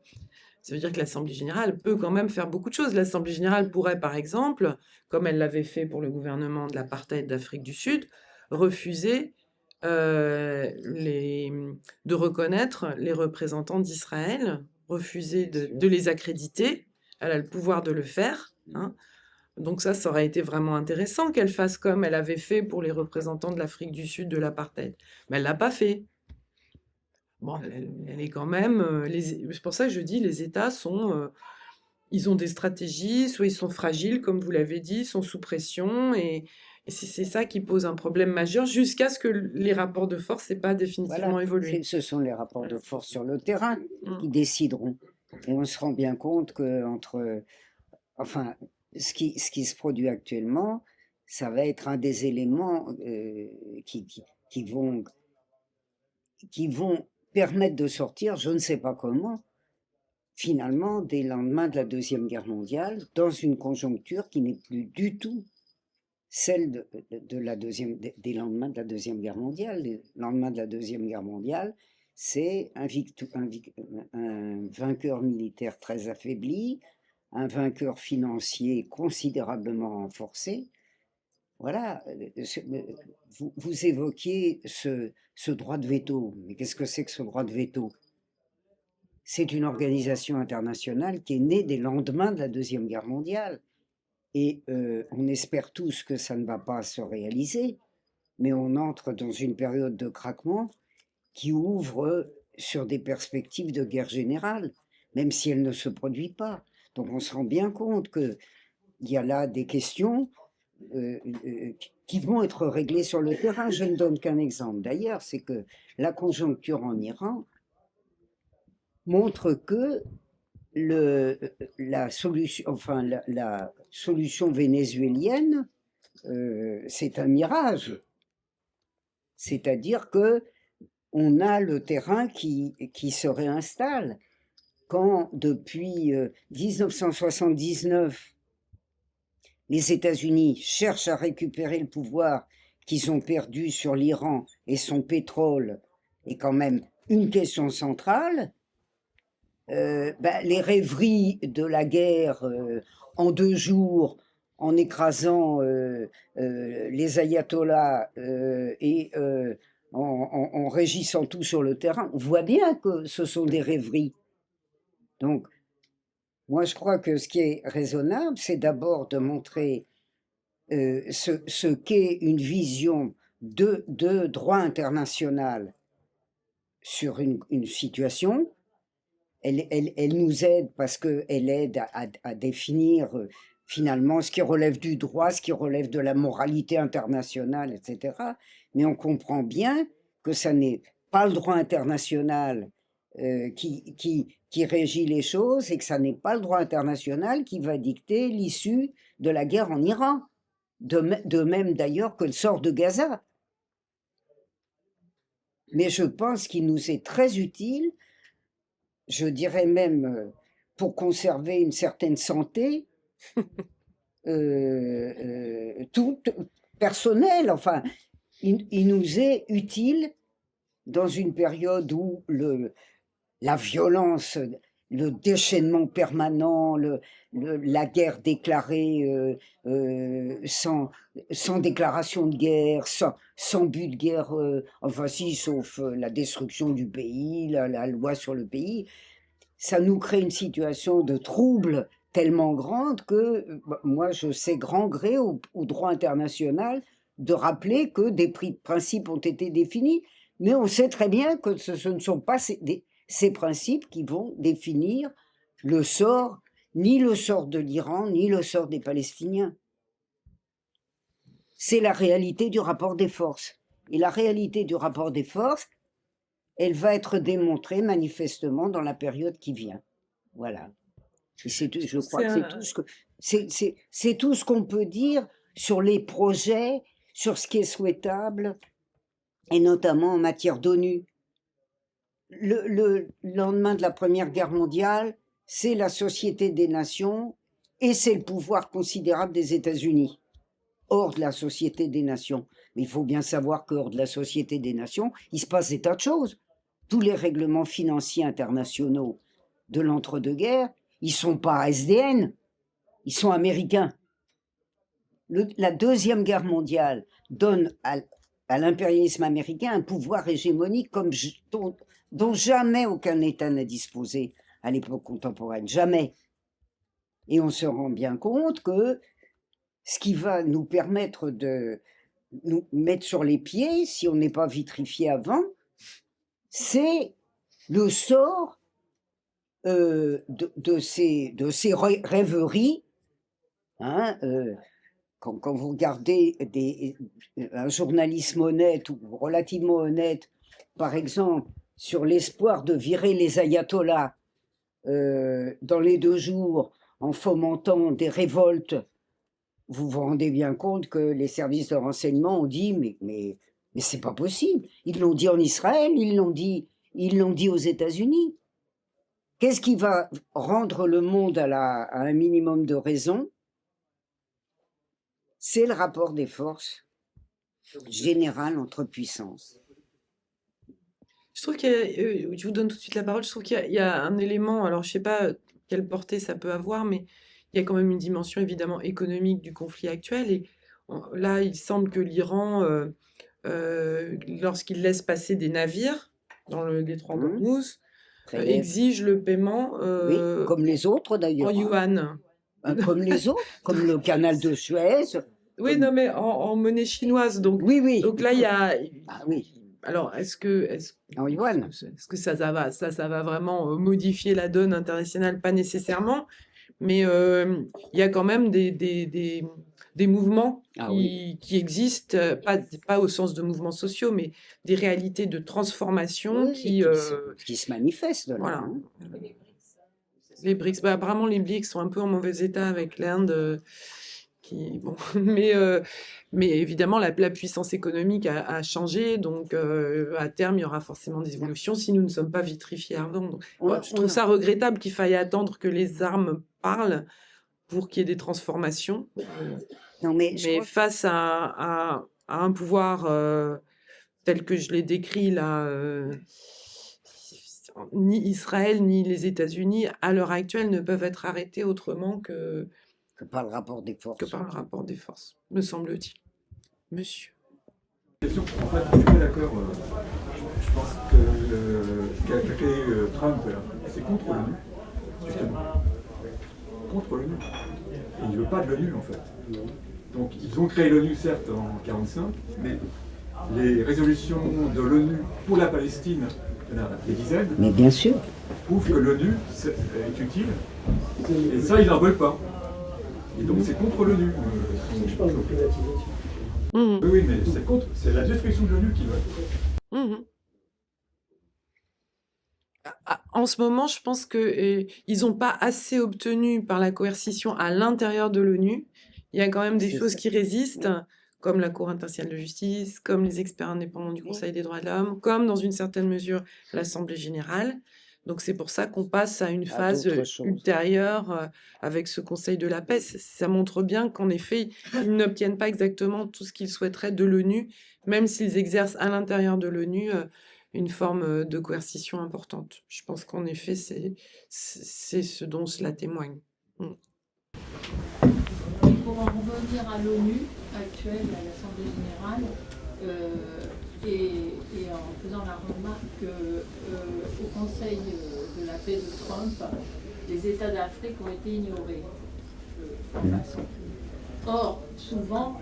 Ça veut dire que l'Assemblée générale peut quand même faire beaucoup de choses. L'Assemblée générale pourrait, par exemple, comme elle l'avait fait pour le gouvernement de l'apartheid d'Afrique du Sud, refuser de reconnaître les représentants d'Israël refuser Bien sûr. de les accréditer. Elle a le pouvoir de le faire, hein. Donc ça aurait été vraiment intéressant qu'elle fasse comme elle avait fait pour les représentants de l'Afrique du Sud de l'apartheid. Mais elle l'a pas fait. Bon, elle est quand même. C'est pour ça que je dis, les États sont. Ils ont des stratégies, soit ils sont fragiles, comme vous l'avez dit, ils sont sous pression, et c'est ça qui pose un problème majeur jusqu'à ce que les rapports de force n'aient pas définitivement Voilà, évolué. ce sont les rapports de force sur le terrain Mm. qui décideront. Et on se rend bien compte que enfin, ce qui se produit actuellement, ça va être un des éléments qui vont permettre de sortir, je ne sais pas comment, finalement, des lendemains de la Deuxième Guerre mondiale, dans une conjoncture qui n'est plus du tout celle des lendemains de la Deuxième Guerre mondiale. Les lendemains de la Deuxième Guerre mondiale, c'est un vainqueur militaire très affaibli, un vainqueur financier considérablement renforcé. Voilà, vous évoquiez ce droit de veto. Mais qu'est-ce que c'est que ce droit de veto? C'est une organisation internationale qui est née des lendemains de la Deuxième Guerre mondiale. Et on espère tous que ça ne va pas se réaliser, mais on entre dans une période de craquement qui ouvre sur des perspectives de guerre générale, même si elle ne se produit pas. Donc on se rend bien compte qu'il y a là des questions qui vont être réglées sur le terrain. Je ne donne qu'un exemple d'ailleurs, c'est que la conjoncture en Iran montre que la solution vénézuélienne, c'est un mirage. C'est-à-dire que on a le terrain qui se réinstalle. Quand depuis 1979, les États-Unis cherchent à récupérer le pouvoir qu'ils ont perdu sur l'Iran et son pétrole est quand même une question centrale, les rêveries de la guerre en 2 jours, en écrasant les ayatollahs et en régissant tout sur le terrain, on voit bien que ce sont des rêveries. Donc, moi, je crois que ce qui est raisonnable, c'est d'abord de montrer ce qu'est une vision de droit international sur une situation. Elle nous aide parce qu'elle aide à définir finalement ce qui relève du droit, ce qui relève de la moralité internationale, etc. Mais on comprend bien que ça n'est pas le droit international qui régit les choses et que ça n'est pas le droit international qui va dicter l'issue de la guerre en Iran, de même d'ailleurs que le sort de Gaza. Mais je pense qu'il nous est très utile, je dirais même pour conserver une certaine santé, toute personnelle, enfin, il nous est utile dans une période où la violence, le déchaînement permanent, la guerre déclarée sans déclaration de guerre, sans but de guerre, enfin si, sauf la destruction du pays, la loi sur le pays, ça nous crée une situation de trouble tellement grande que moi je sais grand gré au droit international de rappeler que des principes ont été définis, mais on sait très bien que ce ne sont pas ces principes qui vont définir le sort, ni le sort de l'Iran, ni le sort des Palestiniens. C'est la réalité du rapport des forces. Et la réalité du rapport des forces, elle va être démontrée manifestement dans la période qui vient. Voilà. Et je crois que c'est tout ce qu'on peut dire sur les projets, sur ce qui est souhaitable, et notamment en matière d'ONU. Le lendemain de la Première Guerre mondiale, c'est la Société des Nations et c'est le pouvoir considérable des États-Unis, hors de la Société des Nations. Mais il faut bien savoir qu'hors de la Société des Nations, il se passe des tas de choses. Tous les règlements financiers internationaux de l'entre-deux-guerres, ils ne sont pas SDN, ils sont américains. La Deuxième Guerre mondiale donne à l'impérialisme américain un pouvoir hégémonique dont jamais aucun État n'a disposé à l'époque contemporaine, jamais. Et on se rend bien compte que ce qui va nous permettre de nous mettre sur les pieds, si on n'est pas vitrifié avant, c'est le sort de ces rêveries. Hein, quand vous regardez un journalisme honnête ou relativement honnête, par exemple, sur l'espoir de virer les ayatollahs dans les 2 jours en fomentant des révoltes, vous vous rendez bien compte que les services de renseignement ont dit mais c'est pas possible. Ils l'ont dit en Israël, ils l'ont dit aux États-Unis. Qu'est-ce qui va rendre le monde à un minimum de raison? C'est le rapport des forces générales entre puissances. Je trouve qu'il y a, je vous donne tout de suite la parole, je trouve qu'il y a un élément, alors je sais pas quelle portée ça peut avoir, mais il y a quand même une dimension évidemment économique du conflit actuel. Et là, il semble que l'Iran, lorsqu'il laisse passer des navires dans le détroit d'Ormuz, exige le paiement oui, comme les autres d'ailleurs. en yuan. Comme les autres, comme le canal de Suez. Oui, comme... non, mais en monnaie chinoise. Donc, oui, oui. Donc là, il y a. Ah oui. Alors, en yuan. Est-ce que ça va vraiment modifier la donne internationale? Pas nécessairement, mais il y a quand même des mouvements qui existent, pas au sens de mouvements sociaux, mais des réalités de transformation qui se manifestent. Là, voilà. hein. Les BRICS, apparemment les BRICS sont un peu en mauvais état avec l'Inde. Bon, mais évidemment, la puissance économique a changé, donc à terme, il y aura forcément des évolutions si nous ne sommes pas vitrifiés avant. Donc, je trouve ça regrettable qu'il faille attendre que les armes parlent pour qu'il y ait des transformations. Non, mais face à un pouvoir tel que je l'ai décrit là, ni Israël ni les États-Unis, à l'heure actuelle, ne peuvent être arrêtés autrement que par le rapport des forces. Que par le rapport des forces, me semble-t-il. Monsieur. Question. En fait, je suis pas d'accord. Je pense que ce qu'a créé Trump, c'est contre l'ONU, justement. Contre l'ONU. Et il ne veut pas de l'ONU, en fait. Donc, ils ont créé l'ONU, certes, en 1945, mais les résolutions de l'ONU pour la Palestine, il y en a des dizaines. Mais bien sûr. Prouvent que l'ONU est utile. Et ça, ils n'en veulent pas. Et donc c'est contre l'ONU. Je parle de privatisation. Oui, mais c'est la destruction de l'ONU qui veut. En ce moment, je pense qu'ils n'ont pas assez obtenu par la coercition à l'intérieur de l'ONU. Il y a quand même des choses qui résistent, comme la Cour internationale de justice, comme les experts indépendants du Conseil des droits de l'homme, comme dans une certaine mesure l'Assemblée générale. Donc c'est pour ça qu'on passe à une phase ultérieure avec ce Conseil de la paix. Ça montre bien qu'en effet, ils n'obtiennent pas exactement tout ce qu'ils souhaiteraient de l'ONU, même s'ils exercent à l'intérieur de l'ONU une forme de coercition importante. Je pense qu'en effet, c'est ce dont cela témoigne. Pour en revenir à l'ONU actuelle, à l'Assemblée générale, et en faisant la remarque qu'au Conseil de la paix de Trump, les États d'Afrique ont été ignorés. Or, souvent,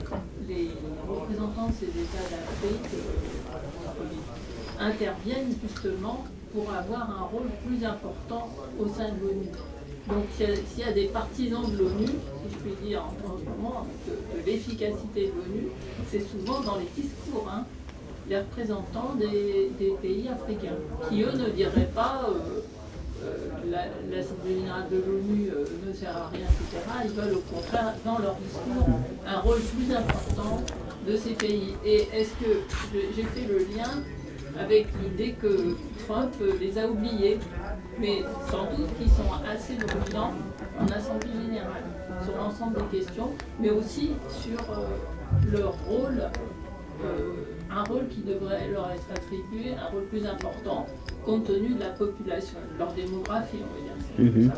les représentants de ces États d'Afrique interviennent justement pour avoir un rôle plus important au sein de l'ONU. Donc s'il y a des partisans de l'ONU, si je puis dire en ce moment, de l'efficacité de l'ONU, c'est souvent dans les discours, les représentants des pays africains, qui eux ne diraient pas l'Assemblée générale de l'ONU ne sert à rien, etc. Ils veulent au contraire, dans leur discours, un rôle plus important de ces pays. Et est-ce que j'ai fait le lien avec l'idée que Trump les a oubliés, mais sans doute qu'ils sont assez brillants en Assemblée générale sur l'ensemble des questions, mais aussi sur leur rôle, un rôle qui devrait leur être attribué, un rôle plus important compte tenu de la population, de leur démographie, on va dire,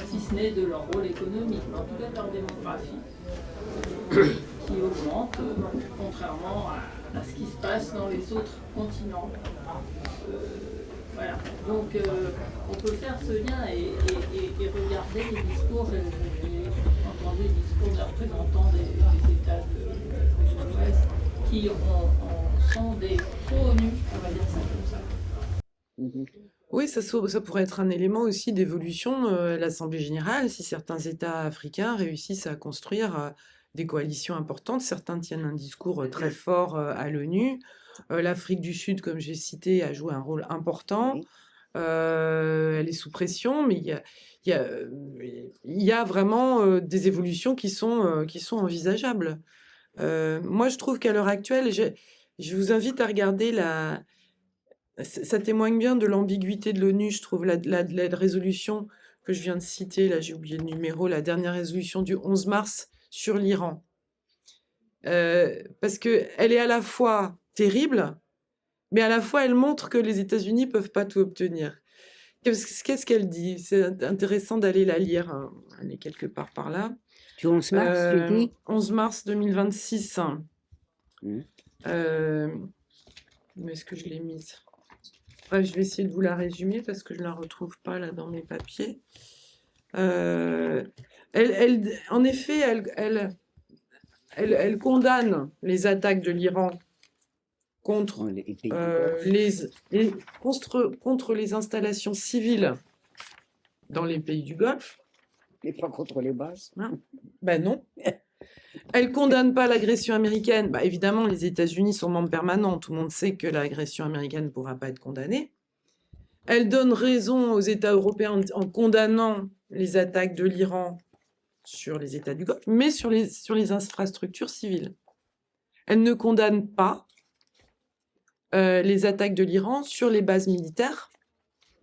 si ce n'est de leur rôle économique, mais en tout cas de leur démographie, qui augmente, contrairement à ce qui se passe dans les autres continents. Voilà. Donc, on peut faire ce lien et regarder les discours. J'ai entendu les discours des représentants des États de l'Ouest qui sont des pro-ONU, on va dire ça comme ça. Oui, ça pourrait être un élément aussi d'évolution à l'Assemblée générale, si certains États africains réussissent à construire des coalitions importantes. Certains tiennent un discours très fort à l'ONU. L'Afrique du Sud, comme j'ai cité, a joué un rôle important. Oui. Elle est sous pression, mais il y a vraiment des évolutions qui sont envisageables. Moi, je trouve qu'à l'heure actuelle, je vous invite à regarder ça témoigne bien de l'ambiguïté de l'ONU, je trouve, la résolution que je viens de citer, là j'ai oublié le numéro, la dernière résolution du 11 mars sur l'Iran. Parce qu'elle est à la fois terrible, mais à la fois elle montre que les États-Unis ne peuvent pas tout obtenir. Qu'est-ce qu'elle dit? C'est intéressant d'aller la lire, hein. Elle est quelque part par là. Du 11 mars, tu dis 11 mars 2026. Mm. Où est-ce que je l'ai mise? Bref, je vais essayer de vous la résumer parce que je ne la retrouve pas là dans mes papiers. En effet, elle condamne les attaques de l'Iran contre, Les pays du Golfe. contre les installations civiles dans les pays du Golfe. Mais pas contre les bases. Ben non. Elle condamne pas l'agression américaine. Bah, évidemment, les États-Unis sont membres permanents. Tout le monde sait que l'agression américaine ne pourra pas être condamnée. Elle donne raison aux États européens en condamnant les attaques de l'Iran sur les États du Golfe, mais sur les infrastructures civiles. Elle ne condamne pas les attaques de l'Iran sur les bases militaires,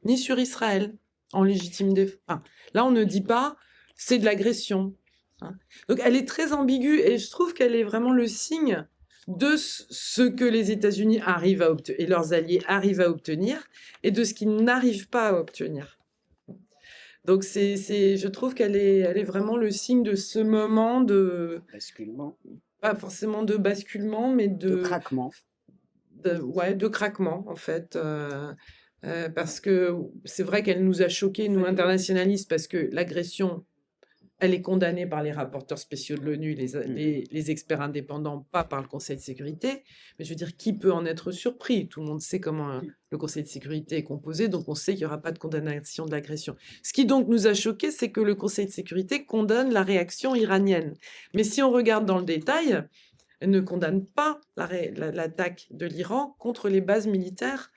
ni sur Israël, en légitime défense. Enfin, là, on ne dit pas c'est de l'agression. Hein. Donc, elle est très ambiguë et je trouve qu'elle est vraiment le signe de ce que les États-Unis arrivent à obtenir et leurs alliés arrivent à obtenir et de ce qu'ils n'arrivent pas à obtenir. Donc, je trouve qu'elle est vraiment le signe de ce moment de... Basculement. Pas forcément de basculement, mais De craquement. de craquement, en fait. Parce que c'est vrai qu'elle nous a choqués, nous, internationalistes, parce que l'agression, elle est condamnée par les rapporteurs spéciaux de l'ONU, les experts indépendants, pas par le Conseil de sécurité. Mais je veux dire, qui peut en être surpris? Tout le monde sait comment le Conseil de sécurité est composé, donc on sait qu'il n'y aura pas de condamnation de l'agression. Ce qui donc nous a choqués, c'est que le Conseil de sécurité condamne la réaction iranienne. Mais si on regarde dans le détail, elle ne condamne pas l'attaque de l'Iran contre les bases militaires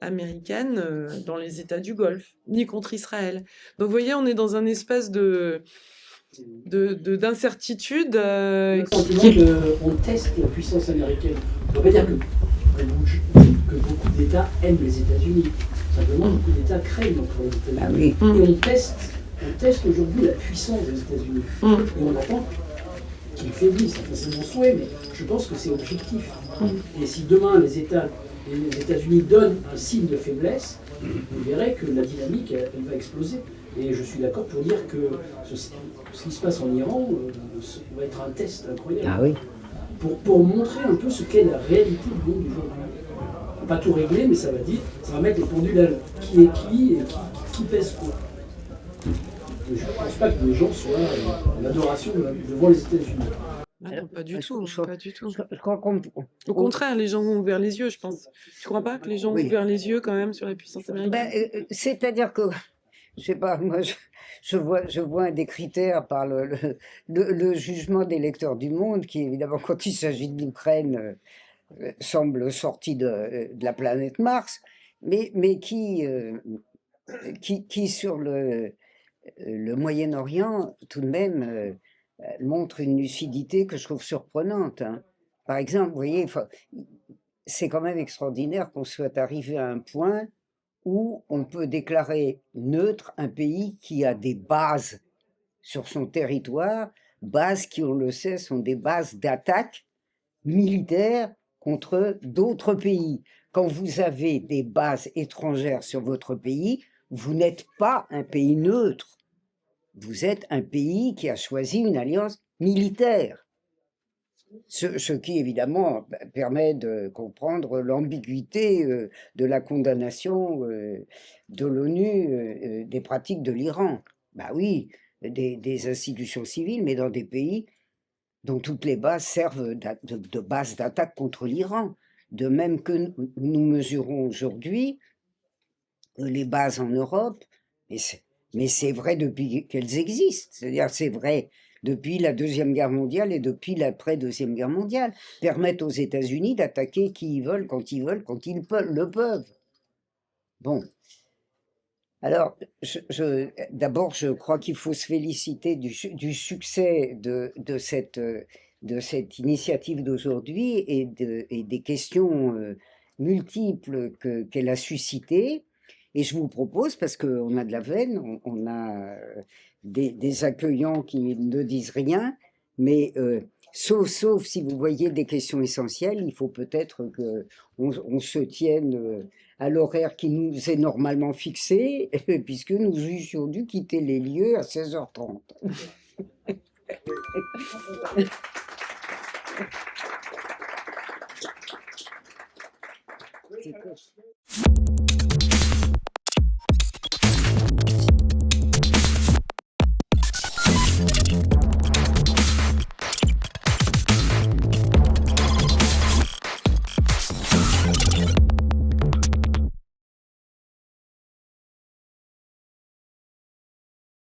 américaines dans les États du Golfe, ni contre Israël. Donc vous voyez, on est dans un espèce d'incertitude. Le sentiment qu'on teste la puissance américaine. On ne peut pas dire que beaucoup d'États aiment les États-Unis. Simplement, beaucoup d'États craignent entre les États-Unis. Ah oui. Et on teste aujourd'hui la puissance des États-Unis. Et on attend qu'ils faiblissent. Enfin, c'est mon souhait, mais je pense que c'est objectif. Et si demain les États-Unis donnent un signe de faiblesse, vous verrez que la dynamique, elle va exploser. Et je suis d'accord pour dire que ce qui se passe en Iran va être un test incroyable. Ah oui. Pour montrer un peu ce qu'est la réalité du monde d'aujourd'hui. On ne peut pas tout régler, mais ça va mettre les pendules à l'heure. Qui est qui et qui pèse quoi. Et je ne pense pas que les gens soient en adoration devant les États-Unis. Ah non, pas du tout, pas du tout. Je crois qu'on... Au contraire, les gens ont ouvert les yeux, je pense. Tu crois pas que les gens ont Oui. ouvert les yeux quand même sur la puissance américaine? C'est-à-dire que, je sais pas, moi je vois un des critères par le jugement des lecteurs du Monde, qui évidemment quand il s'agit de l'Ukraine semble sorti de la planète Mars, mais qui sur le Moyen-Orient tout de même montre une lucidité que je trouve surprenante. Hein. Par exemple, vous voyez, c'est quand même extraordinaire qu'on soit arrivé à un point où on peut déclarer neutre un pays qui a des bases sur son territoire, bases qui, on le sait, sont des bases d'attaque militaire contre d'autres pays. Quand vous avez des bases étrangères sur votre pays, vous n'êtes pas un pays neutre. Vous êtes un pays qui a choisi une alliance militaire. Ce qui, évidemment, permet de comprendre l'ambiguïté de la condamnation de l'ONU des pratiques de l'Iran. Bah oui, des institutions civiles, mais dans des pays dont toutes les bases servent de base d'attaque contre l'Iran. De même que nous mesurons aujourd'hui les bases en Europe, mais c'est vrai depuis qu'elles existent. C'est-à-dire, c'est vrai depuis la Deuxième Guerre mondiale et depuis l'après-Deuxième Guerre mondiale, permettent aux États-Unis d'attaquer qui ils veulent, quand ils le peuvent. Bon. Alors, d'abord, je crois qu'il faut se féliciter du succès de cette initiative d'aujourd'hui et des questions multiples qu'elle a suscitées. Et je vous propose, parce qu'on a de la veine, on a des accueillants qui ne disent rien, mais sauf si vous voyez des questions essentielles, il faut peut-être qu'on se tienne à l'horaire qui nous est normalement fixé, puisque nous eussions dû quitter les lieux à 16h30. C'est